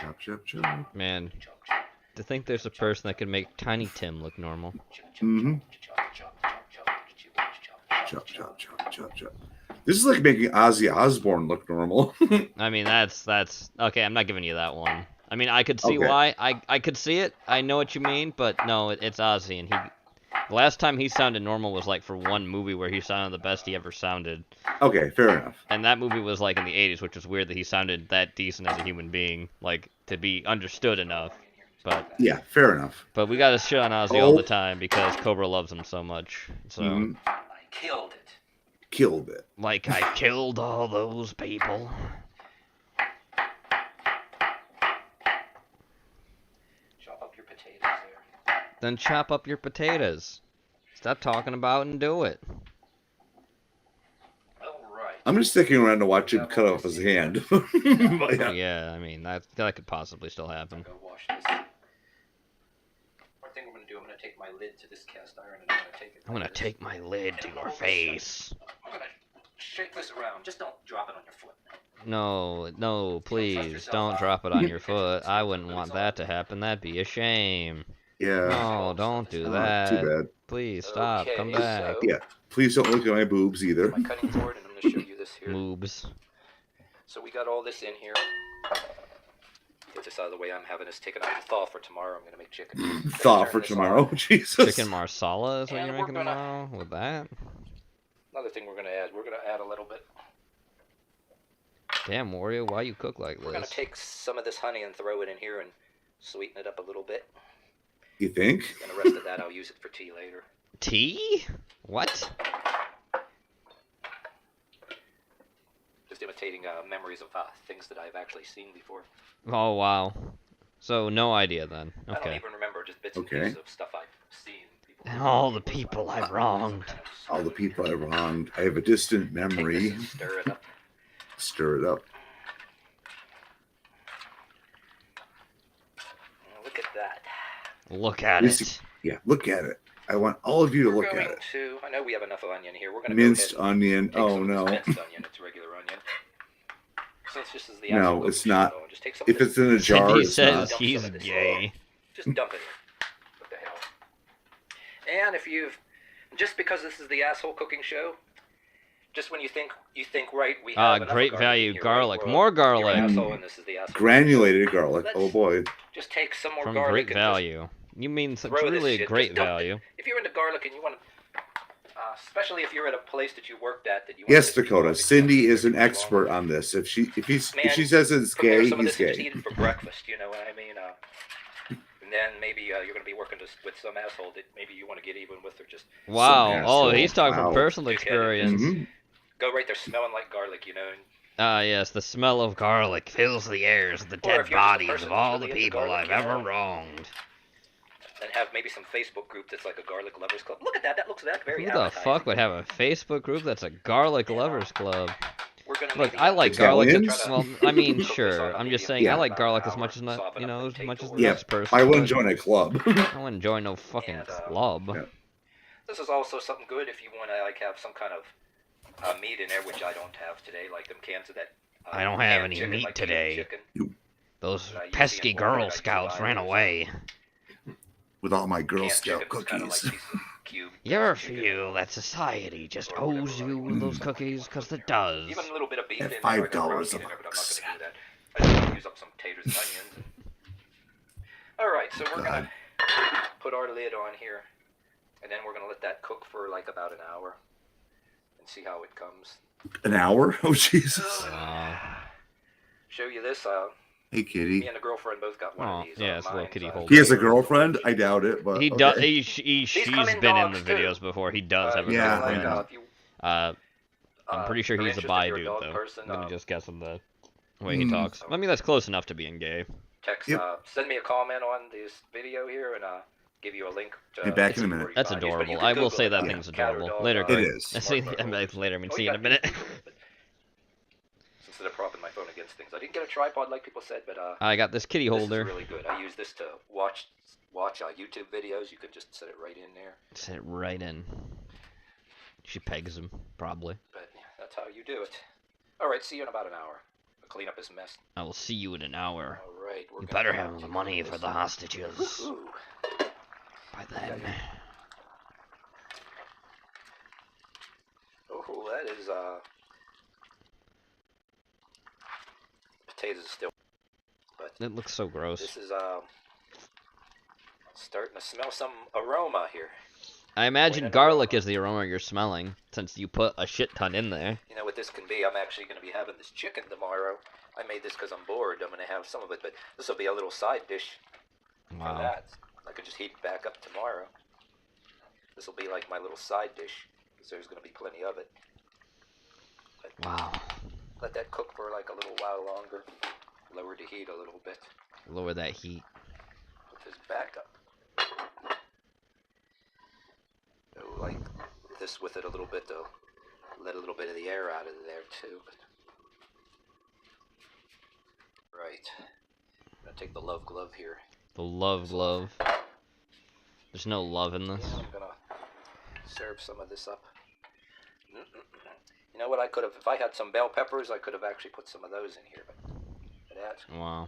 Chop, chop, chop. Man, to think there's a person that can make Tiny Tim look normal. Mm-hmm. Chop, chop, chop, chop, chop. This is like making Ozzy Osbourne look normal. I mean, that's okay. I'm not giving you that one. I mean, I could see Okay. why. I could see it. I know what you mean, but no, it's Ozzy, and the last time he sounded normal was like for one movie where he sounded the best he ever sounded. Okay, fair enough. And that movie was like in the 80s, which was weird that he sounded that decent as a human being, like to be understood enough. But yeah, fair enough. But we gotta shit on Ozzy all the time because Cobra loves him so much. So I killed it. Killed it. Like I killed all those people. Chop up your potatoes there. Then chop up your potatoes. Stop talking about it and do it. I'm just sticking around to watch him cut off his hand. But yeah. Yeah, I mean that could possibly still happen. Go wash this. One thing I'm gonna do, I'm gonna take my lid to this cast iron and I'm gonna take it. I'm gonna take my lid to your face. I'm gonna shake this around. Just don't drop it on your foot. No, please don't drop it on your foot. I wouldn't want that to happen. That'd be a shame. Yeah. No, don't do Oh, that. too bad. Please stop. Come back. Yeah. Please don't look at my boobs either. My cutting board, and I'm gonna show you this here. Moobs. So we got all this in here. Get this out of the way. I'm having this taken out to thaw for tomorrow. I'm gonna make chicken. Thaw for tomorrow. Jesus. Chicken marsala is what And you're we're making gonna- tomorrow with that? Another thing we're gonna add. We're gonna add a little bit. Damn, Wario, why you cook like We're gonna this? take some of this honey and throw it in here and sweeten it up a little bit. You think? And the rest of that, I'll use it for tea later. Tea? What? Just imitating memories of things that I've actually seen before. Oh, wow. So, no idea then. I don't Okay. even remember, just bits and Okay. pieces of stuff I've seen. And all the people I've wronged. All the people I wronged. I have a distant memory. Stir it up. Stir it up. Look at that. Look at This- it. Yeah, look at it. I want all of you to We're look going at it. to. I know we have enough onion here. We're going to Minced go ahead and onion. take Oh some of no. this minced onion. It's regular onion. So it's just as the No, actual it's not. goes. Just take some If of it's in a this. jar, He it's says not. he's gay. Just dump it in. What the hell? And if you've, just because this is the asshole cooking show, just when you think right, we have enough Great garlic value in here, garlic. right? More You're garlic. an asshole and this is the asshole. Granulated garlic. Oh boy. Just take some more From garlic great and just value. You mean throw this truly shit. great Just dump it. value. If you're into garlic and you want to, especially if you're at a place that you worked at that you. Yes, Dakota. Cindy is an expert on this. If she says it's prepare gay, some of he's this and just gay. eat it for breakfast. You know what I mean? And then maybe you're going to be working with some asshole that maybe you want to get even with, or just. Wow. Oh, he's talking Wow. from personal Dickhead. experience. Mhm. Go right there smelling like garlic, you know. And Yes, the smell of garlic fills the airs of the Or dead if you're just a bodies person of that's all the really into people garlic, I've you ever know. wronged. and have maybe some Facebook group that's like a garlic lovers club. Look at that. That looks very Who the appetizing. fuck would have a Facebook group that's a garlic lovers club? Look, I like garlic. Italians? Well, I mean, sure. I'm just saying, I Yeah. like garlic as much as not, as much as the Yeah, next person. I wouldn't but join a club. I wouldn't join no fucking club. Yeah. This is also something good if you want to like have some kind of meat in there, which I don't have today, like them cans of that. I don't have any chicken, meat like today. chicken. Those pesky Girl Scouts ran away. With all my Girl Scout cookies. You ever feel that society just owes you those cookies? Because it does. Even a little bit of beef At in $5 there, a but I'm not gonna box. do that. I just wanna use up some taters and onions. Alright, so we're gonna put our lid on here, and then we're gonna let that cook for like about an hour, and see how it comes. An hour? Oh, Jesus. Show you this. Hey, kitty. Me and the girlfriend both got one of these. Yeah, it's a little kitty holder. He has a girlfriend? I doubt it, but He okay. does. She's been in the videos before. He does have a Yeah, girlfriend. I I'm pretty sure he's a bi dude, though. I'm gonna just guess on the way he talks. I mean, that's close enough to being gay. Text, send me a comment on this video here, and give you a link. To Be back in a minute. That's adorable. I will say that thing's adorable. Later, It Greg. is. Later, I mean, see you in a minute. Instead of propping my phone against things, I didn't get a tripod like people said, but I got this kitty holder. This is really good. I use this to watch YouTube videos. You can just set it right in there. Set it right in. She pegs him, probably. But yeah, that's how you do it. All right, see you in about an hour. I'll clean up this mess. I will see you in an hour. All right, You better have the money for the hostages. Ooh. By then. Oh, that is potatoes still. But it looks so gross. this is starting to smell some aroma here. I imagine garlic is the aroma you're smelling, since you put a shit ton in there. You know what this can be? I'm actually going to be having this chicken tomorrow. I made this because I'm bored. I'm going to have some of it, but this will be a little side dish for that. I could just heat it back up tomorrow. This will be like my little side dish, because there's going to be plenty of it. But wow. Let that cook for like a little while longer. Lower the heat a little bit. Lower that heat. Put this back up. Go like this with it a little bit, though. Let a little bit of the air out of there, too. But... Right. I'm going to take the love glove here. The love glove. There's no love in this. Yeah, I'm going to serve some of this up. You know what I could have, if I had some bell peppers, I could have actually put some of those in here. But that. Wow.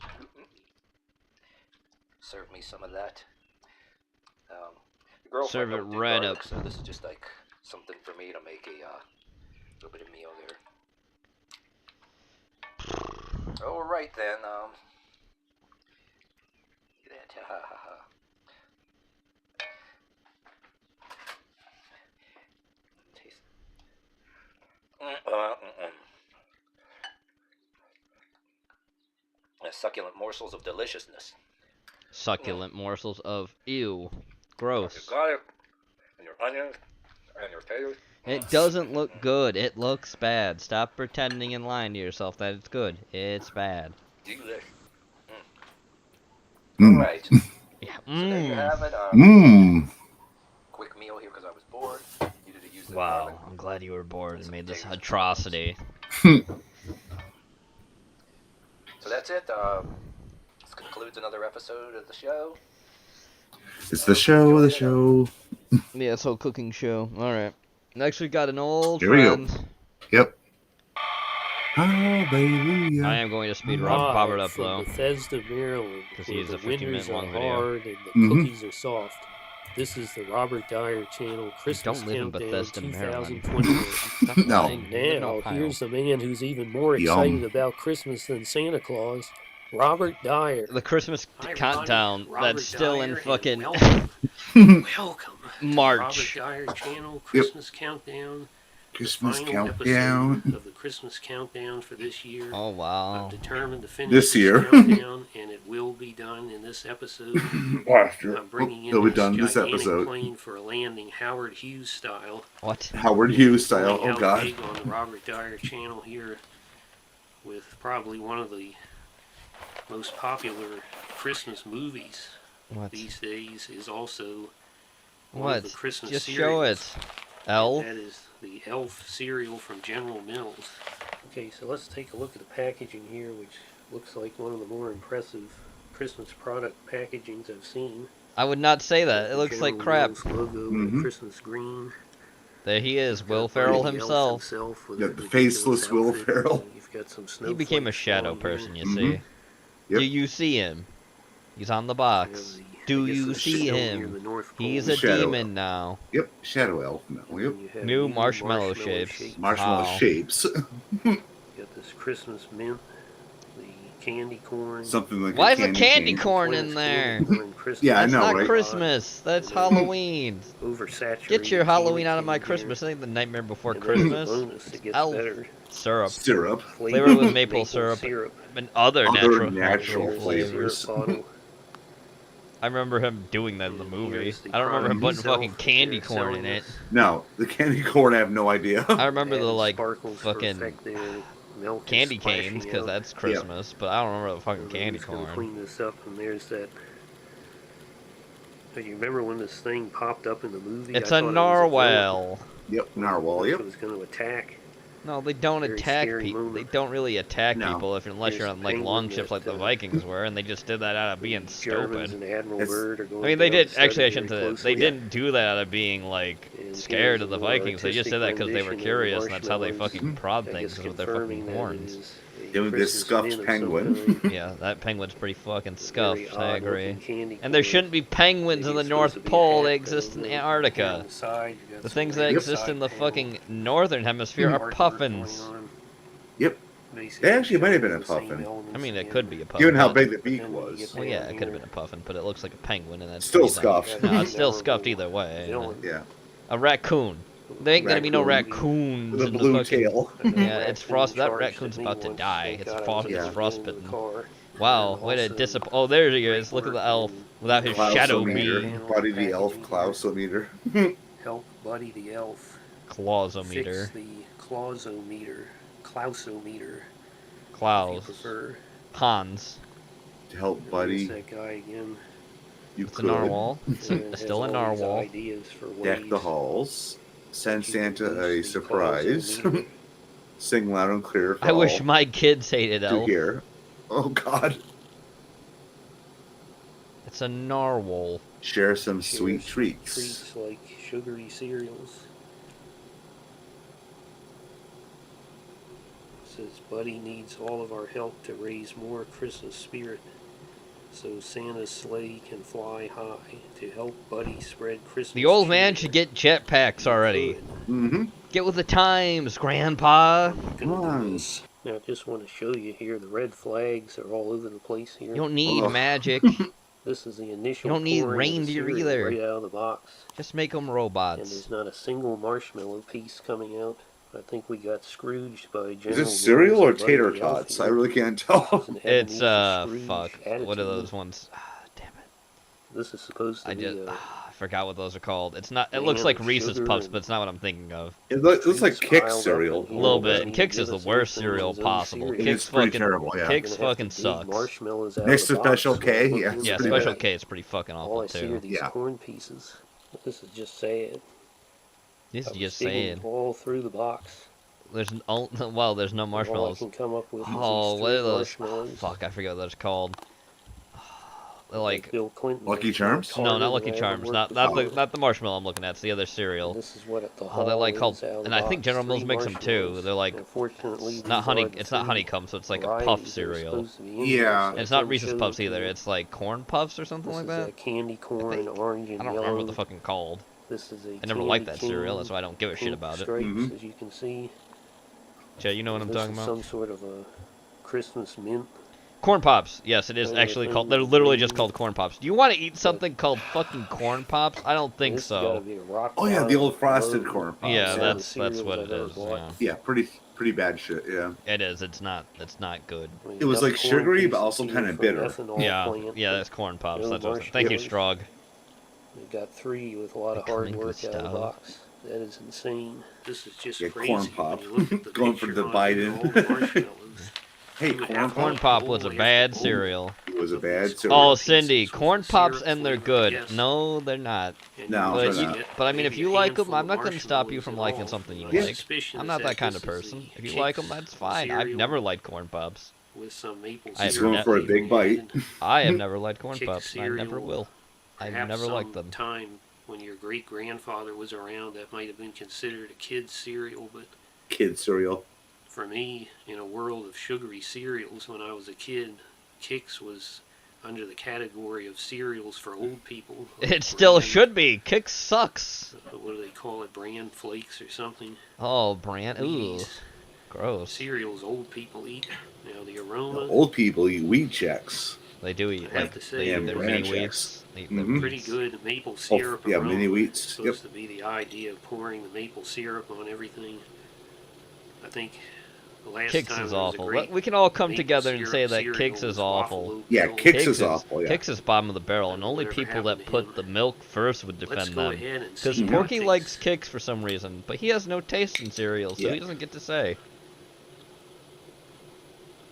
Serve me some of that. The girlfriend Serve it don't do right garlic, up. So this is just like something for me to make a little bit of meal there. All right then. That. Taste. Succulent morsels of deliciousness. Succulent morsels of ew. Gross. Your garlic and your onions and your potatoes. It doesn't look good. It looks bad. Stop pretending and lying to yourself that it's good. It's bad. Delish. Mm. Alright. Yeah. So there you have it. Quick meal here because I was bored. Needed to use the garlic. Wow. I'm glad you were bored and made this atrocity. So that's it. This concludes another episode of the show. It's the show. Yeah, it's a whole cooking show. Alright. Next we got an old Here we go. friend. Yep. Hallelujah. I am going to speed Robert up though. Bethesda, Maryland, Because where he's the a 50-minute winters are long video. hard and the cookies are soft. This is the Robert Dyer Channel Christmas Don't live in Countdown Bethesda, Maryland. 2021. No. And now, here's the man who's even more excited about Christmas than Santa Claus, Robert Dyer. The Christmas countdown Robert that's still Dyer, in and fucking welcome to March. Robert Dyer Channel Christmas Countdown. Christmas The final countdown. episode of the Christmas Countdown for this year. Oh wow. I've determined to finish This year. countdown, and it will be done in this episode. After. I'm bringing It'll in be done this gigantic episode. plane for a landing, Howard Hughes style. What? Howard Hughes style. Going Oh out God. big on the Robert Dyer Channel here, with probably one of the most popular Christmas movies What? these days is also one of the What? Christmas Just cereals. show it. Elf? That is the Elf cereal from General Mills. Okay, so let's take a look at the packaging here, which looks like one of the more impressive Christmas product packagings I've seen. I would not say that. It looks like crap. Logo with Christmas green. There he is, Will Buddy Ferrell the himself. elf with Yeah, his the ridiculous faceless Will outfit. Ferrell. You've got some He became a snowflakes shadow on person, here. you see. Yep. You see him. He's on the box. Do you see him? He's a Shadow demon elf. now. Yep, shadow elf now. Yep. New marshmallow shapes. Marshmallow Wow. shapes. You got this Christmas mint, the candy corn. Something like Why a is the candy cane. corn in there? Yeah, I That's know, not right? Christmas. That's Halloween. Oversaturated. Get your Halloween out of my candy Christmas. It ain't the Nightmare Before And then as a Christmas. bonus, it It's gets elf better. syrup. Syrup. Flavored with maple syrup and other natural flavors. Bottle. I remember him doing that in the movie. I don't remember him putting fucking candy corn in it. No, the candy corn, I have no idea. I remember the like Sparkles for fucking effect there. Milk is candy splashing canes because out. that's Christmas, but I don't remember the fucking And then candy he's gonna corn. Clean this up, and there's that. Do you remember when this thing popped up in the movie? It's I a thought it was narwhal. Yep, narwhal. Yep. It was going to attack. No, they don't Very attack scary people. moment. They don't really attack No. people unless you're There's on a like penguin long ships that, like the Vikings were, and they just did that out of being Germans stupid. and Admiral Byrd are going I mean, they down did. the Actually, I sudden shouldn't say very that. They closely. didn't do that out of being like And scared of here's the a more Vikings. They just did that because they were artistic curious, and that's how they rendition of fucking prod I things guess is with their confirming fucking that it horns. is a Doing this Christmas scuffed mint of some penguin. kind. Yeah, that penguin's pretty fucking Very scuffed. I odd-looking agree. candy And there corn. shouldn't be penguins in Maybe the it's North supposed to be a Pole. hat, They but exist in here on Antarctica. the side, you got The some things that weird exist side in the panel fucking northern hemisphere are artwork puffins. going on. Yep. Basically They actually might have been a showing the same puffin. elements I mean, it again. could be a puffin. Given how but- big the beak Then when you was. get Well, yeah, down it could have here, been a puffin, but it looks like a penguin, and that's Still pretty dumb. scuffed. No, it's still Memorable scuffed either way. villain. Yeah. A raccoon. There ain't gonna be no raccoons With a in the blue fucking. tail. Yeah, it's frost. That charged raccoon's at me about to once. die. Thank It's God I frost. was It's in the frostbitten. car. Wow, And way to also disappoint. Oh, there he is. Look at the elf without his shadow Klausometer. beam. Buddy the elf Klausometer. Help Buddy the elf Clausometer. fix the clausometer. Klausometer. If you Klaus. prefer. Hans. To help There's Buddy. that guy again. You It's a could. narwhal. It's And it still a has all these narwhal. ideas for Deck ways the halls. Send that you can Santa a boost the surprise. clausometer. Sing loud and clear for I wish all my kids hated to elf. hear. Oh God. It's a narwhal. Share some Share sweet some treats. Treats like sugary cereals. Says Buddy needs all of our help to raise more Christmas spirit so Santa's sleigh can fly high to help Buddy spread Christmas The old cheer. man should get jetpacks already. Mm-hmm. Get with the times, Grandpa. Come on. Now I just want to show you here the red flags are all over the place here. You don't need Oh. magic. This is the initial You don't need pouring of the reindeer cereal either. right out of the box. Just make them And robots. there's not a single marshmallow piece coming out. I think we got Scrooged by General Is this cereal or Mills and Buddy tater the Elf tots? I here. really can't tell. Doesn't have It's any Scrooge fuck. What are attitude. those ones? Ah, damn it. This is supposed to I be just a I forgot what those are called. It's not. It Man looks like of Reese's sugar Puffs, and- but it's not what I'm thinking of. It looks like treats Kix piled up cereal. in A here. little Doesn't bit. need Kix is the anything worst in cereal his own possible. cereal. It's Kix pretty fucking. terrible, yeah. Kix You're gonna have fucking to dig sucks. marshmallows out Next of to the box Special when K, I look yeah, into Yeah, it. pretty Special bad. K is pretty fucking All awful I see are too. these Yeah. corn pieces. This is just sad. This I is was just digging saying. all through the box. There's well, there's no All I marshmallows. can come up with is Oh, these what three are those? marshmallows. Fuck, I forget what those are called. They're like Bill Clinton. Lucky makes more Charms? tartar no, not than Lucky I ever Charms. worked Not before. the marshmallow I'm looking at. It's the other cereal. This is what the Oh, they're like haul called, is out of and the I think box. General Mills 3 makes them too. marshmallows. They're like Unfortunately, it's not these honey. are the It's not three honeycomb, so it's like a puff varieties that are cereal. supposed to be in Yeah. here, so And it's I not couldn't Reese's show Puffs them to either. you. It's like corn puffs or something This like is that. a candy corn, orange and I don't remember yellow. what they're fucking called. This is a I never liked candy that cereal. cane, That's why I don't give a shit pink about it. stripes, Mhm. as you can see. Jay, you know what I'm This talking is about? some sort of a Christmas mint. Corn pops. Yes, it is Those are actually called. things They're that literally you- just called corn pops. Do you want to eat something called fucking corn pops? I don't think This has gotta so. be a rock Oh yeah, the bottom old frosted load. corn pops. Yeah, Some of the that's cereals what I've it ever is. bought. Yeah, Yeah, pretty bad shit. Yeah. it is. It's not good. I mean, It was enough like corn sugary, pieces but also here kinda from bitter. ethanol Yeah, plant, yeah, but that's corn pops. no That's what. Thank you, marshmallows. Strog. We got 3 with a lot of They're hard coming work with out of the style. box. That is insane. This is just Yeah, crazy. corn when pop. you look at the Going for picture the on here, Biden. all the marshmallows. Hey, You would corn have pop. Corn pop was a bowl bad after bowl. cereal. it was a bad cereal. Oh, Cindy, corn pops and they're good. No, they're not. No, but they're not. But I mean, if you like them, I'm not going to stop you from liking all. something you My like. suspicion I'm is not that kind this of is person. the If you like them, Kix that's fine. I've cereal never liked corn pops. with some maple He's going for a big bite. I have never liked corn Kix pops, and I never cereal, will. I've perhaps never liked some them. time when your great-grandfather was around, that might have been considered a kid's cereal, but Kid cereal. for me, in a world of sugary cereals when I was a kid, Kix was under the category of cereals for old people. It still should be. Kix sucks. What do they call it? Bran flakes or something? Oh, Bran. Ooh. These Gross. cereals old people eat. Now, the aroma... Old people eat wheat checks. They do eat, I have to say, they eat their Bran mini checks. wheats. They eat Mhm. their pretty wheats. good maple syrup yeah, aroma. mini wheats. It's supposed to be the idea of pouring the maple syrup on everything. I think the last Kix time is there was a awful. great We can all come maple together and syrup say that cereal Kix is was awful. Waffle Oat Yeah, Bells. Kix is awful, yeah. Kix is bottom of the barrel, and only Whatever people happened that to put him. the milk first would Let's defend go them. ahead and Because see Porky what likes Kix for some reason, but he has no taste in cereal, so Yeah. he doesn't get to say.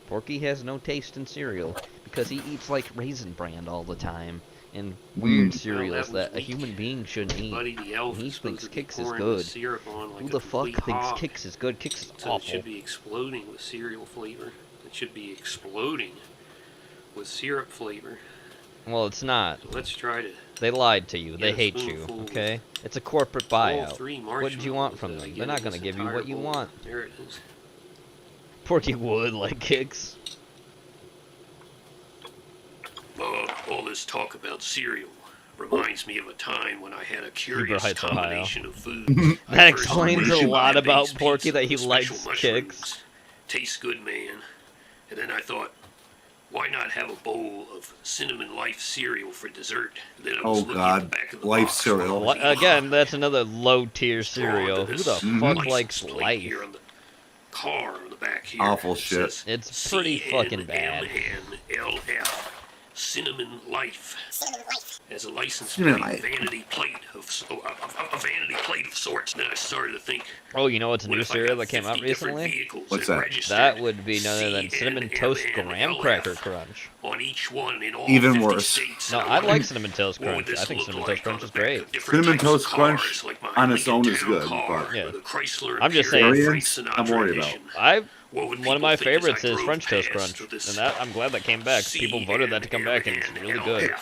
Porky has no taste in cereal because he eats like Raisin Bran all the time and weird cereals Well, that a human being shouldn't eat. Buddy the Elf And he is supposed thinks to be Kix is pouring the good. syrup on like Who a the fuck complete thinks hog. Kix is good? Kix is So it awful. should be exploding with cereal flavor. It should be exploding with syrup flavor. Well, it's not. So let's try to They lied to you. They Get a hate you, spoonful okay? It's a corporate all buyout. three What did you want marshmallows from that I them? get They're not in going to this give you entire what you bowl. want. There it is. Porky would like Kix. All this talk about cereal reminds me of a time when I had a Heber curious Heights, Ohio. combination of food. That First, explains a mushroom lot about plant-based Porky pizza that he with likes special Kix. mushrooms. Tastes good, man. And then I thought, why not have a bowl of Cinnamon Life cereal for dessert? And then I was Oh looking at God, the back of the Life box cereal. while I was eating. Again, that's another low tier cereal. Who the fuck license likes plate Life? here on the car on the back here. Awful It shit. says It's pretty fucking bad. CNNLF. Cinnamon Life. As a license Cinnamon plate, Life. vanity plate a vanity plate of sorts. And then I started to think, Oh, you know what's a what new if I cereal got that came out 50 different recently? vehicles What's that that? registered That would be none other than Cinnamon Toast Graham Cracker Crunch. on each one in all Even 50 worse. states. No, And I wondered, like Cinnamon Toast what would Crunch. this I think look Cinnamon like Toast Crunch on is the back great. of different Cinnamon types of Toast Crunch cars, like my on its Lincoln own is Town good, car but Yeah. or the Chrysler I'm just Imperial saying- Frank Variants, Sinatra I'm worried about. edition. What would One of my people think as favorites I is drove French Toast past Crunch, this and that I'm glad that came back. People voted that to come back, and it's really good.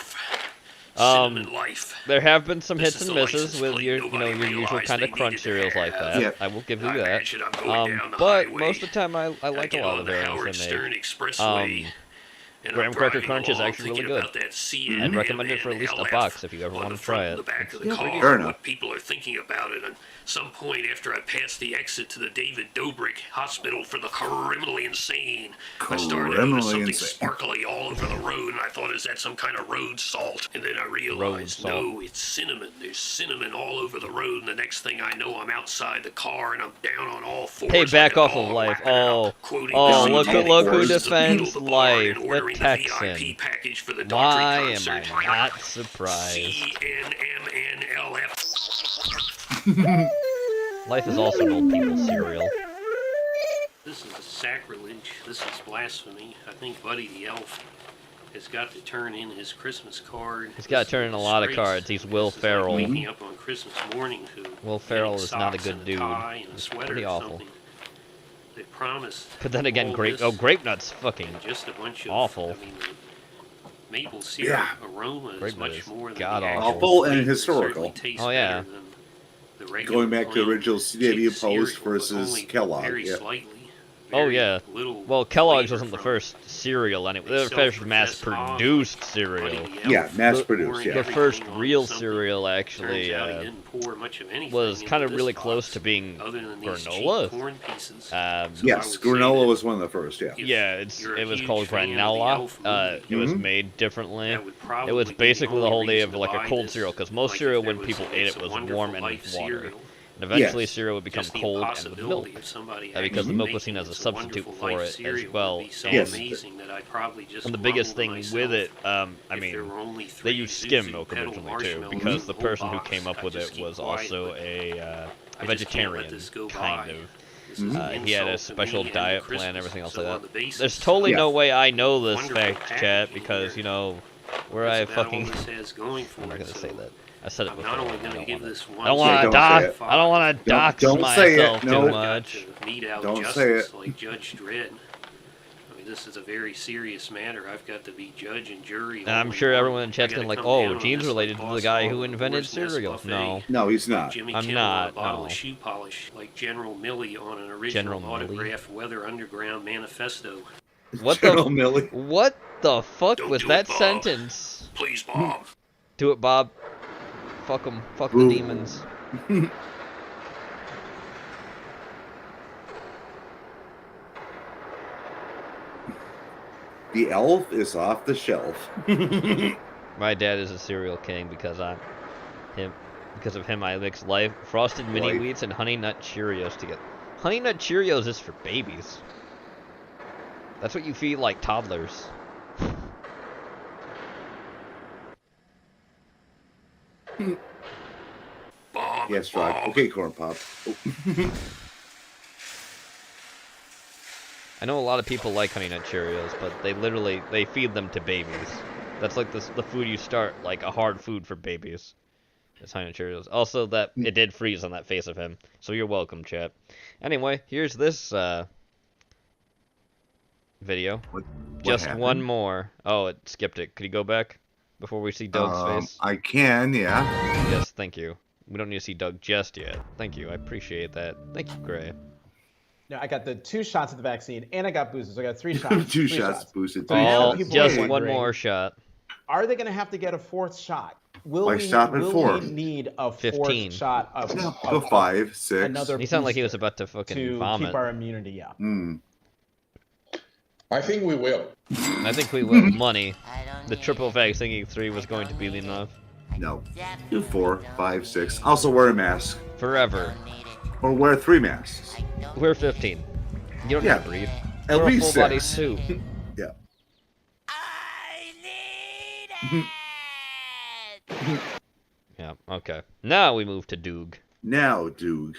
Cinnamon Life. There have been some This hits is and the misses license with plate your, nobody your usual realized kind they of crunch needed to cereals like have. that. Yeah. I will give you I that. imagine I'm going down the But highway, most of the time, I like a get lot on of the the variants Howard they Stern make. Expressway, and Graham I'm Cracker driving Crunch is along actually really thinking good. about that I'd recommend it for at least a CNNLF box if you ever on want the to try front it. and the back of the It's car, fair enough. what people are thinking about it. And some point after I passed the exit to the David Dobrik Hospital for the Criminally Insane, I started to notice Criminally something insane. sparkly all over the road, and I thought, is that some kind of road salt? And then I realized, salt. no, it's cinnamon. There's cinnamon all over the road, and the next thing I know, I'm outside the car, and I'm down on all fours. Hey, back like a off of dog, Life. wrapping it up, Oh, quoting oh, the look CNNLF who in the defends middle of the bar Life, and the ordering Texan. VIP package for the Daughtry Why am concert. I not surprised? CNNLF. Life is also an old people's cereal. This is sacrilege. This is blasphemy. I think Buddy the Elf has got to turn in his Christmas card. He's got to turn in a lot of cards. He's Will Ferrell. Waking up on Christmas morning to Will Ferrell getting is not a socks good and dude. tie and a It's sweater pretty or awful. something. They promised. But then again, all Grape this Grape Nut's fucking and just a bunch of, awful. I mean, the maple syrup aroma is Grape Nut much is more than god the awful. actual Awful and flavor. It historical. certainly tastes Oh, yeah. better than the regular Going back to plain original CW Kix Post cereal, but versus only Kellogg. very Yeah. slightly. Oh Very yeah. little Well, Kellogg's flavor wasn't the from first cereal, and it was the self-professed first mass-produced cereal. Yeah, mass-produced, yeah. The first real cereal actually Turns out he didn't pour much of anything was into kind of this really box, close to being other than these cheap granola. corn pieces. Um, I Yes, would say granola that was one of the first, yeah. Yeah, you're a it was huge called fan of the granola. Elf It was Mhm. made differently. That would It probably was be the basically the only whole idea reason of to like a buy cold this. cereal, because most Like, if cereal there when was people a ate It's it a was Wonderful warm and Life with water. cereal. And eventually Yes. cereal would become Just the cold and with milk. impossibility of somebody Because the actually milk was seen making as a this substitute Wonderful for Life it as cereal well. would be so Yes. amazing that I'd probably just And the biggest grumble thing to with it, myself I if there mean, were only they three used skim Zuzu milk Petal originally too, marshmallows because in the whole person who box. came up I'd with just it keep was quiet, also but a I just can't let vegetarian, this go kind by. of. He had a special diet plan, everything else like on the that. basis There's totally of no way I know this wonderful fact, chat, packaging because, you know, where That's I about fucking... all this has going for I'm not it, gonna say so that. I said it I'm before. not only going to give this one. I don't want to dox. I don't want to dox myself too much. Mete out Don't say justice it. like Judge Dredd. I mean, this is a very serious matter. I've got to be judge and jury. And I'm all in sure one. everyone in chat's I gonna gotta like, come down oh, on Gene's this related like to the Boss guy Hogg who of the invented Boar's Nest cereal. Buffet, No. No, he's like not. Jimmy I'm Kimmel not, on a bottle no. of shoe polish, like General Milley on an original General Milley? autographed Weather Underground manifesto. What General the... Milley. What the fuck was do that it, Bob. sentence? Please, Bob. Do it, Bob. Fuck them. Fuck the Ooh. demons. The elf is off the shelf. My dad is a cereal king because I'm him. Because of him, I mix life frosted mini Life. wheats and honey nut Cheerios together. Honey nut Cheerios is for babies. That's what you feed like toddlers. Yes, right. Okay, corn pop. Oh. I know a lot of people like honey nut Cheerios, but they feed them to babies. That's like the food you start, like a hard food for babies. It's honey nut Cheerios. Also, that it did freeze on that face of him, so you're welcome, chat. Anyway, here's this video. What Just happened? one more. Oh, it skipped it. Could you go back before we see Doug's face? I can, yeah. Yes, thank you. We don't need to see Doug just yet. Thank you. I appreciate that. Thank you, Gray. No, I got the 2 shots of the vaccine, and I got boosters. So I got 3 shots. Two 3 shots boosted. Oh, people just are one wondering, more shot. Are they going to have to get a 4th shot? Will Why we, stop at will 4? we need a 4th 15. shot of, No, of 5, 6. another He sounded like he was booster about to fucking to vomit. keep our immunity up? I think we will. I think we will. Money. The triple vaccine 3 was going to be enough. No. Do 4, 5, 6. Also wear a mask. Forever. Or wear 3 masks. We're 15. You don't Yeah. have to breathe. At We're least a full body 6. suit. Yeah. Yeah, okay. Now we move to Doog. Now, Doog.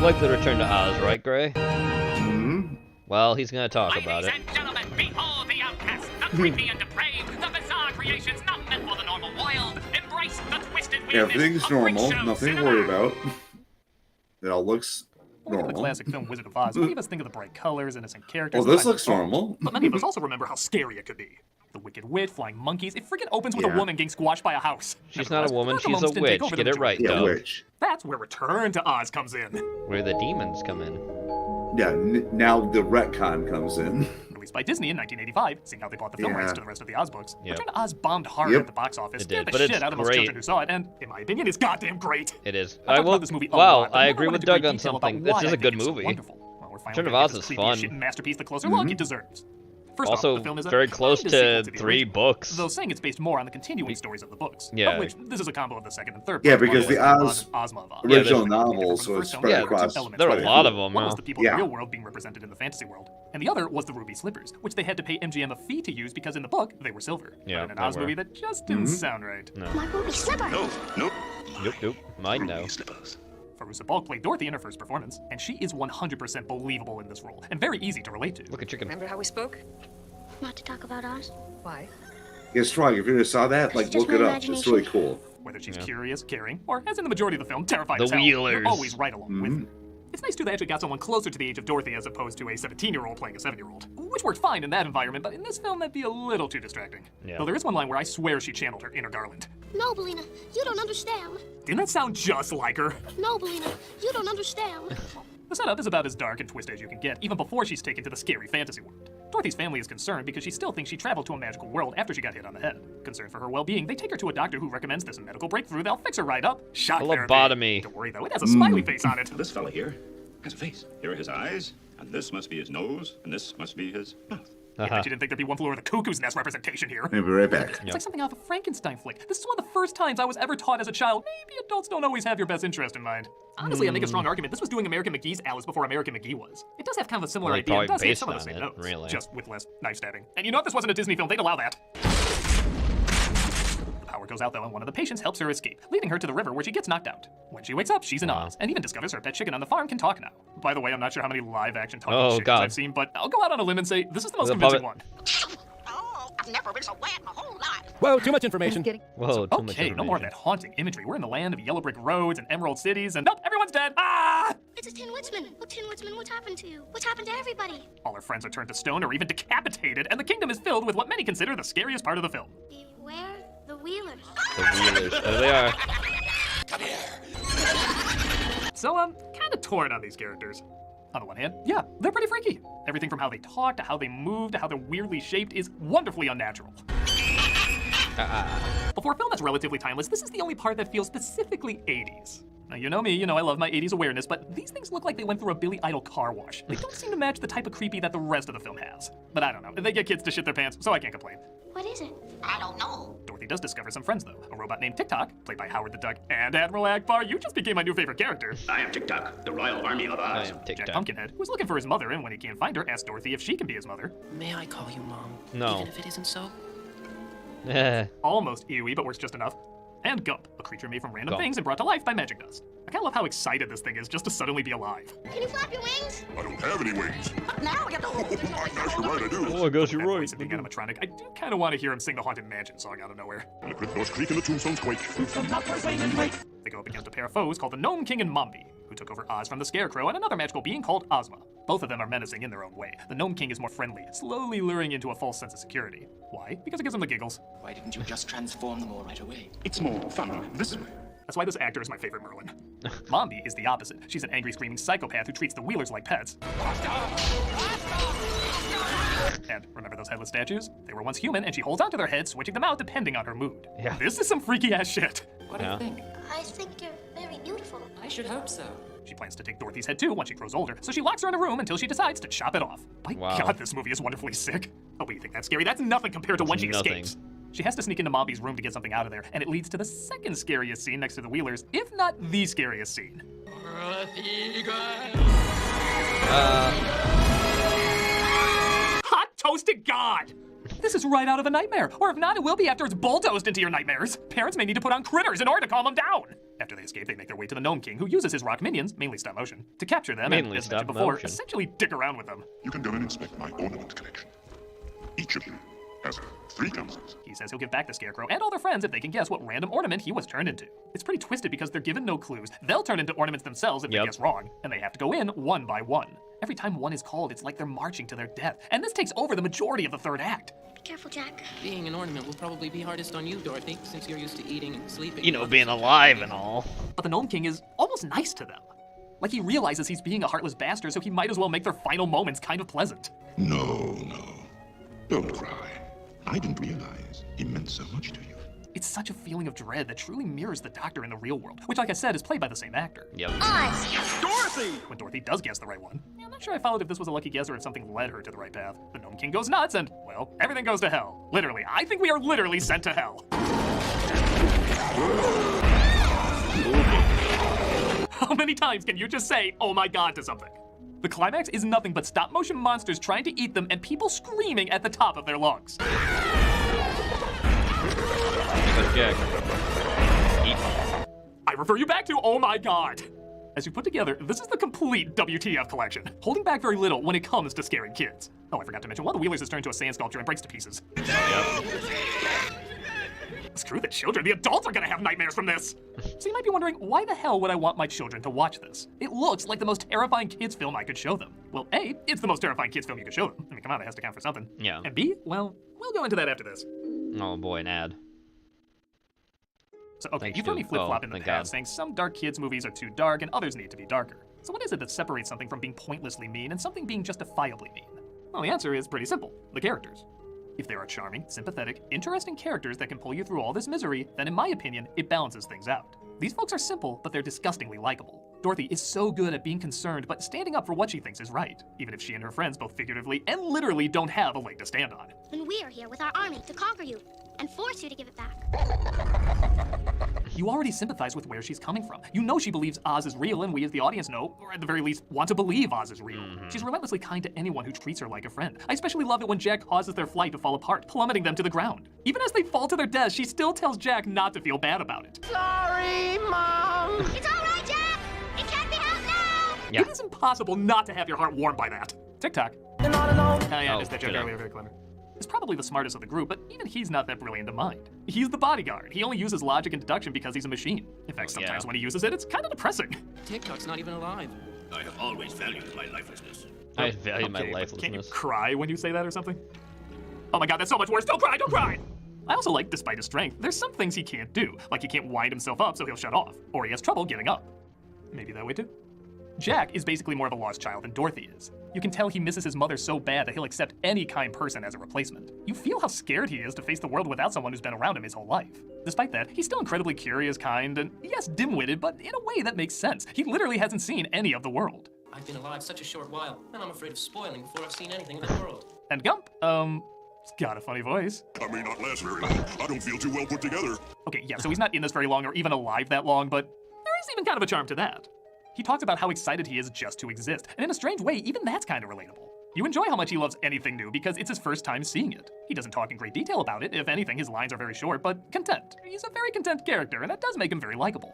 Like the return to Oz, right, Gray? Hmm? Well, he's gonna talk about it. Ladies and gentlemen, behold the outcast, the creepy and depraved, the bizarre creations not meant for the normal world. Embrace the twisted weirdness Everything's of normal. freak show Nothing to cinema. worry about. It all looks Look at the normal. classic film Wizard of Oz. Many of us think of the bright colors, innocent characters. Well, this and looks normal. But many of us also remember how scary it could be. The Wicked Witch, flying monkeys. It freaking opens with a Yeah. woman getting squashed by a house. She's not a woman, the she's monks a didn't take witch. over Get the it right, majority. Doug. Witch. That's where Return to Oz comes in. Where the demons come in. Yeah, now the retcon comes in. Released by Disney in 1985, seeing how they bought the film Yeah. rights to the rest of the Oz books. Yep. Return to Oz bombed hard Yep. at the box office, It scared did, the but it's shit out of most great. children who saw it, and in my opinion, it's goddamn great. It is. I I talked will. about this movie a Wow, lot, but I never agree went with into Doug great on detail about something. why This is I a good think it's so movie. wonderful. Well, we're finally Return of gonna Oz give this is creepy as fun. shit masterpiece the closer look it deserves. First Also, off, the film is a very close kind of sequel to the 3 original, books. though saying it's based more on the continuing stories of the books. Yeah. Of which this is a combo of the second and third. Yeah, books, because the Oz Oz and Ozma of Oz. original Yeah, novels from the was first film, spread there were two across. elements. There are a One lot of them, One yeah. was the people Yeah. in the real world being represented in the fantasy world, and the other was the ruby slippers, which they had to pay MGM a fee to use because in the book they were silver. Yeah, But in an they Oz were. movie, that just didn't sound right. No. My ruby slipper. Nope. Mine no. Farousa Balk played Dorothy in her first performance, and she is 100% believable in this role, and very easy to relate to. Look at chicken. Remember how we spoke? Not to talk about Oz. Why? Yeah, strong. If you ever saw that, like, It's just look it my up. It's imagination. really cool. Whether she's Yeah. curious, caring, or, as in the majority of the film, terrified The as hell, Wheelers. you're always right along with Mhm. her. It's nice too they actually got someone closer to the age of Dorothy as opposed to a 17-year-old playing a 7-year-old, which worked fine in that environment, but in this film that'd be a little too distracting. Yeah. Though there is one line where I swear she channeled her inner Garland. No, Belina, you don't understand. Didn't that sound just like her? No, Belina, you don't understand. The setup is about as dark and twisted as you can get, even before she's taken to the scary fantasy world. Dorothy's family is concerned because she still thinks she traveled to a magical world after she got hit on the head. Concerned for her well-being, they take her to a doctor who recommends this medical breakthrough. They'll fix her right up. Shock therapy. Lobotomy. Don't worry though, it has a smiley face on it. This fella here has a face. Here are his eyes, and this must be his nose, and this must be his mouth. I bet you didn't think there'd be one flew over the cuckoo's nest representation here. We'll be right back. It's like something out of a Frankenstein flick. This is one of the first times I was ever taught as a child, maybe adults don't always have your best interest in mind. Honestly, I make a strong argument. This was doing American McGee's Alice before American McGee was. It does have kind of a similar Well, idea. It probably does have based some of the on same it, notes, really. just with less knife stabbing. And you know if this wasn't a Disney film, they'd allow that. The Power goes out though, and one of the patients helps her escape, leading her to the river where she gets knocked out. When she wakes up, she's in Oz, and even discovers her pet chicken on the farm can talk now. By the way, I'm not sure how many live-action talking chickens I've seen, but I'll go out on a limb and say this is the most convincing one. I've never been so wet my whole life. Whoa, too much information. Whoa, too much Okay, no more of that haunting imagery. We're in the land of yellow brick roads and emerald cities, and nope, everyone's dead. Ah! It's a Tin Woodsman. Oh, Tin Woodsman, what's happened to you? What's happened to everybody? All her friends are turned to stone or even decapitated, and the kingdom is filled with what many consider the scariest part of the film. Beware the Wheelers. The Wheelers. There they are. Come here. So, kind of torn on these characters. On the one hand, yeah, they're pretty freaky. Everything from how they talk, to how they move, to how they're weirdly shaped is wonderfully unnatural. But for a film that's relatively timeless, this is the only part that feels specifically 80s. Now, you know me, you know I love my 80s awareness, but these things look like they went through a Billy Idol car wash. They don't seem to match the type of creepy that the rest of the film has. But I don't know, they get kids to shit their pants, so I can't complain. What is it? I don't know. Dorothy does discover some friends, though. A robot named TikTok, played by Howard the Duck, and Admiral Akbar. You just became my new favorite character. I am TikTok, the Royal Army of Oz. Jack Pumpkinhead, who's looking for his mother, and when he can't find her, asks Dorothy if she can be his mother. May I call you Mom? No. Even if it isn't so? Almost Eewee, but works just enough. And Gump, a creature made from random things and brought to life by magic dust. I kinda love how excited this thing is just to suddenly be alive. Can you flap your wings? I don't have any wings. Now you do. Oh my gosh, you're right, I do. Oh my gosh, you're right. Being animatronic, I do kinda want to hear him sing the Haunted Mansion song out of nowhere. And the crypt doors creak and the tombstones quake. They go up against a pair of foes called the Gnome King and Mombi, who took over Oz from the Scarecrow and another magical being called Ozma. Both of them are menacing in their own way. The Gnome King is more friendly, slowly luring into a false sense of security. Why? Because it gives him the giggles. Why didn't you just transform them all right away? It's more fun this way. That's why this actor is my favorite Merlin. Mombi is the opposite. She's an angry, screaming psychopath who treats the Wheelers like pets. And remember those headless statues? They were once human, and she holds onto their heads, switching them out depending on her mood. Yeah. This is some freaky ass shit. What do you think? I think you're very beautiful. I should hope so. She plans to take Dorothy's head too once she grows older, so she locks her in a room until she decides to chop it off. My God, this movie is wonderfully sick. Oh, but you think that's scary? That's nothing compared to when she escapes. She has to sneak into Mombi's room to get something out of there, and it leads to the second scariest scene next to the Wheelers, if not the scariest scene. Hot toasted God! This is right out of a nightmare, or if not, it will be after it's bulldozed into your nightmares. Parents may need to put on critters in order to calm them down. After they escape, they make their way to the Gnome King, who uses his rock minions, mainly stop motion, to capture them and, as mentioned before, essentially dick around with them. You can go and inspect my ornament collection. Each of you has 3 cameras. He says he'll give back the Scarecrow and all their friends if they can guess what random ornament he was turned into. It's pretty twisted because they're given no clues. They'll turn into ornaments themselves if they guess wrong, and they have to go in one by one. Every time one is called, it's like they're marching to their death, and this takes over the majority of the third act. Be careful, Jack. Being an ornament will probably be hardest on you, Dorothy, since you're used to eating and sleeping. You know, being alive and all. But the Gnome King is almost nice to them. Like he realizes he's being a heartless bastard, so he might as well make their final moments kind of pleasant. No. Don't cry. I didn't realize he meant so much to you. It's such a feeling of dread that truly mirrors the Doctor in the real world, which, like I said, is played by the same actor. Yep. Dorothy! When Dorothy does guess the right one. I'm not sure I followed if this was a lucky guess or if something led her to the right path. The Gnome King goes nuts and, well, everything goes to hell. Literally. I think we are literally sent to hell. How many times can you just say, oh my God, to something? The climax is nothing but stop-motion monsters trying to eat them and people screaming at the top of their lungs. I refer you back to Oh My God. As you put together, this is the complete WTF collection, holding back very little when it comes to scaring kids. Oh, I forgot to mention, one of the Wheelers is turned into a sand sculpture and breaks to pieces. Screw the children, the adults are gonna have nightmares from this. So you might be wondering, why the hell would I want my children to watch this? It looks like the most terrifying kids film I could show them. Well, A, it's the most terrifying kids film you could show them. I mean, come on, it has to count for something. Yeah. And B, well, we'll go into that after this. Oh boy, an ad. So, okay, you've heard me flip-flop in the past, saying some dark kids' movies are too dark and others need to be darker. So what is it that separates something from being pointlessly mean and something being justifiably mean? Well, the answer is pretty simple. The characters. If there are charming, sympathetic, interesting characters that can pull you through all this misery, then in my opinion, it balances things out. These folks are simple, but they're disgustingly likable. Dorothy is so good at being concerned, but standing up for what she thinks is right, even if she and her friends both figuratively and literally don't have a leg to stand on. And we are here with our army to conquer you and force you to give it back. You already sympathize with where she's coming from. You know she believes Oz is real, and we as the audience know, or at the very least, want to believe Oz is real. She's relentlessly kind to anyone who treats her like a friend. I especially love it when Jack causes their flight to fall apart, plummeting them to the ground. Even as they fall to their deaths, she still tells Jack not to feel bad about it. Sorry, Mom. It's all right, Jack. It can't be helped now. Yeah. It is impossible not to have your heart warmed by that. TikTok. I missed that joke earlier, very clever. Is probably the smartest of the group, but even he's not that brilliant to mind. He's the bodyguard. He only uses logic and deduction because he's a machine. In fact, sometimes when he uses it, it's kind of depressing. TikTok's not even alive. I have always valued my lifelessness. I value my Can't you lifelessness. cry when you say that or something? Oh my god, that's so much worse. Don't cry, don't cry! I also like, despite his strength, there's some things he can't do. Like he can't wind himself up so he'll shut off. Or he has trouble getting up. Maybe that way too. Jack is basically more of a lost child than Dorothy is. You can tell he misses his mother so bad that he'll accept any kind person as a replacement. You feel how scared he is to face the world without someone who's been around him his whole life. Despite that, he's still incredibly curious, kind, and yes, dim-witted, but in a way that makes sense. He literally hasn't seen any of the world. I've been alive such a short while, and I'm afraid of spoiling before I've seen anything in the world. And Gump, he's got a funny voice. I may not last very long. I don't feel too well put together. Okay, yeah, so he's not in this very long or even alive that long, but there is even kind of a charm to that. He talks about how excited he is just to exist, and in a strange way, even that's kind of relatable. You enjoy how much he loves anything new because it's his first time seeing it. He doesn't talk in great detail about it. If anything, his lines are very short, but content. He's a very content character, and that does make him very likable.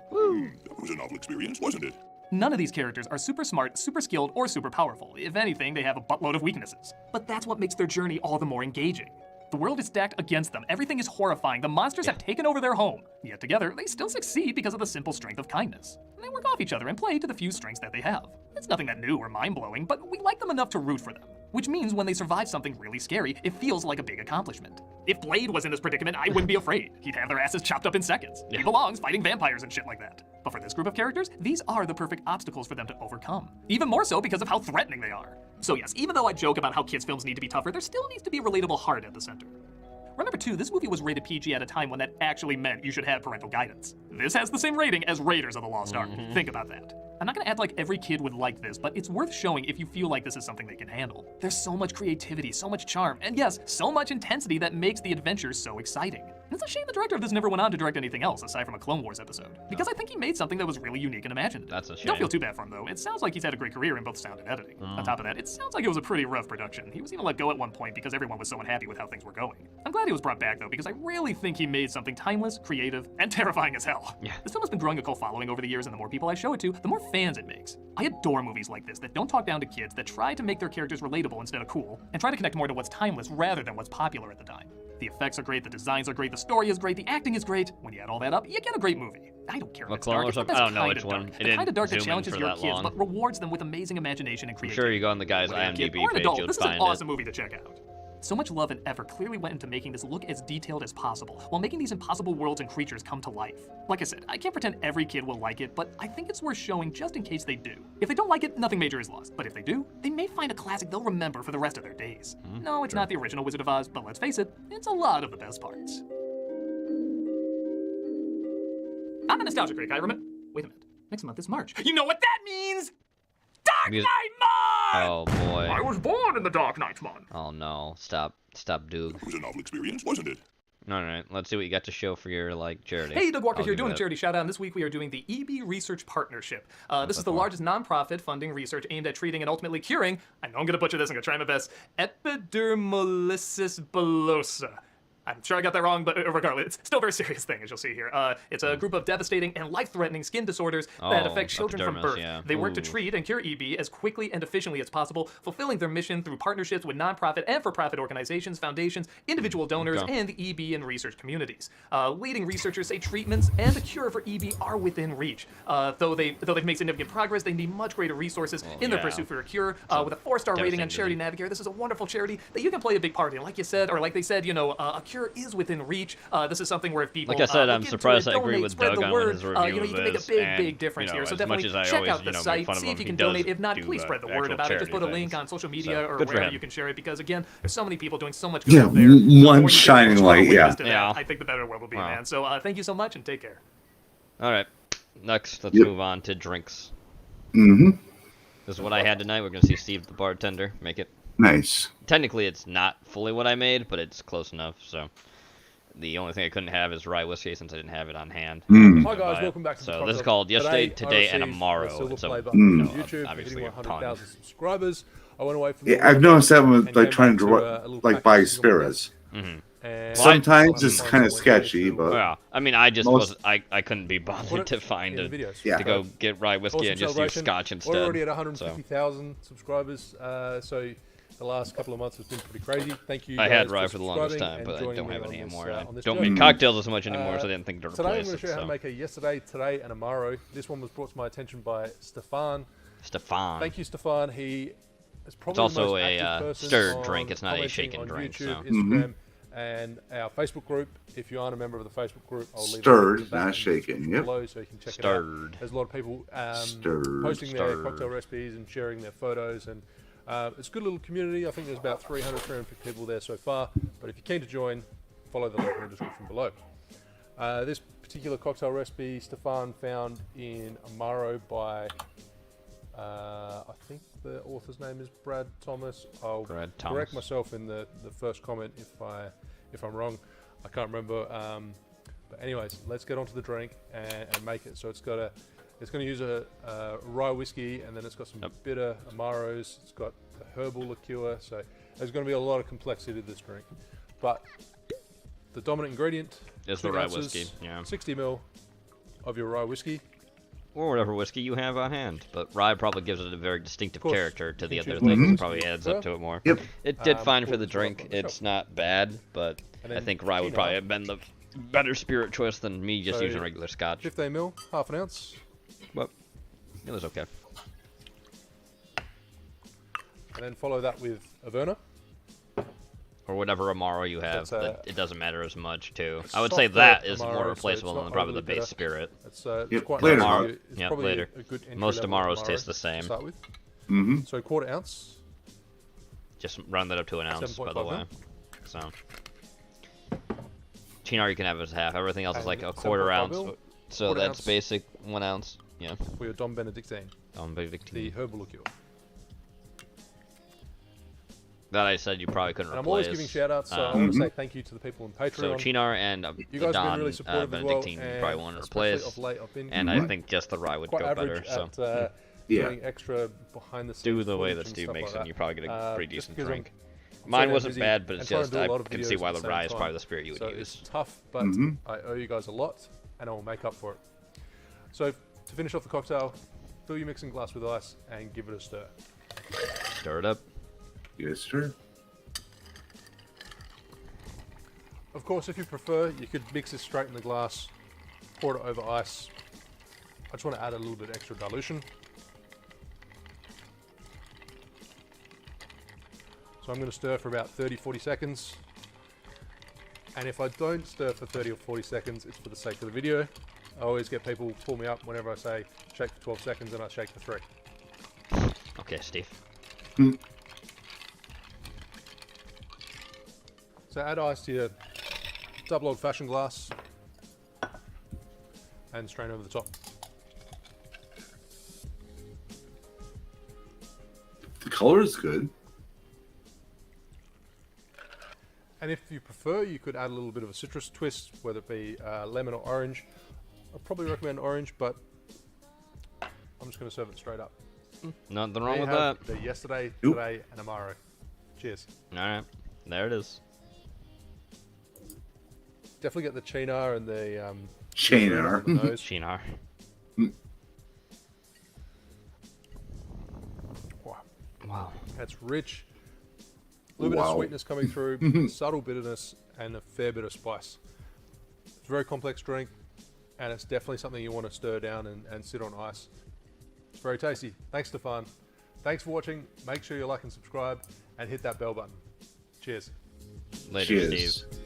That was a novel experience, wasn't it? None of these characters are super smart, super skilled, or super powerful. If anything, they have a buttload of weaknesses. But that's what makes their journey all the more engaging. The world is stacked against them. Everything is horrifying. The monsters have taken over their home. Yet together, they still succeed because of the simple strength of kindness. And they work off each other and play to the few strengths that they have. It's nothing that new or mind-blowing, but we like them enough to root for them. Which means when they survive something really scary, it feels like a big accomplishment. If Blade was in this predicament, I wouldn't be afraid. He'd have their asses chopped up in seconds. He belongs fighting vampires and shit like that. But for this group of characters, these are the perfect obstacles for them to overcome. Even more so because of how threatening they are. So yes, even though I joke about how kids' films need to be tougher, there still needs to be a relatable heart at the center. Remember too, this movie was rated PG at a time when that actually meant you should have parental guidance. This has the same rating as Raiders of the Lost Ark. Think about that. I'm not gonna act like every kid would like this, but it's worth showing if you feel like this is something they can handle. There's so much creativity, so much charm, and yes, so much intensity that makes the adventure so exciting. And it's a shame the director of this never went on to direct anything else aside from a Clone Wars episode, because I think he made something that was really unique and imaginative. That's a shame. Don't feel too bad for him though. It sounds like he's had a great career in both sound and editing. On top of that, it sounds like it was a pretty rough production. He was even let go at one point because everyone was so unhappy with how things were going. I'm glad he was brought back though, because I really think he made something timeless, creative, and terrifying as hell. Yeah. This film has been growing a cult following over the years, and the more people I show it to, the more fans it makes. I adore movies like this that don't talk down to kids, that try to make their characters relatable instead of cool, and try to connect more to what's timeless rather than what's popular at the time. The effects are great, the designs are great, the story is great, the acting is great. When you add all that up, you get a great movie. I don't care if it's dark, it's the best I don't know kind which of dark. one. It The didn't kind of dark that zoom in challenges for your that kids, long. but rewards them with amazing imagination and I'm creativity. sure you go on the guy's Whether you're a kid IMDb or an page, adult, you'll this is an find awesome it. movie to check out. So much love and effort clearly went into making this look as detailed as possible, while making these impossible worlds and creatures come to life. Like I said, I can't pretend every kid will like it, but I think it's worth showing just in case they do. If they don't like it, nothing major is lost. But if they do, they may find a classic they'll remember for the rest of their days. No, it's not the original Wizard of Oz, but let's face it, it's a lot of the best parts. I'm a nostalgia critic, I remember. Wait a minute. Next month is March. You know what that means? Dark Knight Month! Oh boy. I was born in the Dark Knight Month. Oh no. Stop, Doug. It was a novel experience, wasn't it? Alright, let's see what you got to show for your, charity. Hey, Doug Walker I'll here, give doing it a charity shout out. And this week we are doing the EB Research Partnership. This is the largest nonprofit funding research aimed at treating and ultimately curing, I know I'm going to butcher this, I'm going to try my best, epidermolysis bullosa. I'm sure I got that wrong, but regardless, it's still a very serious thing, as you'll see here. It's a group of devastating and life-threatening skin disorders that affect children from birth. yeah. They work to Ooh. treat and cure EB as quickly and efficiently as possible, fulfilling their mission through partnerships with nonprofit and for-profit organizations, foundations, individual donors, Okay. and the EB and research communities. Leading researchers say treatments and a cure for EB are within reach. Though they've made significant progress, they need much greater resources in their yeah. pursuit for a cure. With a 4-star rating on devastating Charity Navigator, this is a wonderful charity that you can play a big part in. Like you said, or like they said, a cure is within reach. This is something where if people Like I said, look I'm into surprised it, I agree donate, with spread Doug the on word, his review you of can make a this, big, and, big difference here. So as much definitely as I check always, out the site, make fun of see him, if you he can does donate. If not, do, please spread the word actual about it. Just put a charity link things. on social media So, or good for wherever him. you can share it, because again, there's so many people doing so much good Yeah, out there. The more one you get shining more light, witness to yeah. that, I think the better the world will be, man. So thank you so much and take care. Alright, next, let's move on to drinks. Mm-hmm. This is what I had tonight. We're going to see Steve the bartender make it. Nice. Technically, it's not fully what I made, but it's close enough, so. The only thing I couldn't have is rye whiskey since I didn't have it on hand. Hi guys, welcome back to the So this is called yesterday, today, and tomorrow. Silver So play button on no, YouTube, obviously hitting a pun. 100,000 subscribers. I went away from Yeah, I've noticed that one, like trying to like buy spirits. Sometimes it's kind of sketchy, but yeah, I mean, I just was I couldn't be bothered to find it to go get rye whiskey Awesome and just use scotch instead. We're already at 150,000 subscribers, so the last couple of months has been pretty crazy. Thank you. I had guys rye for for the longest subscribing time, and but I joining don't me have on any this, anymore. I on this don't journey. make cocktails as much anymore, so I didn't think to Today I'm replace going to it. show you how to make a yesterday, today, and tomorrow. This one was brought to my attention by Stefan. Stefan. Thank you, Stefan. He is probably It's also the most a active person stirred on drink. It's not a commenting shaken on drink. YouTube, So. Instagram, and our Facebook group. If you aren't a member of the Facebook group, I'll leave Stirred, a link to that not shaken. Yep. below so you can check it Stirred. out. There's a lot of people Stirred. posting their cocktail recipes and sharing their photos, and it's a good little community. I think there's about 350 people there so far. But if you're keen to join, follow the link in the description below. This particular cocktail recipe Stefan found in Amaro by I think the author's name is Brad Thomas. I'll correct myself in the first comment if I'm wrong. I can't remember. But anyways, let's get onto the drink and make it. So it's going to use a rye whiskey, and then it's got some bitter Amaros. It's got a herbal liqueur. So there's going to be a lot of complexity to this drink. But the dominant ingredient is the rye whiskey. Yeah. 60 ml of your rye whiskey. Or whatever whiskey you have on hand. But rye probably gives it a very distinctive character to the other things. It probably adds up to it more. Yep. It did fine for the drink. It's not bad, but I think rye would probably have been the better spirit choice than me just using regular scotch. 15 ml, half an ounce. Well, it was okay. And then follow that with Averna. Or whatever Amaro you have, it doesn't matter as much too. I would Soft say that is Amaro, more so replaceable it's than not probably the overly base bitter. spirit. It's quite later. nice. It's Yep, probably later. a good entry Most level Amaros Amaro taste the to same. start with. Mm-hmm. So 1/4 ounce. Just round that up to an ounce, by the 7.5 way. So Chinar you can have as half. Everything else is like a 1/4 7.5 ounce. mil, So 1/4 that's ounce. basic 1 ounce. Yeah. For your Dom Benedictine. Dom Benedictine. The herbal liqueur. That I said you probably couldn't And I'm replace. always giving shout outs, so I want to say thank you to the people on Patreon. So Chinar and you guys have Don been really supportive as well, Benedictine you probably want to especially replace. of late, I've been And I think just the rye would quite go better. average So at, doing extra behind the scenes do the way footage that and Steve stuff makes like it, and you probably get a pretty just decent because drink. I'm Mine so wasn't busy bad, but and it's trying to just do a I lot of can videos see why at the same rye is time. probably the spirit you would So use. it's tough, but I owe you guys a lot, and I will make up for it. So to finish off the cocktail, fill your mixing glass with ice and give it a stir. Stir it up. Yes, sir. Of course, if you prefer, you could mix it straight in the glass, pour it over ice. I just want to add a little bit extra dilution. So I'm going to stir for about 30-40 seconds. And if I don't stir for 30 or 40 seconds, it's for the sake of the video. I always get people pull me up whenever I say shake for 12 seconds and I shake for 3. Okay, Steve. So add ice to your double old fashioned glass and strain over the top. The color is good. And if you prefer, you could add a little bit of a citrus twist, whether it be lemon or orange. I'd probably recommend orange, but I'm just going to serve it straight up. Nothing wrong with There you have that. The yesterday, today, and tomorrow. Cheers. All right, there it is. Definitely get the Chinar and the Chinar. Chinar. Wow. Wow. That's rich. A little bit of sweetness coming through, subtle bitterness, and a fair bit of spice. It's a very complex drink, and it's definitely something you want to stir down and sit on ice. It's very tasty. Thanks, Stefan. Thanks for watching. Make sure you like and subscribe, and hit that bell button. Cheers. Later, Cheers. Steve.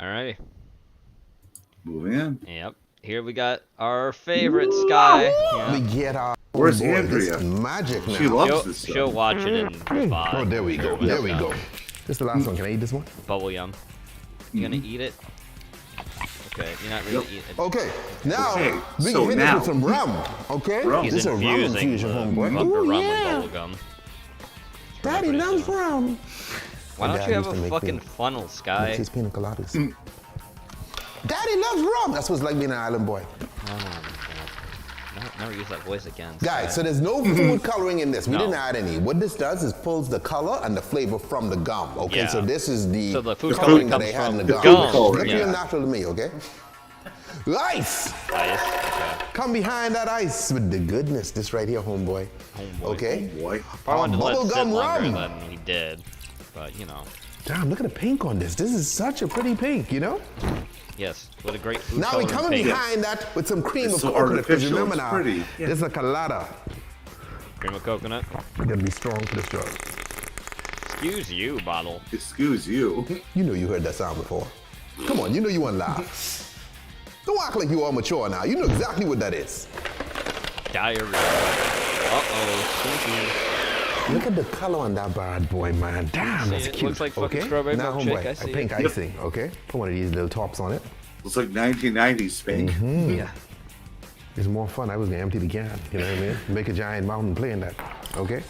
Alrighty. Moving on. Yep. Here we got our favorite Sky. We get our Where's boy, Andrea? this magic now. She loves this stuff. She'll watch it in 5. Oh, there we go. There we go. This is the last one. Can I eat this one? Bubble yum. You gonna eat it? Okay, you're not really eating. Okay, now Okay, we so can hit now- this with some rum. Okay, Rum. this is a rum infusing infusion, the homeboy. rum Ooh, with yeah. bubblegum. Daddy loves rum. Why My don't dad you have used to a make fucking these- funnel, Sky? Makes these pina coladas. Daddy loves rum. That's what it's like being an island boy. Never use that voice again. Guys, Sky. so there's no food coloring in this. We No. didn't add any. What this does is pulls the color and the flavor from the gum. Okay, Yeah. so this is the, So the food coloring coloring that comes they had in the from gum. the gum, Look yeah. real natural to me, okay? Ice! Ice. Okay. Come behind that ice with the goodness. This right here, homeboy. Okay? Boy. I wanted to let it sit bubblegum longer rum. than he did, but you know. Damn, look at the pink on this. This is such a pretty pink, you know? Yes, what a great food Now we coloring coming pink. behind that with some cream It's of so coconut. Because artificial, remember it's now, pretty. this is a colada. Cream of coconut. You gotta be strong for this drug. Excuse you, bottle. Excuse you. You know you heard that sound before. Come on, you know you want to laugh. Don't act like you are mature now. You know exactly what that is. Diarrhea. Uh-oh. Look at the color on that bad boy, man. Damn, See, that's it cute. looks like fucking okay? strawberry now, milkshake, homeboy, I see a pink it. icing, okay? Put one of these little tops on it. Looks like 1990s Spain. Yeah. It's more fun. I was gonna empty the can. You know what I mean? Make a giant mountain playing that. Okay?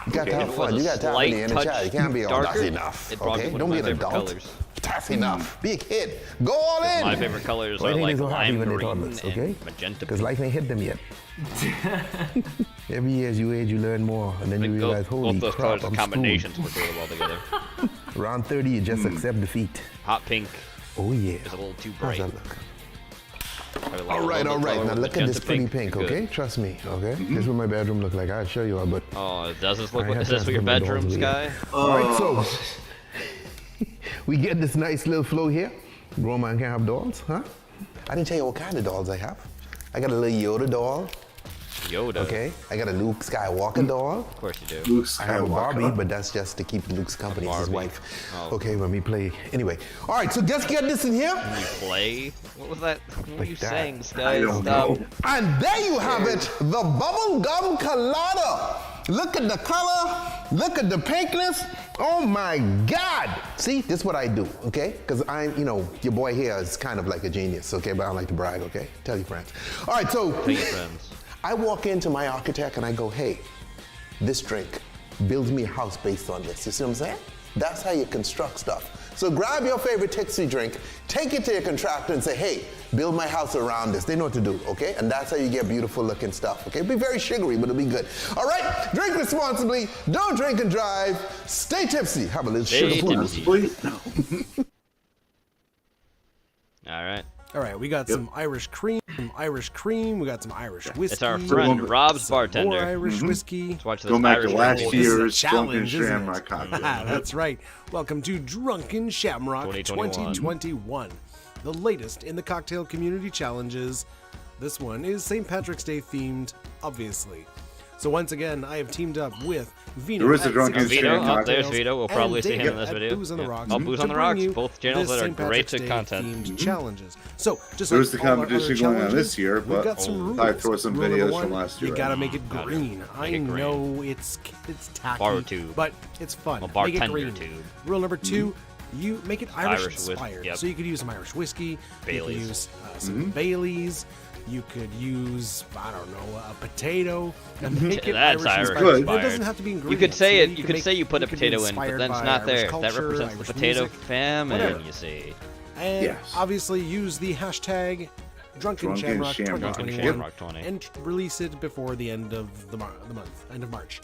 You got to have If it fun. was You a got to have slight in the inner touch child. You can't be all that's darker, enough. it'd probably Okay? be Don't one be of an my favorite adult. colors. That's enough. Be a kid. Go all in. My favorite colors Why are they like so happy lime when they green toddlers, okay? and magenta Because pink. life ain't hit them yet. Every year as you age, you learn more, and then you Like realize, holy both those crap, colors I'm and combinations were good all together. screwed. Around 30, you just accept defeat. Hot pink Oh yeah. is a little too How's bright. that look? Probably like a All right, little all bit right. color Now with look at this magenta pretty pink, you're good. okay? Trust me, okay? This is what my bedroom look like. I'll show you all, but Oh, does this look? I have Is this to what your put my bedroom, dolls away. Sky? All right, so we get this nice little flow here. Grown man can't have dolls, huh? I didn't tell you what kind of dolls I have. I got a little Yoda doll. Yoda. Okay. I got a Luke Skywalker doll. Of course you do. Luke I have a Skywalker. Barbie, but that's just to keep Luke's company. It's his Barbie. wife. Oh. Okay, when we play. Anyway. All right, so just get this in here. When you play? What was that? What were Like you that. saying, Sky? I don't Stop. know. And there you have it, the bubblegum colada. Look at the color, look at the pinkness. Oh my God. See, this is what I do, okay? Because I'm, you know, your boy here is kind of like a genius, okay? But I don't like to brag, okay? Tell your friends. All right, so Tell your friends. I walk into my architect and I go, hey, this drink builds me a house based on this. You see what I'm saying? That's how you construct stuff. So grab your favorite Tixie drink, take it to your contractor and say, hey, build my house around this. They know what to do, okay? And that's how you get beautiful looking stuff, okay? Be very sugary, but it'll be good. All right, drink responsibly, don't drink and drive, stay tipsy. Have a little Stay sugar tipsy. please. All right. All right, we got some Irish cream, we got some Irish whiskey. It's our friend Rob's some bartender. More Irish whiskey. Let's watch this Go back to Irish last whiskey. year's Drunken challenge, isn't Shamrock it? cocktail. That's right. Welcome to Drunken Shamrock 2021, the latest in the cocktail community challenges. This one is St. Patrick's Day themed, obviously. So once again, I have teamed up with Vino. There is a at Drunken 60 Vito, Shamrock. oh, there's Vito. We'll probably and see him in David this at video. Booze on the Yeah. Rocks Oh, Booze to on the bring Rocks. you Both channels this that are St. great Patrick's to Day content. themed challenges. So just There's like the all our competition other going on challenges, this year, we've but got some I'll rules. probably throw some Rule number videos one, from last year. You gotta make it Got it. green. I Make it green. know it's tacky, Bar tube. but it's fun. A Make it bartender green. tube. Rule number two. You make it Irish Irish whis- inspired. yep. So you could use some Irish whiskey. You Baileys. could use some Baileys. You could use, I don't know, a potato and make it That's Irish Irish inspired. inspired. It doesn't have to be You ingredients. could say know, it. You could say you put a it could be potato in, but inspired then it's by not Irish there. That culture, represents Irish the potato music, famine. whatever. You see. And Yes. obviously use the hashtag Drunken Drunken Shamrock Shamrock. 2021 Shamrock 20. and release it before the end of the month, end of March.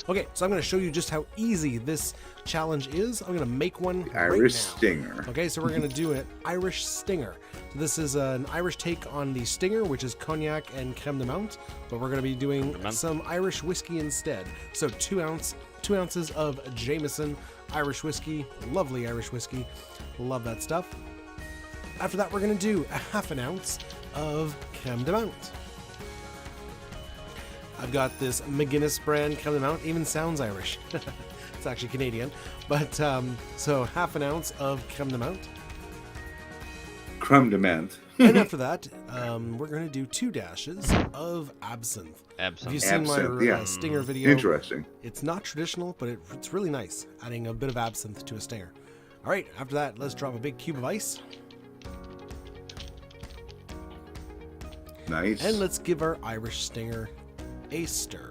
Okay, so I'm going to show you just how easy this challenge is. I'm going to make one Irish right now. Stinger. Okay, so we're going to do an Irish Stinger. So this is an Irish take on the Stinger, which is cognac and creme de menthe, but we're going to be doing some Irish whiskey instead. So 2 ounces of Jameson Irish whiskey, lovely Irish whiskey, love that stuff. After that, we're going to do a half an ounce of creme de menthe. I've got this McGuinness brand creme de menthe, even sounds Irish. It's actually Canadian, but so half an ounce of creme de menthe. Creme de menthe. And after that, we're going to do 2 dashes of absinthe. Absinthe. Have you seen Absinthe, my yeah. Stinger video? Interesting. It's not traditional, but it's really nice, adding a bit of absinthe to a Stinger. All right, after that, let's drop a big cube of ice. Nice. And let's give our Irish Stinger a stir.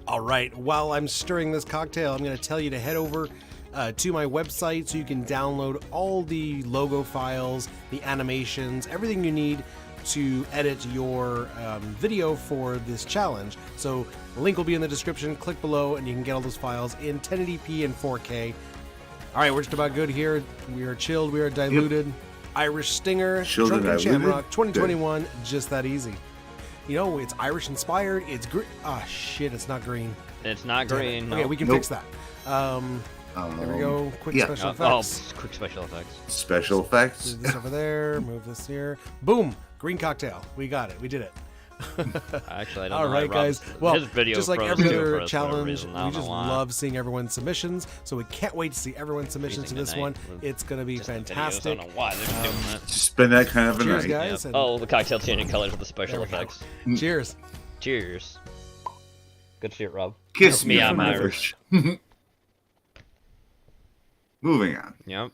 All right, while I'm stirring this cocktail, I'm going to tell you to head over to my website so you can download all the logo files, the animations, everything you need to edit your video for this challenge. So the link will be in the description. Click below and you can get all those files in 1080p and 4K. All right, we're just about good here. We are chilled. We are diluted. Yep. Irish Stinger, Chilled Drunken and Shamrock, 2021. Good. Just that easy. You know, it's Irish inspired. It's green. Ah, shit, it's not green. It's not green. Okay, we can fix that. There we go. Quick special effects. Oh, quick special effects. Special effects. Move this over there. Move this here. Boom. Green cocktail. We got it. We did it. Actually, I don't All know. right, guys. Well, just like every other us challenge, we just love seeing everyone's submissions. So we can't wait to see everyone's submissions to this one. It's going to be fantastic. I don't know why they're doing that. Just been that kind of a Cheers, night. guys. Yep. Oh, the cocktail changing colors with the special effects. Cheers. Cheers. Good shit, Rob. Kiss me, I'm Irish. Moving on. Yep.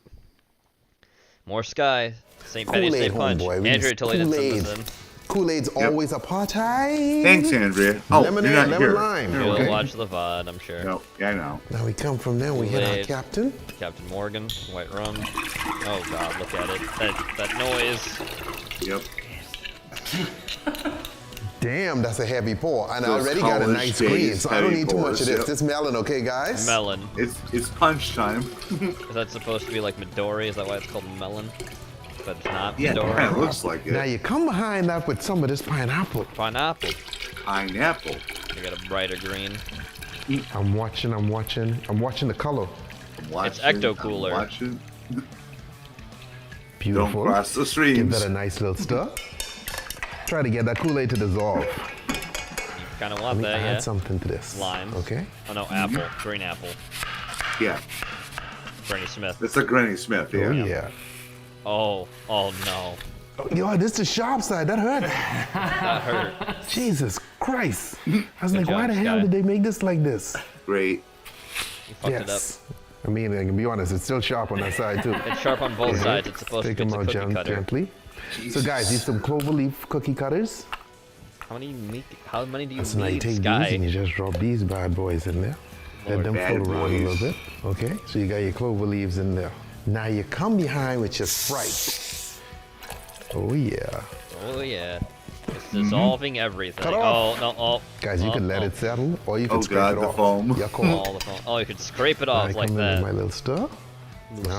More Sky. St. Patty's Day Punch. Andrea totally didn't send this in. Kool-Aid's always a party. Thanks, Andrea. Oh, lemonade, you're not lemon here. lime. You'll Okay. watch the VOD, I'm sure. No, yeah, I know. Now we come from there, we hit our captain. Captain Morgan, white rum. Oh god, look at it. That noise. Yep. Damn, that's a heavy pour. And I Those already got a nice college green, days so I don't need too much pours, of this. yep. This melon, okay, guys? Melon. It's punch time. Is that supposed to be like Midori? Is that why it's called melon? But it's not Yeah, it Midori. kind of looks like it. Now you come behind that with some of this pineapple. Pineapple. Pineapple. You got a brighter green. I'm watching the color. It's Ecto Cooler. Beautiful. Don't cross the streams. Give that a nice little stir. Try to get that Kool-Aid to dissolve. Kind of want that, add yeah. something to this. Lime. Okay. Oh no, apple. Green apple. Yeah. Granny Smith. It's a Granny Smith, yeah. Oh, yeah. Oh no. Yo, this is the sharp side. That hurt. That hurt. Jesus Christ. I was Good like, why job, the hell Sky. did they make this like this? Great. You fucked it up. I mean, I can be honest, it's still sharp on that side too. It's sharp on both sides. It's supposed Take to be them a out cookie cutter. gently. So guys, these some clover leaf cookie cutters. How many do you So now you need, take Sky? these and you just drop these bad boys in there. Let them bad float around a boys. little bit. Okay, so you got your clover leaves in there. Now you come behind with your Sprite. Oh yeah. Oh yeah. It's dissolving everything. Cut off. Oh no. Oh. Guys, you can let it settle, or you can Oh scrape God, it the off. foam. Your call. Oh, the phone. Oh, you could scrape it off I like come in with that. my little stir. Now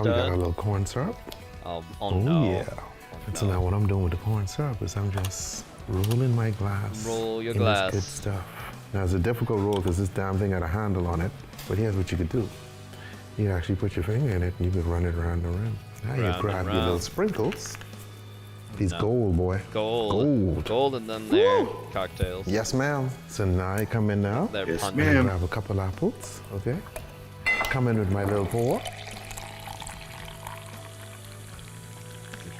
we got our little corn syrup. Oh Oh no. yeah. And so now what I'm doing with the corn syrup is I'm just rolling my glass. Roll your in glass. This good stuff. Now it's a difficult roll because this damn thing had a handle on it. But here's what you could do. You could actually put your finger in it and you could run it around the rim. Now Round you and grab your round. little sprinkles. These No. gold, boy. Gold. Gold in them there. Cocktails. Yes, ma'am. So now I come in now. They're Yes, punch. ma'am. And grab a couple apples, okay? Come in with my little pour.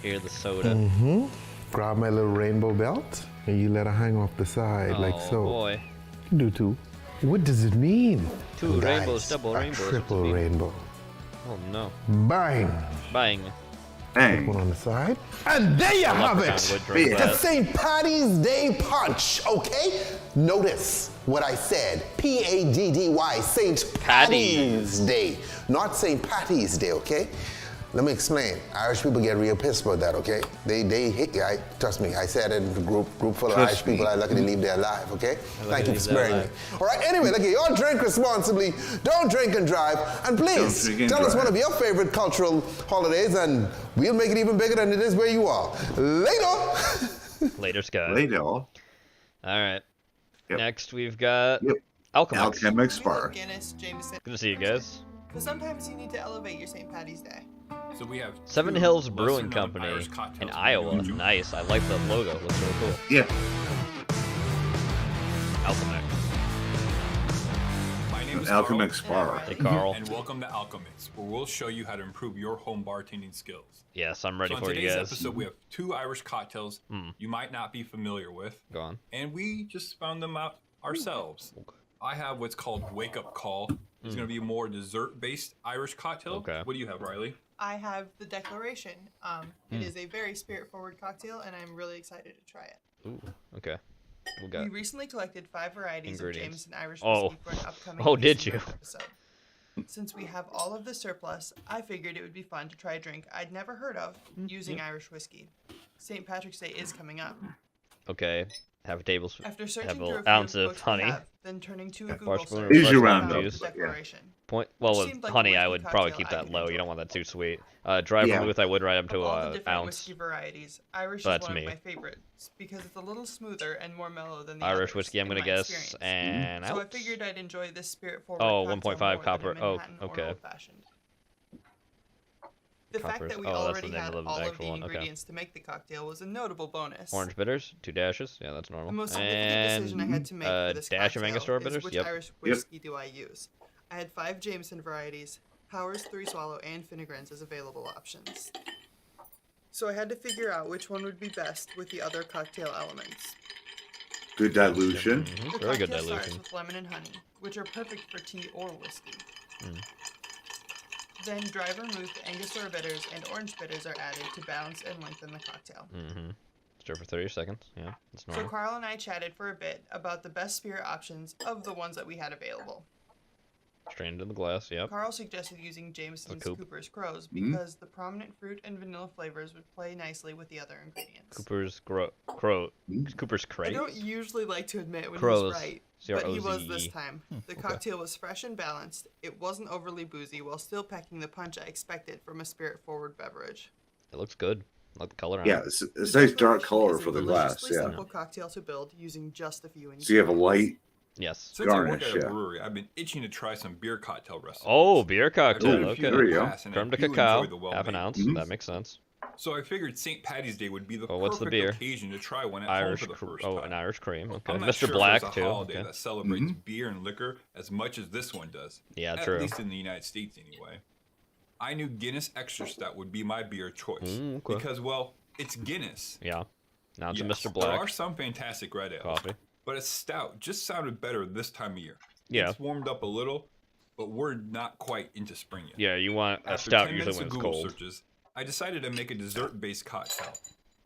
Hear the soda. Mm-hmm. Grab my little rainbow belt and you let it hang off the side like Oh, so. boy. You can do two. What does it mean? Two Guys, rainbows, double a rainbows. What's it triple mean? rainbow. Oh no. Bang. Bang. Bang. Put one on the side. And there you have Leprechaun it. would drink The that. St. Patty's Day Punch, okay? Notice what I said. P-A-D-D-Y, St. Patty's Day. Not St. Patty's Day, okay? Let me explain. Irish people get real pissed about that, okay? They hate you. Trust me, I said it in a group full of Irish people. I'm lucky to leave there alive, okay? Thank you for sparing me. All right, anyway, look, you all drink responsibly. Don't drink and drive. And please, Don't drink and tell us drive. one of your favorite cultural holidays and we'll make it even bigger than it is where you are. Later. Later, Sky. Later. All right. Yep. Next, we've got Yep. Alchemix. Alchemix Bar. Guinness, Jameson. Good to see you guys. But sometimes you need to elevate your St. Patty's Day. So we have Seven two Hills Brewing lesser-known Company Irish cocktails in to Iowa. review. Nice. I like the logo. Looks really cool. Yeah. Alchemix. My name is Alchemix Bar. Hey, Carl. And welcome to Alchemix, where we'll show you how to improve your home bartending skills. Yes, I'm ready So for on you today's guys. episode, we have two Irish cocktails Hmm. you might not be familiar with. Go on. And we just found them out ourselves. I have what's called Wake Up Call. It's going to be a more dessert-based Irish cocktail. Okay. What do you have, Riley? I have the Declaration. It is a very spirit-forward cocktail, and I'm really excited to try it. Ooh, okay. We got We recently collected 5 varieties ingredients. of Jameson Irish Oh. whiskey for an upcoming Oh, did Tasting you? Room episode. Since we have all of the surplus, I figured it would be fun to try a drink I'd never heard of using Irish whiskey. St. Patrick's Day is coming up. Okay. Have a tablespoon. After Have searching an through a few ounce of books we honey. have, then turning to a Bar Google spoon search, of fresh round lime up, juice. the Declaration. Point. Well, Which with seemed like a honey, I whiskey would probably cocktail keep I that could low. You enjoy. don't want that too sweet. Dry vermouth, I would write up to Of all the an different ounce. whiskey varieties, Irish So is that's one me. of my favorites because it's a little smoother and more mellow than the Irish others, whiskey, I'm in gonna my guess, experience. and So I ounce. figured I'd enjoy this spirit-forward Oh, cocktail 1.5 more copper. than a Oh, Manhattan or okay. old-fashioned. The fact Coppers. that we Oh, that's the already name had of the all of actual the one. Okay. ingredients to make the cocktail was a notable bonus. Orange bitters, 2 dashes. Yeah, that's normal. The most significant and decision I had to make for this dash of cocktail Angostura is bitters. which Yep. Irish whiskey do I use. I had 5 Jameson varieties, Powers 3 Swallow, and Finnegrins as available options. So I had to figure out which one would be best with the other cocktail elements. Good dilution. The Very good cocktail starts dilution. with lemon and honey, which are perfect for tea or whiskey. Mm. Then dry vermouth, Angostura bitters, and orange bitters are added to balance and lengthen the cocktail. Mm-hmm. Stir for 30 seconds. Yeah, that's So normal. Carl and I chatted for a bit about the best spirit options of the ones that we had available. Strain into the glass. Yep. Carl suggested using Jameson's Coop. Cooper's Crows Mhm. because the prominent fruit and vanilla flavors would play nicely with the other ingredients. Cooper's Cooper's I crate. don't usually like to admit when Crows. he's right, but he was this C-R-O-Z-E. time. The okay. cocktail was fresh and balanced. It wasn't overly boozy while still packing the punch I expected from a spirit-forward beverage. It looks good. I like the color on Yeah, it. it's nice dark color for the glass. Deliciously Yeah. simple cocktail to build using just a few ingredients. So you have a light Yes. Since I work garnish. at a Yeah. brewery, I've been itching to try some beer cocktail recipes. Oh, beer cocktail. I've tried a Okay. few in There the you go. past, and I Creme de do cacao, enjoy the half an well-made. ounce. Mm-hmm. That makes sense. So I figured St. Patty's Day would be the Oh, what's the perfect beer? occasion to try one at Irish. home for the first Oh, time. an Irish cream. Okay. I'm not Mr. sure if Black there's a too. holiday Okay. that celebrates beer and liquor as much as this one does. Yeah, at true. least in the United States, anyway. I knew Guinness Extra Stout would be my beer choice okay. because, well, it's Guinness. Yeah. Now it's Yes, a Mr. Black. There are some fantastic red ales, Coffee. but a stout just sounded better this time of year. Yeah. It's warmed up a little, but we're not quite into spring yet. Yeah, you want a After stout 10 usually minutes when of it's Google cold. searches, I decided to make a dessert-based cocktail.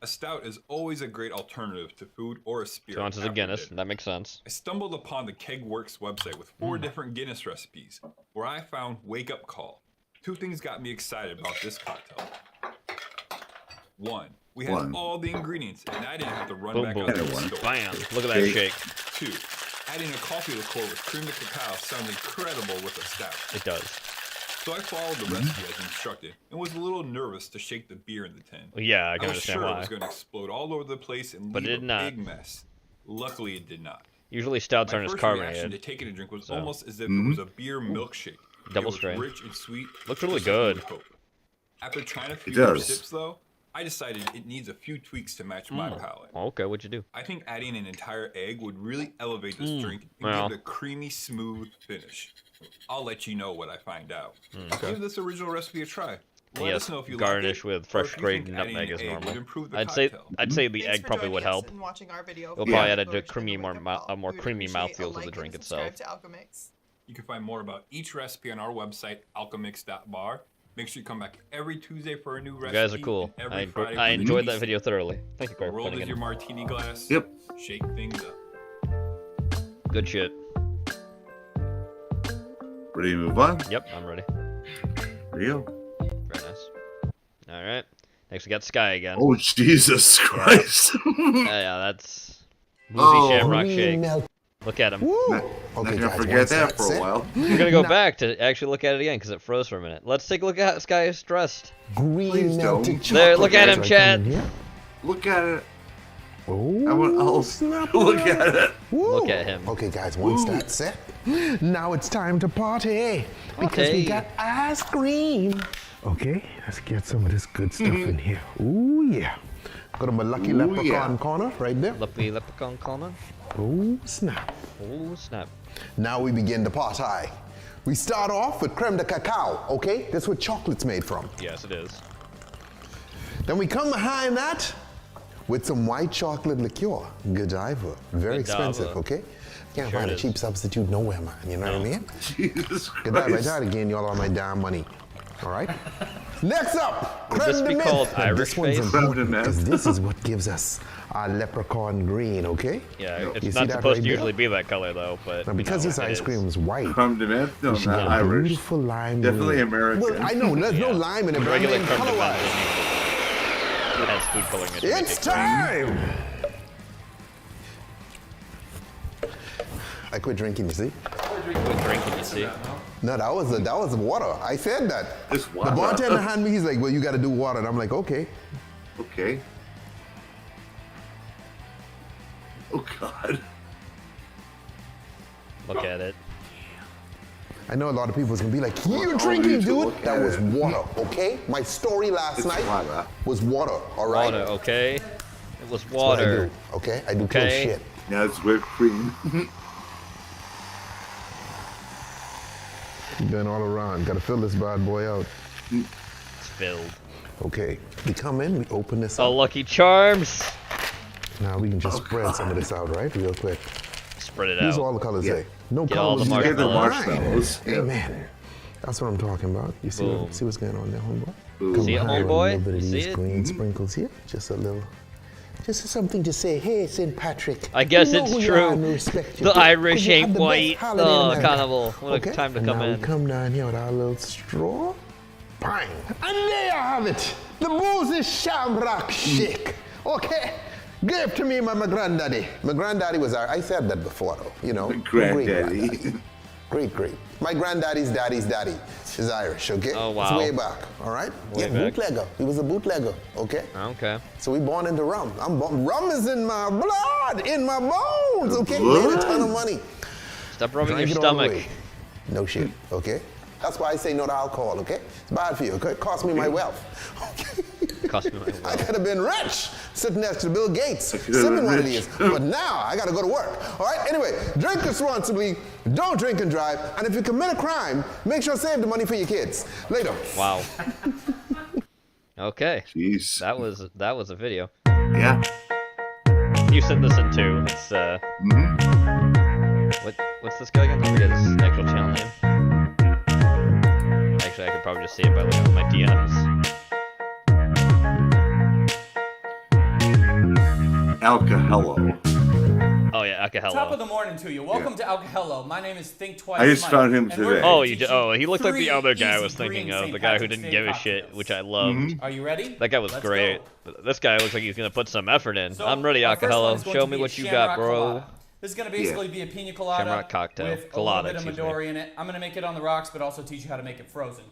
A stout is always a great alternative to food or a spirit. 2 ounces of after Guinness. dinner. That makes sense. I stumbled upon the Kegworks website with 4 different Guinness recipes, where I found Wake Up Call. 2 things got me excited about this cocktail. 1, we had One. all the ingredients, and I didn't have to run Boom, back boom. out to the One. store. Bam. Look at that shake. 2, adding a coffee liqueur with cream de cacao sounds incredible with a stout. It does. So I followed the recipe as instructed and was a little nervous to shake the beer in the tin. Well, yeah, I can was understand sure why. it was going to explode all over the place and But it leave did a not. big mess. Luckily, it did not. Usually stouts My aren't as first reaction to carbonated. taking a drink was so. almost as if it was a beer milkshake. Double it was strain. rich and sweet. Looks really just like you good. would hope. After trying a few does. sips, though, I decided it needs a few tweaks to match my palate. Okay, what'd you do? I think adding an entire egg would really elevate this drink and well. give it a creamy, smooth finish. I'll let you know what I find out. Okay. Give this original recipe a try. Let Yes, us know if you garnish like it, with or fresh if you grated think adding nutmeg an is egg would normal. improve the I'd say cocktail. the Thanks egg for probably joining would us help. and watching our video. It'll for probably the add a Declaration creamy, and more Wake Up mouth, Call. a more We would creamy appreciate a mouthfeel to the like drink and itself. subscribe to Alchemix. You can find more about each recipe on our website, alchemix.bar. Make sure you come back every Tuesday for a new You recipe. guys are cool. and every Friday I for the enjoyed new that video thoroughly. Thank you, Greg, for Roll putting is it your in. martini glass. Yep. Shake things up. Good shit. Ready to move on? Yep, I'm ready. There you go. Very nice. All right. Next, we got Sky again. Oh, Jesus Christ. Yeah, that's Boozy Oh. Shamrock Shake. Look at him. Not gonna forget that for a while. We're gonna go back to actually look at it again because it froze for a minute. Let's take a look at how Sky is dressed. Green melted chocolate. There, look at him, right Chad. in here. Look at it. Oh, Everyone else, look at it. Look at him. Okay, guys, once that's set, now it's time to party because we Party. got ice cream. Okay, let's get some of this good stuff in here. Ooh, yeah. Go to my lucky Ooh, leprechaun yeah. corner right there. Lucky leprechaun corner. Oh, snap. Oh, snap. Now we begin the party. We start off with creme de cacao, okay? That's what chocolate's made from. Yes, it is. Then we come behind that with some white chocolate liqueur. Godiva. Very expensive, Godiva. okay? Can't Sure find it a is. cheap substitute nowhere, man. You know what I mean? Jesus Godiva, I Christ. try to gain y'all all my damn money. All right. Next up, Would this be called Irish this one's face? important because this is what gives us our leprechaun green. Okay. Yeah, You it's see not that supposed right to there? usually be that color though, but Now, because you this know, it ice is. cream is white, Creme de menthe? No, you should not get a Irish. beautiful lime Definitely green. American. Well, I know there's no lime in it, but I Regular mean creme de color-wise. menthe it has food coloring in it to make It's it green. time! I quit drinking, you see? Quit drinking, you see? No, that was water. I said that. It's water. The bartender handed me, he's like, well, you got to do water. And I'm like, okay. Okay. Oh, God. Look at it. I know a lot of people is going to be like, you're Well, drinking, you to dude. look That at was it. water, okay? My story last It's night water. was water, all right? Water, okay? It was That's what I water. do, okay? I do cool Okay. shit. Now it's whipped cream. Going all around. Got to fill this bad boy out. It's filled. Okay, we come in, we open this Oh, up. Lucky Charms! Now we can just spread some of this out, right? Real quick. Spread it These out. are all the colors Yeah. there. No Get all colors. the left marshmallows. behind. Amen. That's what I'm talking about. You see, Boom. see what's going on there, homeboy? Boom. Come See it, behind with homeboy? A little bit of You see these it? green sprinkles here. Just a little. Just something to say, hey, St. Patrick. I guess you know it's who you are true. and we respect you. The Good. Irish 'Cause you have ain't the best white. holiday in Oh, America. carnival. What a time to And come now in. we come down here with our little straw. Bang. And there you have it. The Boozy Shamrock Shake. Okay. Gave to me by my granddaddy. My granddaddy was I said that before though, you know. Granddaddy. Great. My granddaddy's daddy's daddy is Irish, okay? Oh, wow. It's way back, all right? Way back. Bootlegger. He was a bootlegger, okay? Okay. So we born into rum. Rum is in my blood, in my bones, okay? Blood? Made a ton of money. Stop rubbing Drank your it all the stomach. way. No shit, okay? That's why I say no to alcohol, okay? It's bad for you, okay? It cost me my wealth. Cost me my I wealth. could have been rich, sitting next to Bill Gates, have sipping been one of rich. these. But now I gotta go to work. All right. Anyway, drink responsibly. Don't drink and drive. And if you commit a crime, make sure to save the money for your kids. Later. Wow. Okay. Jeez. That was a video. Yeah. You sent this in too. It's what's this guy again? I forget his actual channel name. Actually, I could probably just see it by looking at my DMs. Alcahello. Oh yeah, Akahello. Top of the morning to you. Welcome to Alcahello. My name is Think Twice. I just Mike, found him and we're today. gonna Oh, teach he looked like the three other guy I easy was thinking green of, St. the guy who Patrick's didn't Day give a cocktails. shit, which I loved. Are you ready? That guy was Let's great. go. But this guy looks like he's gonna put some effort in. So, I'm ready, our first one is Akahello. going Show to me be what a you Shamrock got, bro. Colada. This is going to basically be a pina colada Shamrock cocktail. with Colada, a little bit excuse of me. Midori in it. I'm going to make it on the rocks, but also teach you how to make it frozen.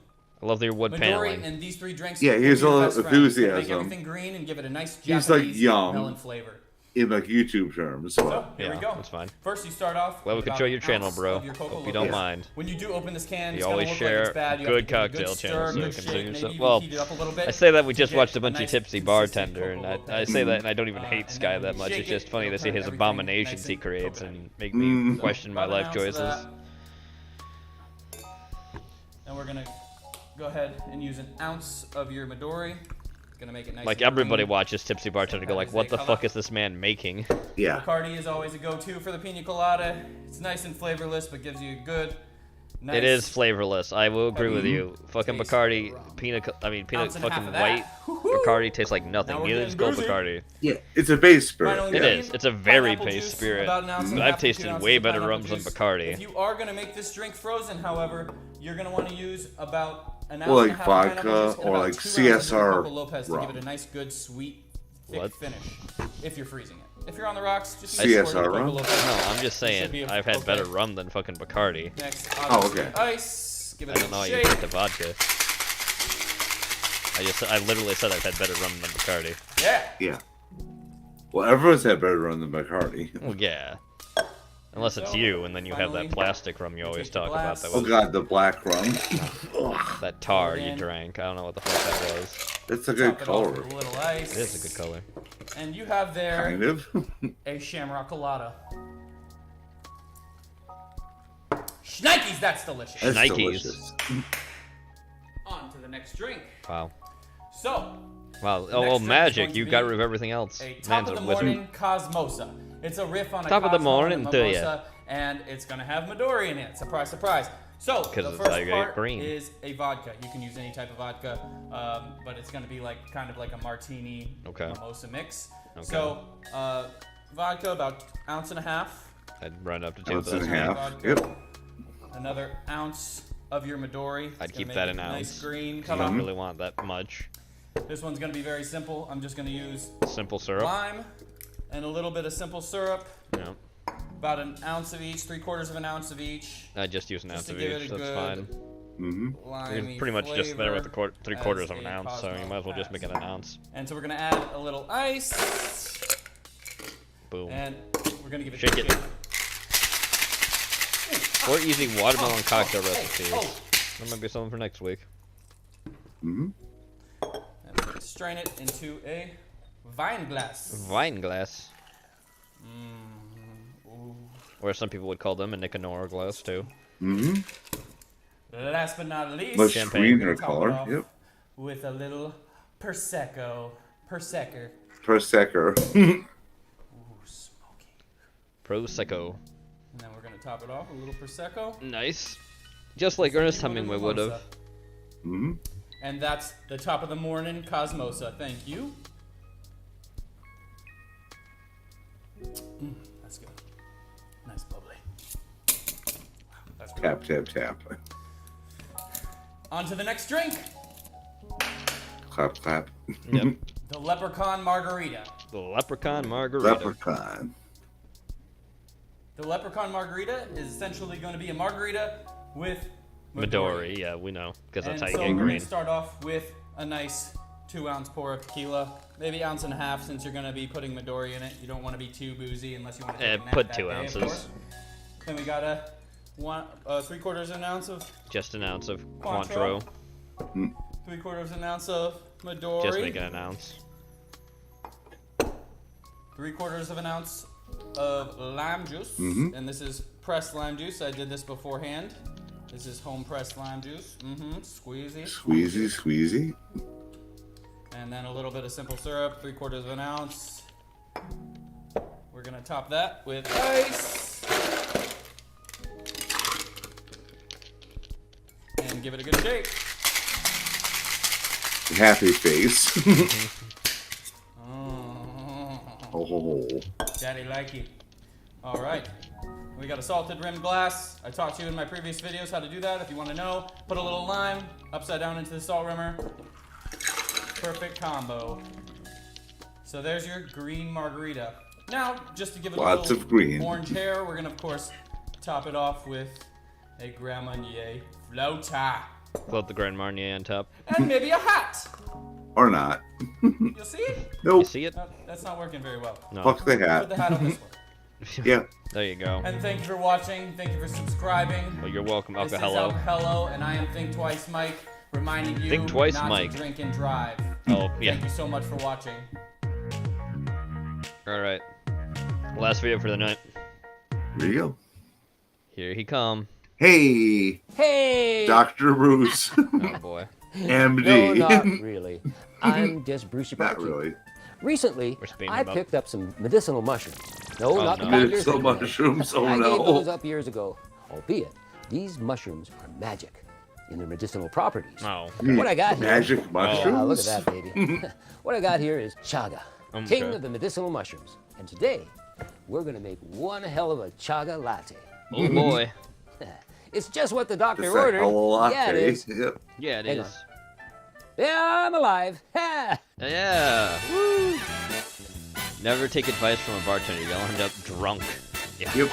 I love your wood Midori paneling. and these three drinks. Yeah, will here's be your all best friends. Make enthusiasm. everything green and give it a nice He's Japanese like young. melon flavor. In like YouTube terms. So, here we Yeah, go. that's fine. First, you start off. Well, we with control about your an channel, ounce bro. of your Coca Hope you don't Loco. mind. When you do open this can, You it's gonna always look share like it's bad. You have good to give it a cocktail good stir, channels so good you can shake, do maybe yourself. even Well, heat it up a little bit I say that we to just get watched a a bunch of nice Tipsy consistent Bartender, and Coca I say that and I don't even hate this guy that much. shake It's just it, funny to it'll see turn his everything abominations nice he and creates coconut. and make me question my About an life ounce of choices. that. And we're gonna go ahead and use an ounce of your Midori. Gonna make it nice. Like and everybody green. watches Tipsy Bartender go like, what the fuck is this man making? Yeah. Bacardi is always a go-to for the pina colada. It's nice and flavorless, but gives you a good, nice. It is flavorless. I will agree with you. Fucking Bacardi, peanut Ounce and a half fucking of that. white Bacardi tastes like nothing. Now we're Neither getting does Gold boozy. Bacardi. Yeah, it's a base spirit. Final It ingredient, is. It's a very pineapple base juice, spirit. about an ounce and a But half I've to 2 tasted ounces way of better pineapple rums than juice. Bacardi. If you are gonna make this drink frozen, however, you're gonna want to use about an ounce Well, and like a half of pineapple vodka juice and or about like 2 ounces of CSR Coco Lopez to give rum. it a nice, good, sweet, thick What? finish. If you're freezing it. If you're on the rocks, just CSR use a squirt of rum? Coco Lopez. No, I'm just It should saying, be I've had okay. better rum than fucking Bacardi. Next, Oh, obviously, okay. ice. Give I it don't a know how you shake. drink the vodka. I literally said I've had better rum than Bacardi. Yeah. Yeah. Well, everyone's had better run than Bacardi. Well, yeah. Unless it's you, and then you have finally, that plastic rum you always talk about. That Oh was god, the black rum. that tar Pour it you in. drank. I don't know what the fuck that was. That's a good Top it off color. with a little ice. It is a good color. And you have there Kind of. a Shamrock Colada. Shnikes, that's delicious. That's Nikes. delicious. On to the next drink. Wow. So, Wow. the Oh, next well, drink is magic. going to You be got rid of everything else. a top Man's of a the wizard. morning Cosmosa. It's a riff on a Top of the Cosmo and a morning to ya. mimosa, and it's gonna have Midori in it. Surprise, surprise. So Because the it's first like part green. is a vodka. You can use any type of vodka, but it's going to be like kind of like a martini mimosa mix. Okay. So vodka about ounce and a half. I'd run up to 2 Ounce and a that's half. fine. Yep. Another ounce of your Midori. I'd It's keep gonna that make an a ounce. nice green 'Cause I color. don't really want that much. This one's going to be very simple. I'm just going to use Simple syrup. lime and a little bit of simple syrup. Yeah. About an ounce of each, 3/4 of an ounce of each. I just use an Just ounce to of give it each. a That's good fine. limey You're pretty much just there with the flavor 3/4 as of an a ounce, so you might as well just make it an ounce. And so we're gonna add a little ice. Boom. And we're gonna give it Shake a it. shake. 4 easy watermelon cocktail recipes. oh. That might be something for next week. And we're gonna strain it into a wine glass. Wine glass. Ooh. Or some people would call them a Nicanor glass too. Last but not least, Much champagne. greener top it color. off Yep. with a little prosecco. Prosecco. Prosecco. Prosecco. And then we're gonna top it off with a little prosecco. Nice. Just like Ernest Hemingway would have. And that's the top of the morning Cosmosa. Thank you. That's good. Nice bubbly. That's good. Tap, tap, tap. On to the next drink. Clap, clap. Yep. The Leprechaun Margarita. The Leprechaun Margarita. Leprechaun. The Leprechaun Margarita is essentially going to be a margarita with Midori, yeah, we know, because that's and how you so get we're green. going to start off with a nice 2-ounce pour of tequila, maybe ounce and a half since you're going to be putting Midori in it. You don't want to be too boozy unless you want to take a nap Put that 2 day, of ounces. course. Then we got a 3/4 of an ounce of Just an ounce of Cointreau. Cointreau. 3/4 of an ounce of Midori. Just make it an ounce. 3/4 of an ounce of lime juice, and this is pressed lime juice. I did this beforehand. This is home pressed lime juice. Squeezy. Squeezy, squeezy. And then a little bit of simple syrup, 3/4 of an ounce. We're gonna top that with ice. And give it a good shake. Happy face. Oh. Daddy likey. All right. We got a salted rimmed glass. I taught you in my previous videos how to do that. If you want to know, put a little lime upside down into the salt rimmer. Perfect combo. So there's your green margarita. Now, just to give it Lots a of little green. orange hair, we're gonna of course top it off with a Grand Marnier floater. Float the Grand Marnier on top. And maybe a hat. Or not. You see? Nope. You see it? No, that's not working very well. No. Fuck the hat. Put the hat on this one. Yeah. There you go. And thank you for watching. Thank you for subscribing. Well, you're welcome, This Alka is Hello. Alka Hello, and I am Think Twice Mike, reminding you Think Twice not Mike. to drink and drive. Oh, yeah. Thank you so much for watching. Alright. Last video for the night. There you go. Here he come. Hey. Hey. Dr. Bruce. Oh boy. MD. No, not really. I'm just Brucey Not Barkey. really. Recently, speeding I him up. picked up some medicinal mushrooms. No, Oh, not no. the kind you're Medicinal thinking of. mushrooms? Oh, I no. gave those up years ago. Albeit, these mushrooms are magic in their medicinal properties. Oh. What I got here... Magic mushrooms? Yeah, look at that, baby. What I got here is chaga, Okay. king of the medicinal mushrooms. And today, we're going to make one hell of a chaga latte. Oh boy. It's just what the doctor It's a ordered. hell of a latte. Yeah, it is. Yep. Yeah, it Hang is. on. Yeah, I'm alive. Ha! Yeah. Woo. Never take advice from a bartender. You'll end up drunk. Yeah. Yep.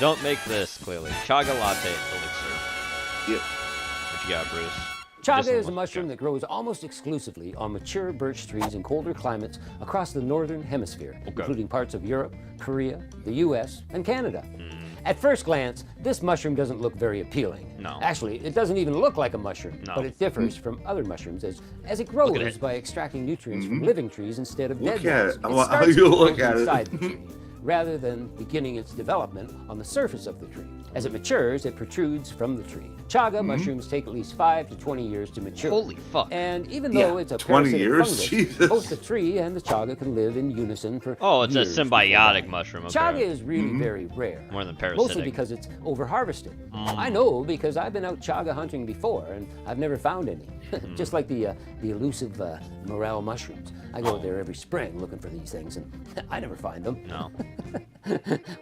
Don't make this, clearly. Chaga latte elixir. Yep. What you got, Bruce? Chaga Medicinal is a mushroom that grows almost exclusively on mature birch trees in colder climates across the northern hemisphere, including parts of Europe, Korea, the US, and Canada. At first glance, this mushroom doesn't look very appealing. No. Actually, it doesn't even look like a mushroom, No. but it differs from other mushrooms as it grows at it. by extracting nutrients from living trees instead of Look dead at ones. it. How starts you with look growth at it. inside the tree, rather than beginning its development on the surface of the tree. As it matures, it protrudes from the tree. Chaga mushrooms take at least 5 to 20 years to mature. Holy fuck. And even though it's a 20 parasitic years? fungus, Jesus. both the tree and the chaga can live in unison for Oh, it's a years before symbiotic dying. mushroom. Okay. Chaga is really very rare. More than parasitic. Mostly because it's over-harvested. I know because I've been out chaga hunting before and I've never found any. Just like the elusive morel mushrooms. I go there every spring looking for these things and I never find them. No.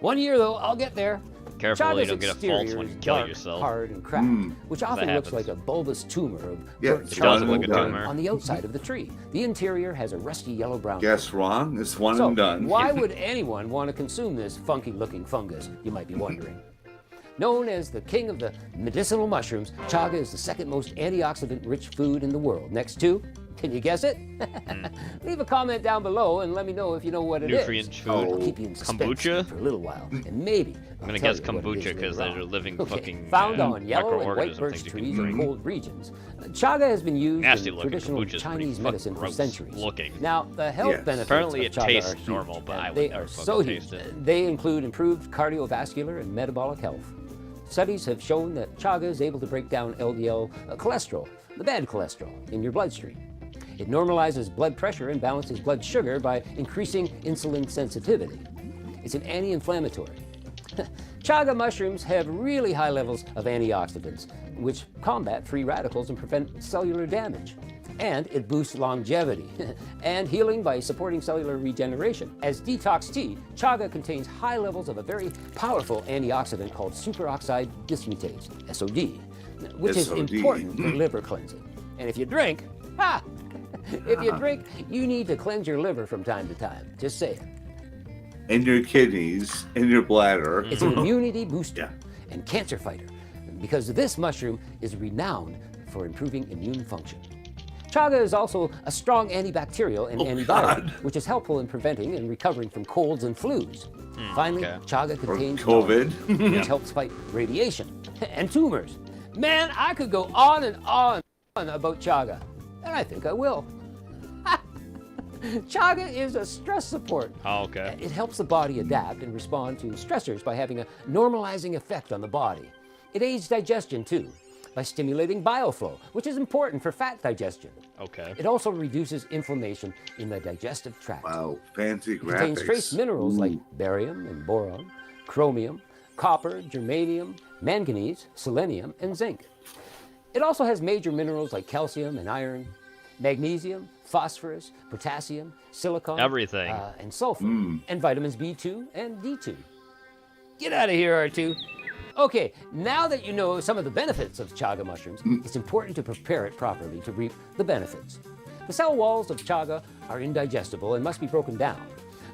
One year though, I'll get there. Careful you Chaga's don't get a false exterior one is and kill dark, yourself. hard and cracked, which often That looks happens. like a bulbous tumor of Yeah, burnt it charcoal does look like a tumor. on the outside of the tree. The interior has a rusty yellow-brown. Guess wrong. It's one So, and done. why would anyone want to consume this funky-looking fungus, you might be wondering? Known as the king of the medicinal mushrooms, chaga is the second most antioxidant-rich food in the world. Next to, can you guess it? Leave a comment down below and let me know if you know what it is. Nutrient food. I'll keep you in suspense Kombucha? for a little while, and maybe I'm gonna tell guess you what it is kombucha because later they're on. living Okay, fucking found on yellow and white microorganism birch things you trees can in drink. cold regions. Chaga has been used Nasty in looking. traditional Kombucha's pretty Chinese fucking medicine for gross centuries. looking. Now, the health Yes. benefits Apparently of it chaga tastes are huge, normal, but and I would they never are fucking so taste huge. it. They include improved cardiovascular and metabolic health. Studies have shown that chaga is able to break down LDL cholesterol, the bad cholesterol, in your bloodstream. It normalizes blood pressure and balances blood sugar by increasing insulin sensitivity. It's an anti-inflammatory. Chaga mushrooms have really high levels of antioxidants, which combat free radicals and prevent cellular damage. And it boosts longevity and healing by supporting cellular regeneration. As detox tea, chaga contains high levels of a very powerful antioxidant called superoxide dismutase, SOD, which is SOD. important for liver cleansing. And if you drink, if you drink, you need to cleanse your liver from time to time. Just say it. And your kidneys, and your bladder. It's an immunity booster and cancer fighter because this mushroom is renowned for improving immune function. Chaga is also a strong antibacterial and antibiotic, which is helpful in preventing and recovering from colds and flus. Finally, chaga contains COVID. knowledge, which helps fight radiation and tumors. Man, I could go on and on about chaga, and I think I will. Chaga is a stress support. Oh, okay. It helps the body adapt and respond to stressors by having a normalizing effect on the body. It aids digestion too, by stimulating bioflow, which is important for fat digestion. Okay. It also reduces inflammation in the digestive tract. Wow, fancy It contains graphics. trace minerals like barium and boron, chromium, copper, germanium, manganese, selenium, and zinc. It also has major minerals like calcium and iron, magnesium, phosphorus, potassium, silicon, Everything. and sulfur, and vitamins B2 and D2. Get out of here, R2. Okay, now that you know some of the benefits of chaga mushrooms, it's important to prepare it properly to reap the benefits. The cell walls of chaga are indigestible and must be broken down.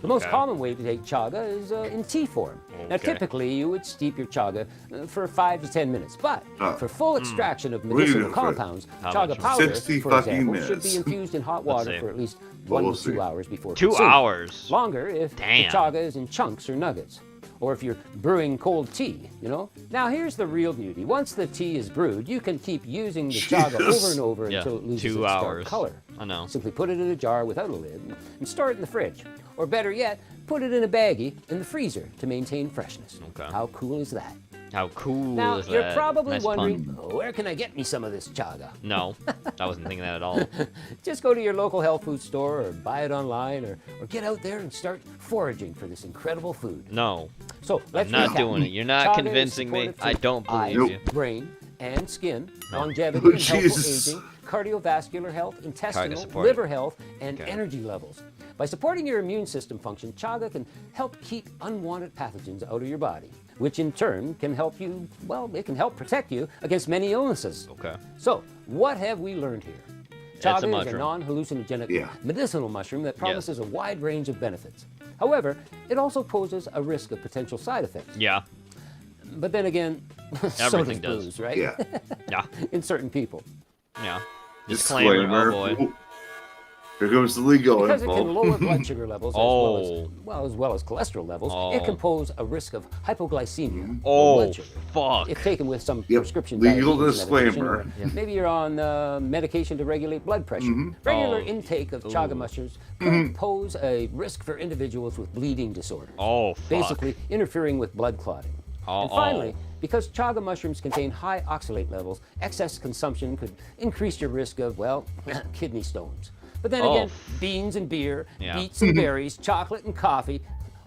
The most Okay. common way to take chaga is in tea form. Now, Okay. typically, you would steep your chaga for 5 to 10 minutes, but for full extraction of What are you medicinal doing for compounds, How chaga much? powder, 60 for fucking example, should minutes. be infused in hot Let's water see. for at least Well, 1 we'll to 2 see. hours before 2 consuming. hours? Longer if Damn. the chaga is in chunks or nuggets, or if you're brewing cold tea, you know? Now here's the real beauty. Once the tea is brewed, you can keep using the chaga over and over Yeah, until it loses 2 its dark hours. color. I know. Simply put it in a jar without a lid and store it in the fridge. Or better yet, put it in a baggie in the freezer to maintain freshness. Okay. How cool is that? How cool Now, is you're that? probably Nice wondering, pun. where can I get me some of this chaga? No, I wasn't thinking that at all. Just go to your local health food store or buy it online or get out there and start foraging for this incredible food. No. So let's I'm not recap. doing it. You're not Chaga is convincing me. supportive for I don't believe eyes, you. brain, and skin, No. longevity and healthful Jesus. aging, cardiovascular health, intestinal, support. liver health, and Okay. energy levels. By supporting your immune system function, chaga can help keep unwanted pathogens out of your body, which in turn can help you, well, it can help protect you against many illnesses. Okay. So, what have we learned here? It's a Chaga is a mushroom. non-hallucinogenic medicinal mushroom that promises a wide range of benefits. However, it also poses a risk of potential side effects. Yeah. But then again, so Everything does does. booze, right? Yeah. Yeah. In certain people. Yeah. Disclaimer. Oh boy. Here comes the legal Because it info. can lower blood sugar levels as well as cholesterol levels, it can pose a risk of hypoglycemia. Blood sugar. Fuck. If taken with some prescription Legal diabetes disclaimer. medication, or maybe you're on medication to regulate blood pressure. Regular intake of chaga mushrooms could pose a risk for individuals with bleeding disorder. Basically interfering with blood clotting. And finally, because chaga mushrooms contain high oxalate levels, excess consumption could increase your risk of, well, kidney stones. But then again, beans and beer, beets and berries, chocolate and coffee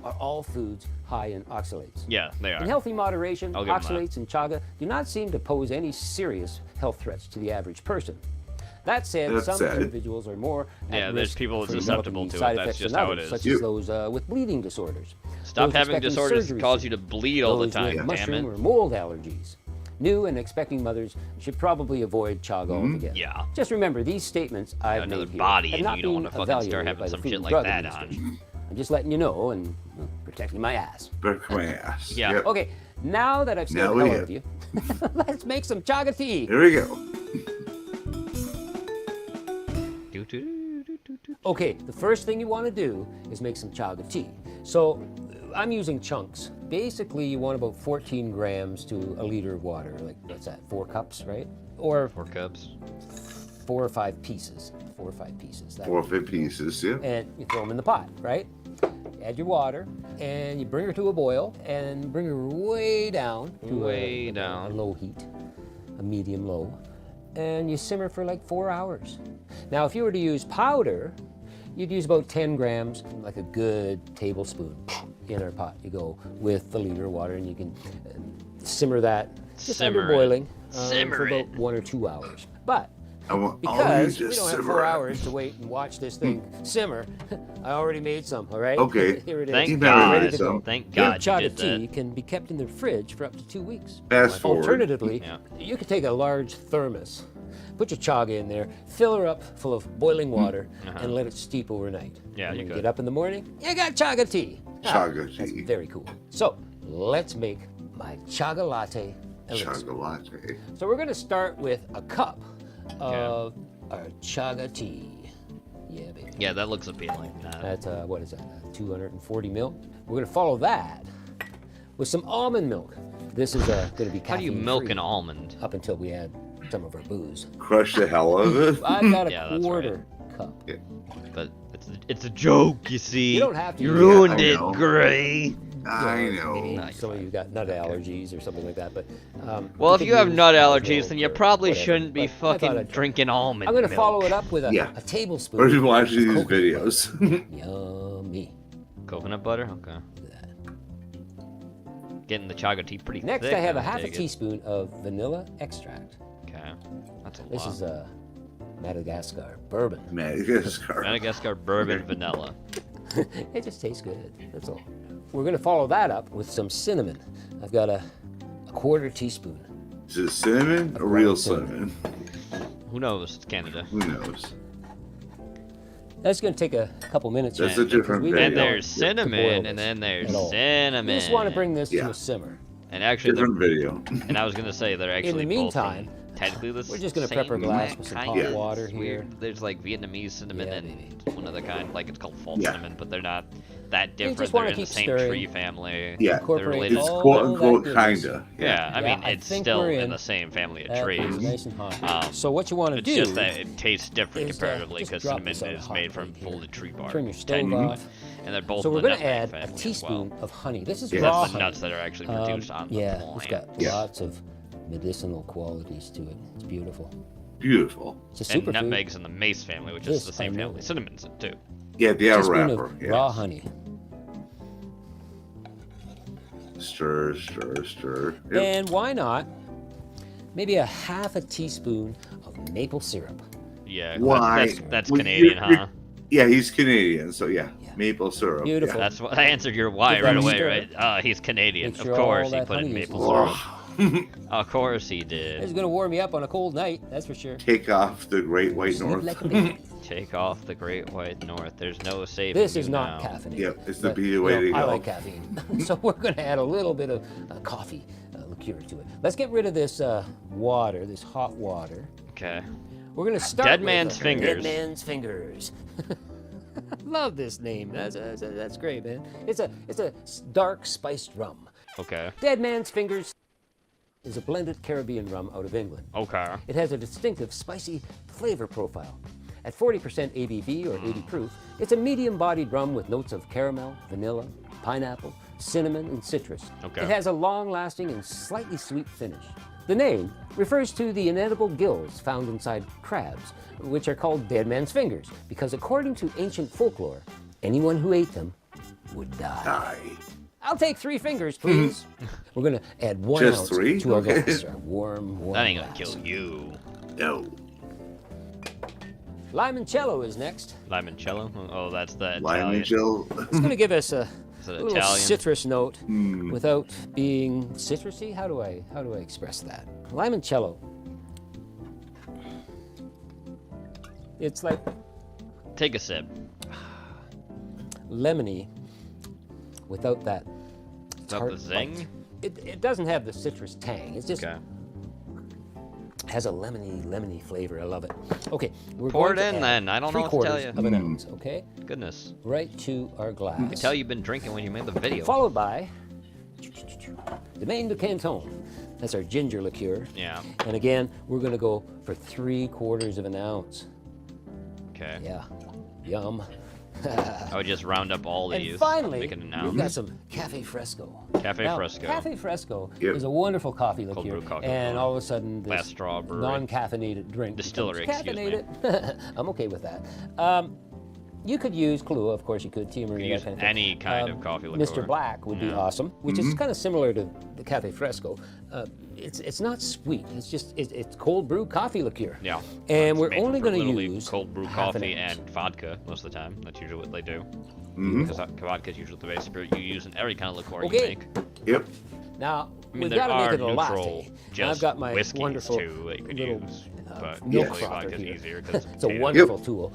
are all foods high in oxalates. Yeah, they are. In healthy moderation, I'll give 'em that. oxalates in chaga do not seem to pose any serious health threats to the average person. That said, That's some sad. individuals are more at there's risk people for susceptible developing to it. side That's effects just than how it others, is. such as those with bleeding disorders. Stop those having expecting disorders that surgery cause soon, you to bleed all the those time, with damn mushroom it. or mold allergies. New and expecting mothers should probably avoid chaga altogether. Yeah. Just remember, these statements I've Another made here body have and not you don't been wanna fucking start evaluated having by the some Food shit and like Drug that Administration. I'm just letting you know and protecting my ass. Back my ass. Yeah. Yep. Okay, now that I've scared Now the we hell out have- of you, let's make some chaga tea. Here we go. Okay, the first thing you want to do is make some chaga tea. So I'm using chunks. Basically, you want about 14 grams to a liter of water. Like, what's that, 4 cups, right? Or 4 cups. 4 or 5 pieces. 4 or 5 pieces. That 4 or 5 pieces, yeah. And you throw them in the pot, right? Add your water, and you bring her to a boil, and bring her way down to a low heat, a medium low, and you simmer for like 4 hours. Now, if you were to use powder, you'd use about 10 grams, like a good tablespoon, in our pot. You go with the liter of water, and you can simmer that just Simmer under it. boiling for Simmer about 1 or 2 hours. But I'll because just we don't have simmer 4 it. hours to wait and watch this thing simmer, I already made some, all right? Okay. Here it is. Thank You God. better Ready to go. Thank Your God you chaga did that. tea can be kept in the fridge for up to 2 weeks. Fast forward. Alternatively, Yeah. you could take a large thermos, put your chaga in there, fill her up full of boiling water, and let it steep overnight. Yeah, and you when you could. get up in the morning, you got chaga tea. Chaga That's tea. very cool. So let's make my chaga latte elixir. Chaga latte. So we're going to start with a cup of our chaga tea. Yeah, baby. Yeah, that looks appealing. That's, what is that, 240 mil? We're going to follow that with some almond milk. This is going to be How do you caffeine milk free an almond? up until we add some of our booze. Crush the hell out of it. I've got Yeah, a that's quarter cup. Yeah. But it's a joke, you see. You don't have to You use ruined it. it, I know. Gray. I Maybe know. some of you got nut allergies or something like that, but Well, if could you have use nut olive allergies, oil then you or probably whatever, shouldn't be but I thought fucking I'd try. drinking almond I'm going to milk. follow it up with Yeah. a tablespoon. We're just watching these of coconut videos. butter. Yummy. Coconut butter? Okay. Getting the chaga tea pretty Next, thick. I have a now, half a dig it. teaspoon of vanilla extract. Okay. That's a lot. This is Madagascar bourbon. Madagascar. Madagascar bourbon vanilla. It just tastes good. That's all. We're going to follow that up with some cinnamon. I've got a quarter teaspoon. Is it cinnamon or real cinnamon? Who knows? It's Canada. Who knows? That's going to take a couple minutes. That's here, a different because we And don't there's want to boil cinnamon, and this then there's at all. cinnamon. You just want to bring this Yeah. to a simmer. And actually, they're, Different video. and I was gonna say they're actually In the both meantime, from technically the we're just gonna same prep our glass with some kind hot of water weird. here. There's like Vietnamese cinnamon Yeah, and one other kind, like it's called false Yeah. cinnamon, but they're not that You different. just They're wanna in the keep same stirring. tree family. Yeah. They're Incorporate related. It's all quote that unquote goodness. kinda. Yeah, I mean I it's think still we're in in. the same family of That trees. is nice and hot. So what you want to It's do just that it tastes different is, comparatively just because drop cinnamon this on a is hot made from plate here. folded tree bark. Turn your stove technically. off. And they're both So we're the going to nutmeg add a family as well. teaspoon of honey. This is Yeah. raw That's the honey. nuts that are actually produced on the Yeah, plant. it's got Yeah. lots of medicinal qualities to it. It's beautiful. Beautiful. It's a And superfood. nutmeg's in the mace family, which This is the same I know. family. Cinnamon's in too. Yeah, the outer Teaspoon wrapper. of Yeah. raw honey. Stir, stir, stir. Yep. And why not maybe a half a teaspoon of maple syrup. Yeah, Why? that's Well, Canadian, you're- huh? Yeah, he's Canadian, so yeah. Maple syrup. Beautiful. That's what I answered your why Give right that a away, stir. right? He's Canadian. Make sure Of course all he that put in honey is maple syrup. Of course he This did. is going to warm you up on a cold night, that's for sure. Take off the Great White Sleep North. like a baby. Take off the Great White North. There's no saving This you is not now. caffeinated. Yep, it's the but, be the way to I go. like caffeine. So we're going to add a little bit of coffee liqueur to it. Let's get rid of this water, this hot water. Okay. We're gonna start Dead with Man's Fingers. Dead Man's Fingers. Love this name. That's great, man. It's a dark spiced rum. Okay. Dead Man's Fingers is a blended Caribbean rum out of England. Okay. It has a distinctive spicy flavor profile. At 40% ABV or 80 proof, it's a medium-bodied rum with notes of caramel, vanilla, pineapple, cinnamon, and citrus. Okay. It has a long-lasting and slightly sweet finish. The name refers to the inedible gills found inside crabs, which are called dead man's fingers, because according to ancient folklore, anyone who ate them would die. I'll take 3 fingers, please. We're gonna add 1 Just ounce 3? to our Okay. glass. Our warm That ain't gonna glass. kill you. No. Limoncello is next. Limoncello? Oh, that's the Italian. Limoncello. It's gonna give us a Is it little Italian? citrus note without being citrusy. How do I express that? Limoncello. It's like Take a sip. lemony without that Without tart the zing? bite. It doesn't have the citrus tang. It's just has a lemony flavor. I love it. Okay, we're Pour going it to in add then. I don't know what to tell 3/4 you. of an ounce. Okay, Goodness. right to our glass. I can tell you've been drinking when you made the video. Followed by the Maine de Canton. That's our ginger liqueur. Yeah. And again, we're going to go for 3/4 of an ounce. Okay. Yeah. Yum. I would just round up all And these. finally, make it an we've ounce. got some Cafe Fresco. Cafe Now, Fresco. Cafe Fresco Yep. is a wonderful coffee Cold liqueur, brew coffee and liqueur. all of a sudden this Last straw brewery. non-caffeinated drink Distillery, becomes excuse me. caffeinated. I'm okay with that. You could use Kahlua, of course you could, Tia Marie, use that kind of thing. any kind of coffee liqueur. Mr. Black would be Yeah. awesome, which is Mhm. kind of similar to the Cafe Fresco. It's not sweet. It's just it's cold brew coffee liqueur. Yeah. And It's we're made only from going to literally use cold brew half an coffee ounce. and vodka most of the time. That's usually what they do. Mhm. Because vodka is usually the base spirit you use in every kind of liqueur Okay. you make. Yep. Now, I mean, we've there got to are make it a neutral, latte. And just I've got my whiskeys wonderful too that you could little use, but milk usually frother vodka's here. easier 'cause It's a it's wonderful Yep. tool.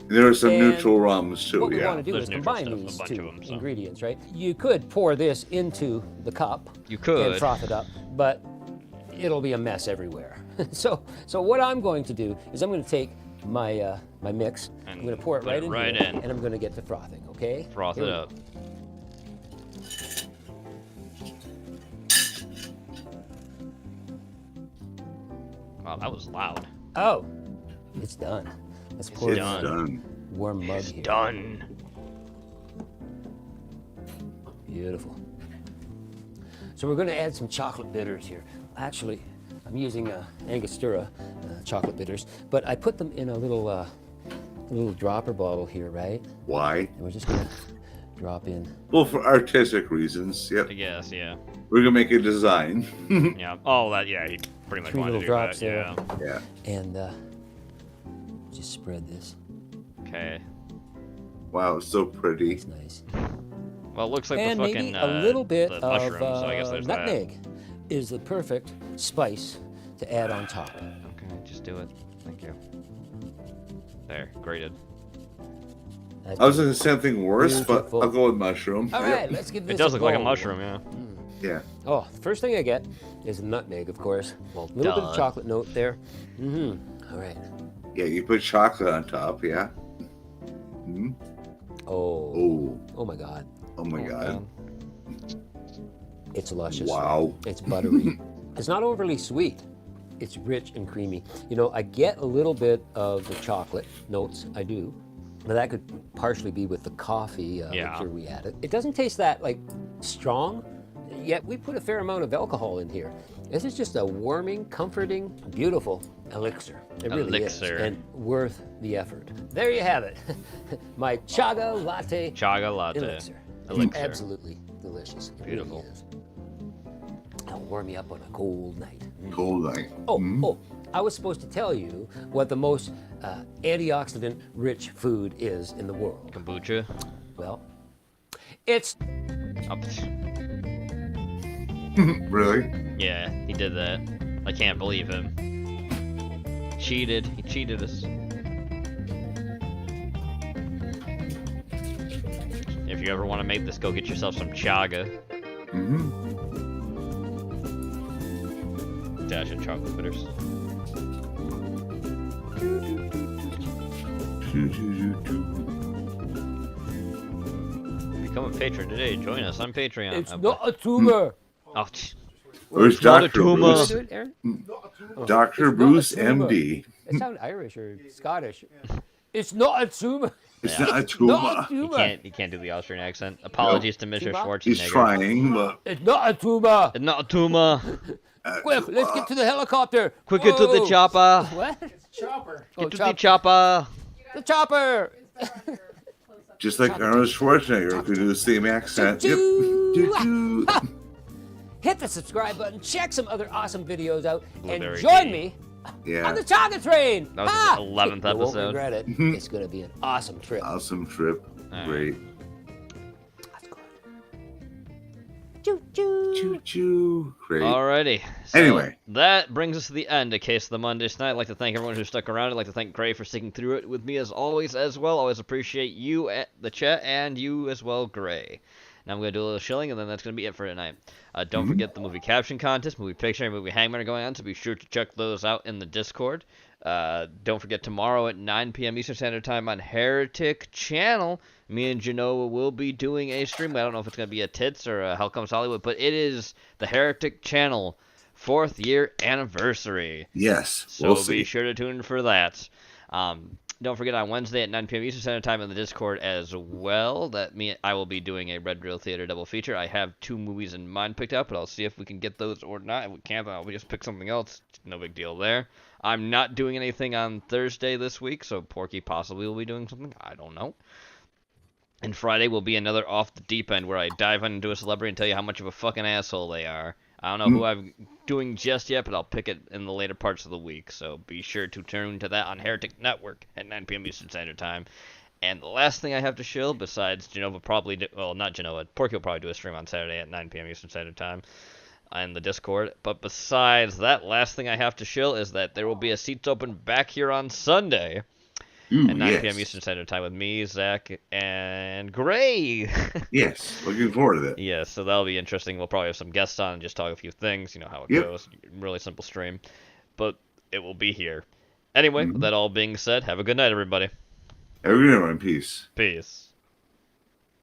There are some and neutral rums too. What we Yeah. want to do There's is neutral combine stuff, a these bunch two of 'em, so. ingredients, right? You could pour this into the cup. You could. And froth it up, but it'll be a mess everywhere. so what I'm going to do is I'm going to take my my mix. I'm going to pour it put right it in right here, in. and I'm going to get to frothing. Okay? Froth Here it we go. up. Wow, that was loud. Oh, it's done. Let's pour it in done. a Done. warm mug It's here. done. Beautiful. So we're going to add some chocolate bitters here. Actually, I'm using Angostura chocolate bitters, but I put them in a little dropper bottle here, right? Why? And we're just going to drop in. Well, for artistic reasons. Yep. I guess, yeah. We're gonna make a design. Yeah. Oh, that, yeah, he pretty much 3 wanted little to do drops that, there. yeah. Yeah. And just spread this. Okay. Wow, it's so pretty. It's nice. Well, it looks like And the fucking, maybe a little bit the of mushrooms, so I guess there's nutmeg is the perfect spice to add on top. that. Okay, just do it. Thank you. There, grated. That's I was gonna say something worse, beautiful. but I'll go with mushroom. All Yep. right, let's give this It does a look like a go. mushroom, yeah. Yeah. Oh, the first thing I get is nutmeg, of course. A little bit of duh. chocolate note there. All right. Yeah, you put chocolate on top. Yeah. Hmm. Oh. Oh my God. Oh my God. It's luscious. Wow. It's buttery. It's not overly sweet. It's rich and creamy. You know, I get a little bit of the chocolate notes. I do. But that could partially be with the coffee Yeah. liqueur we added. It doesn't taste that like strong, yet we put a fair amount of alcohol in here. This is just a warming, comforting, beautiful elixir. It really Elixir. is, and worth the effort. There you have it. My chaga latte. Chaga latte. Elixir. Elixir. Absolutely delicious. It Beautiful. Really is. It'll warm you up on a cold night. Cold night. Oh, I was supposed to tell you what the most antioxidant-rich food is in the world. Kombucha. Well, it's Really? Yeah, he did that. I can't believe him. Cheated. He cheated us. If you ever want to make this, go get yourself some chaga. Dash in chocolate bitters. Become a patron today. Join us on Patreon. It's not a tumor. Oh, Where's not a Dr. tumor. Bruce? Do it, Aaron? Dr. It's Bruce, not a tumor. MD. It sounds Irish or Scottish. It's not a tumor. It's Yeah. not a Not tumor. a tumor. You can't do the Austrian accent. Apologies to Mr. Tumor? Schwarzenegger. He's trying, but It's not a tumor. It's not a tumor. Quick, let's get to the helicopter. Quick, get to the Whoa. chopper. What? Chopper. Get to the chopper. The chopper. just like Arnold Schwarzenegger could do the same accent. Yep. Choo-choo. Hit the subscribe button. Check some other awesome videos out, and Blueberry join tea. me Yeah. on the Target Train. That was Ah! the 11th You won't episode. regret it. It's gonna be an awesome trip. Awesome trip. Great. Choo choo. Choo choo. Great. Alrighty. So Anyway. that brings us to the end of Case of the Monday tonight. I'd like to thank everyone who stuck around. I'd like to thank Gray for sticking through it with me as always as well. Always appreciate you, the chat, and you as well, Gray. Now I'm going to do a little shilling, and then that's going to be it for tonight. Don't forget the movie caption contest, movie picture, and movie hangman are going on, so be sure to check those out in the Discord. Don't forget tomorrow at 9 p.m. Eastern Standard Time on Heretic Channel, me and Genoa will be doing a stream. I don't know if it's going to be a Tits or a Hell Comes Hollywood, but it is the Heretic Channel 4th year anniversary. Yes, So we'll be see. sure to tune in for that. Don't forget on Wednesday at 9 p.m. Eastern Standard Time in the Discord as well. I will be doing a Red Drill Theater double feature. I have 2 movies in mind picked out, but I'll see if we can get those or not. If we can't, then I'll just pick something else. No big deal there. I'm not doing anything on Thursday this week, so Porky possibly will be doing something. I don't know. And Friday will be another Off the Deep End where I dive into a celebrity and tell you how much of a fucking asshole they are. I don't know who I'm doing just yet, but I'll pick it in the later parts of the week. So be sure to tune to that on Heretic Network at 9 p.m. Eastern Standard Time. And the last thing I have to shill, besides Genova not Genova, Porky will probably do a stream on Saturday at 9 p.m. Eastern Standard Time in the Discord. But besides that, last thing I have to shill is that there will be a Seats Open back here on Sunday. At 9 p.m. Eastern Standard Time with me, Zach, and Gray. Yes, looking forward to that. Yes, so that'll be interesting. We'll probably have some guests on and just talk a few things. You know how it goes. Really simple stream. But it will be here. Anyway, with that all being said, have a good night, everybody. Have a good night, everyone. Peace. Peace.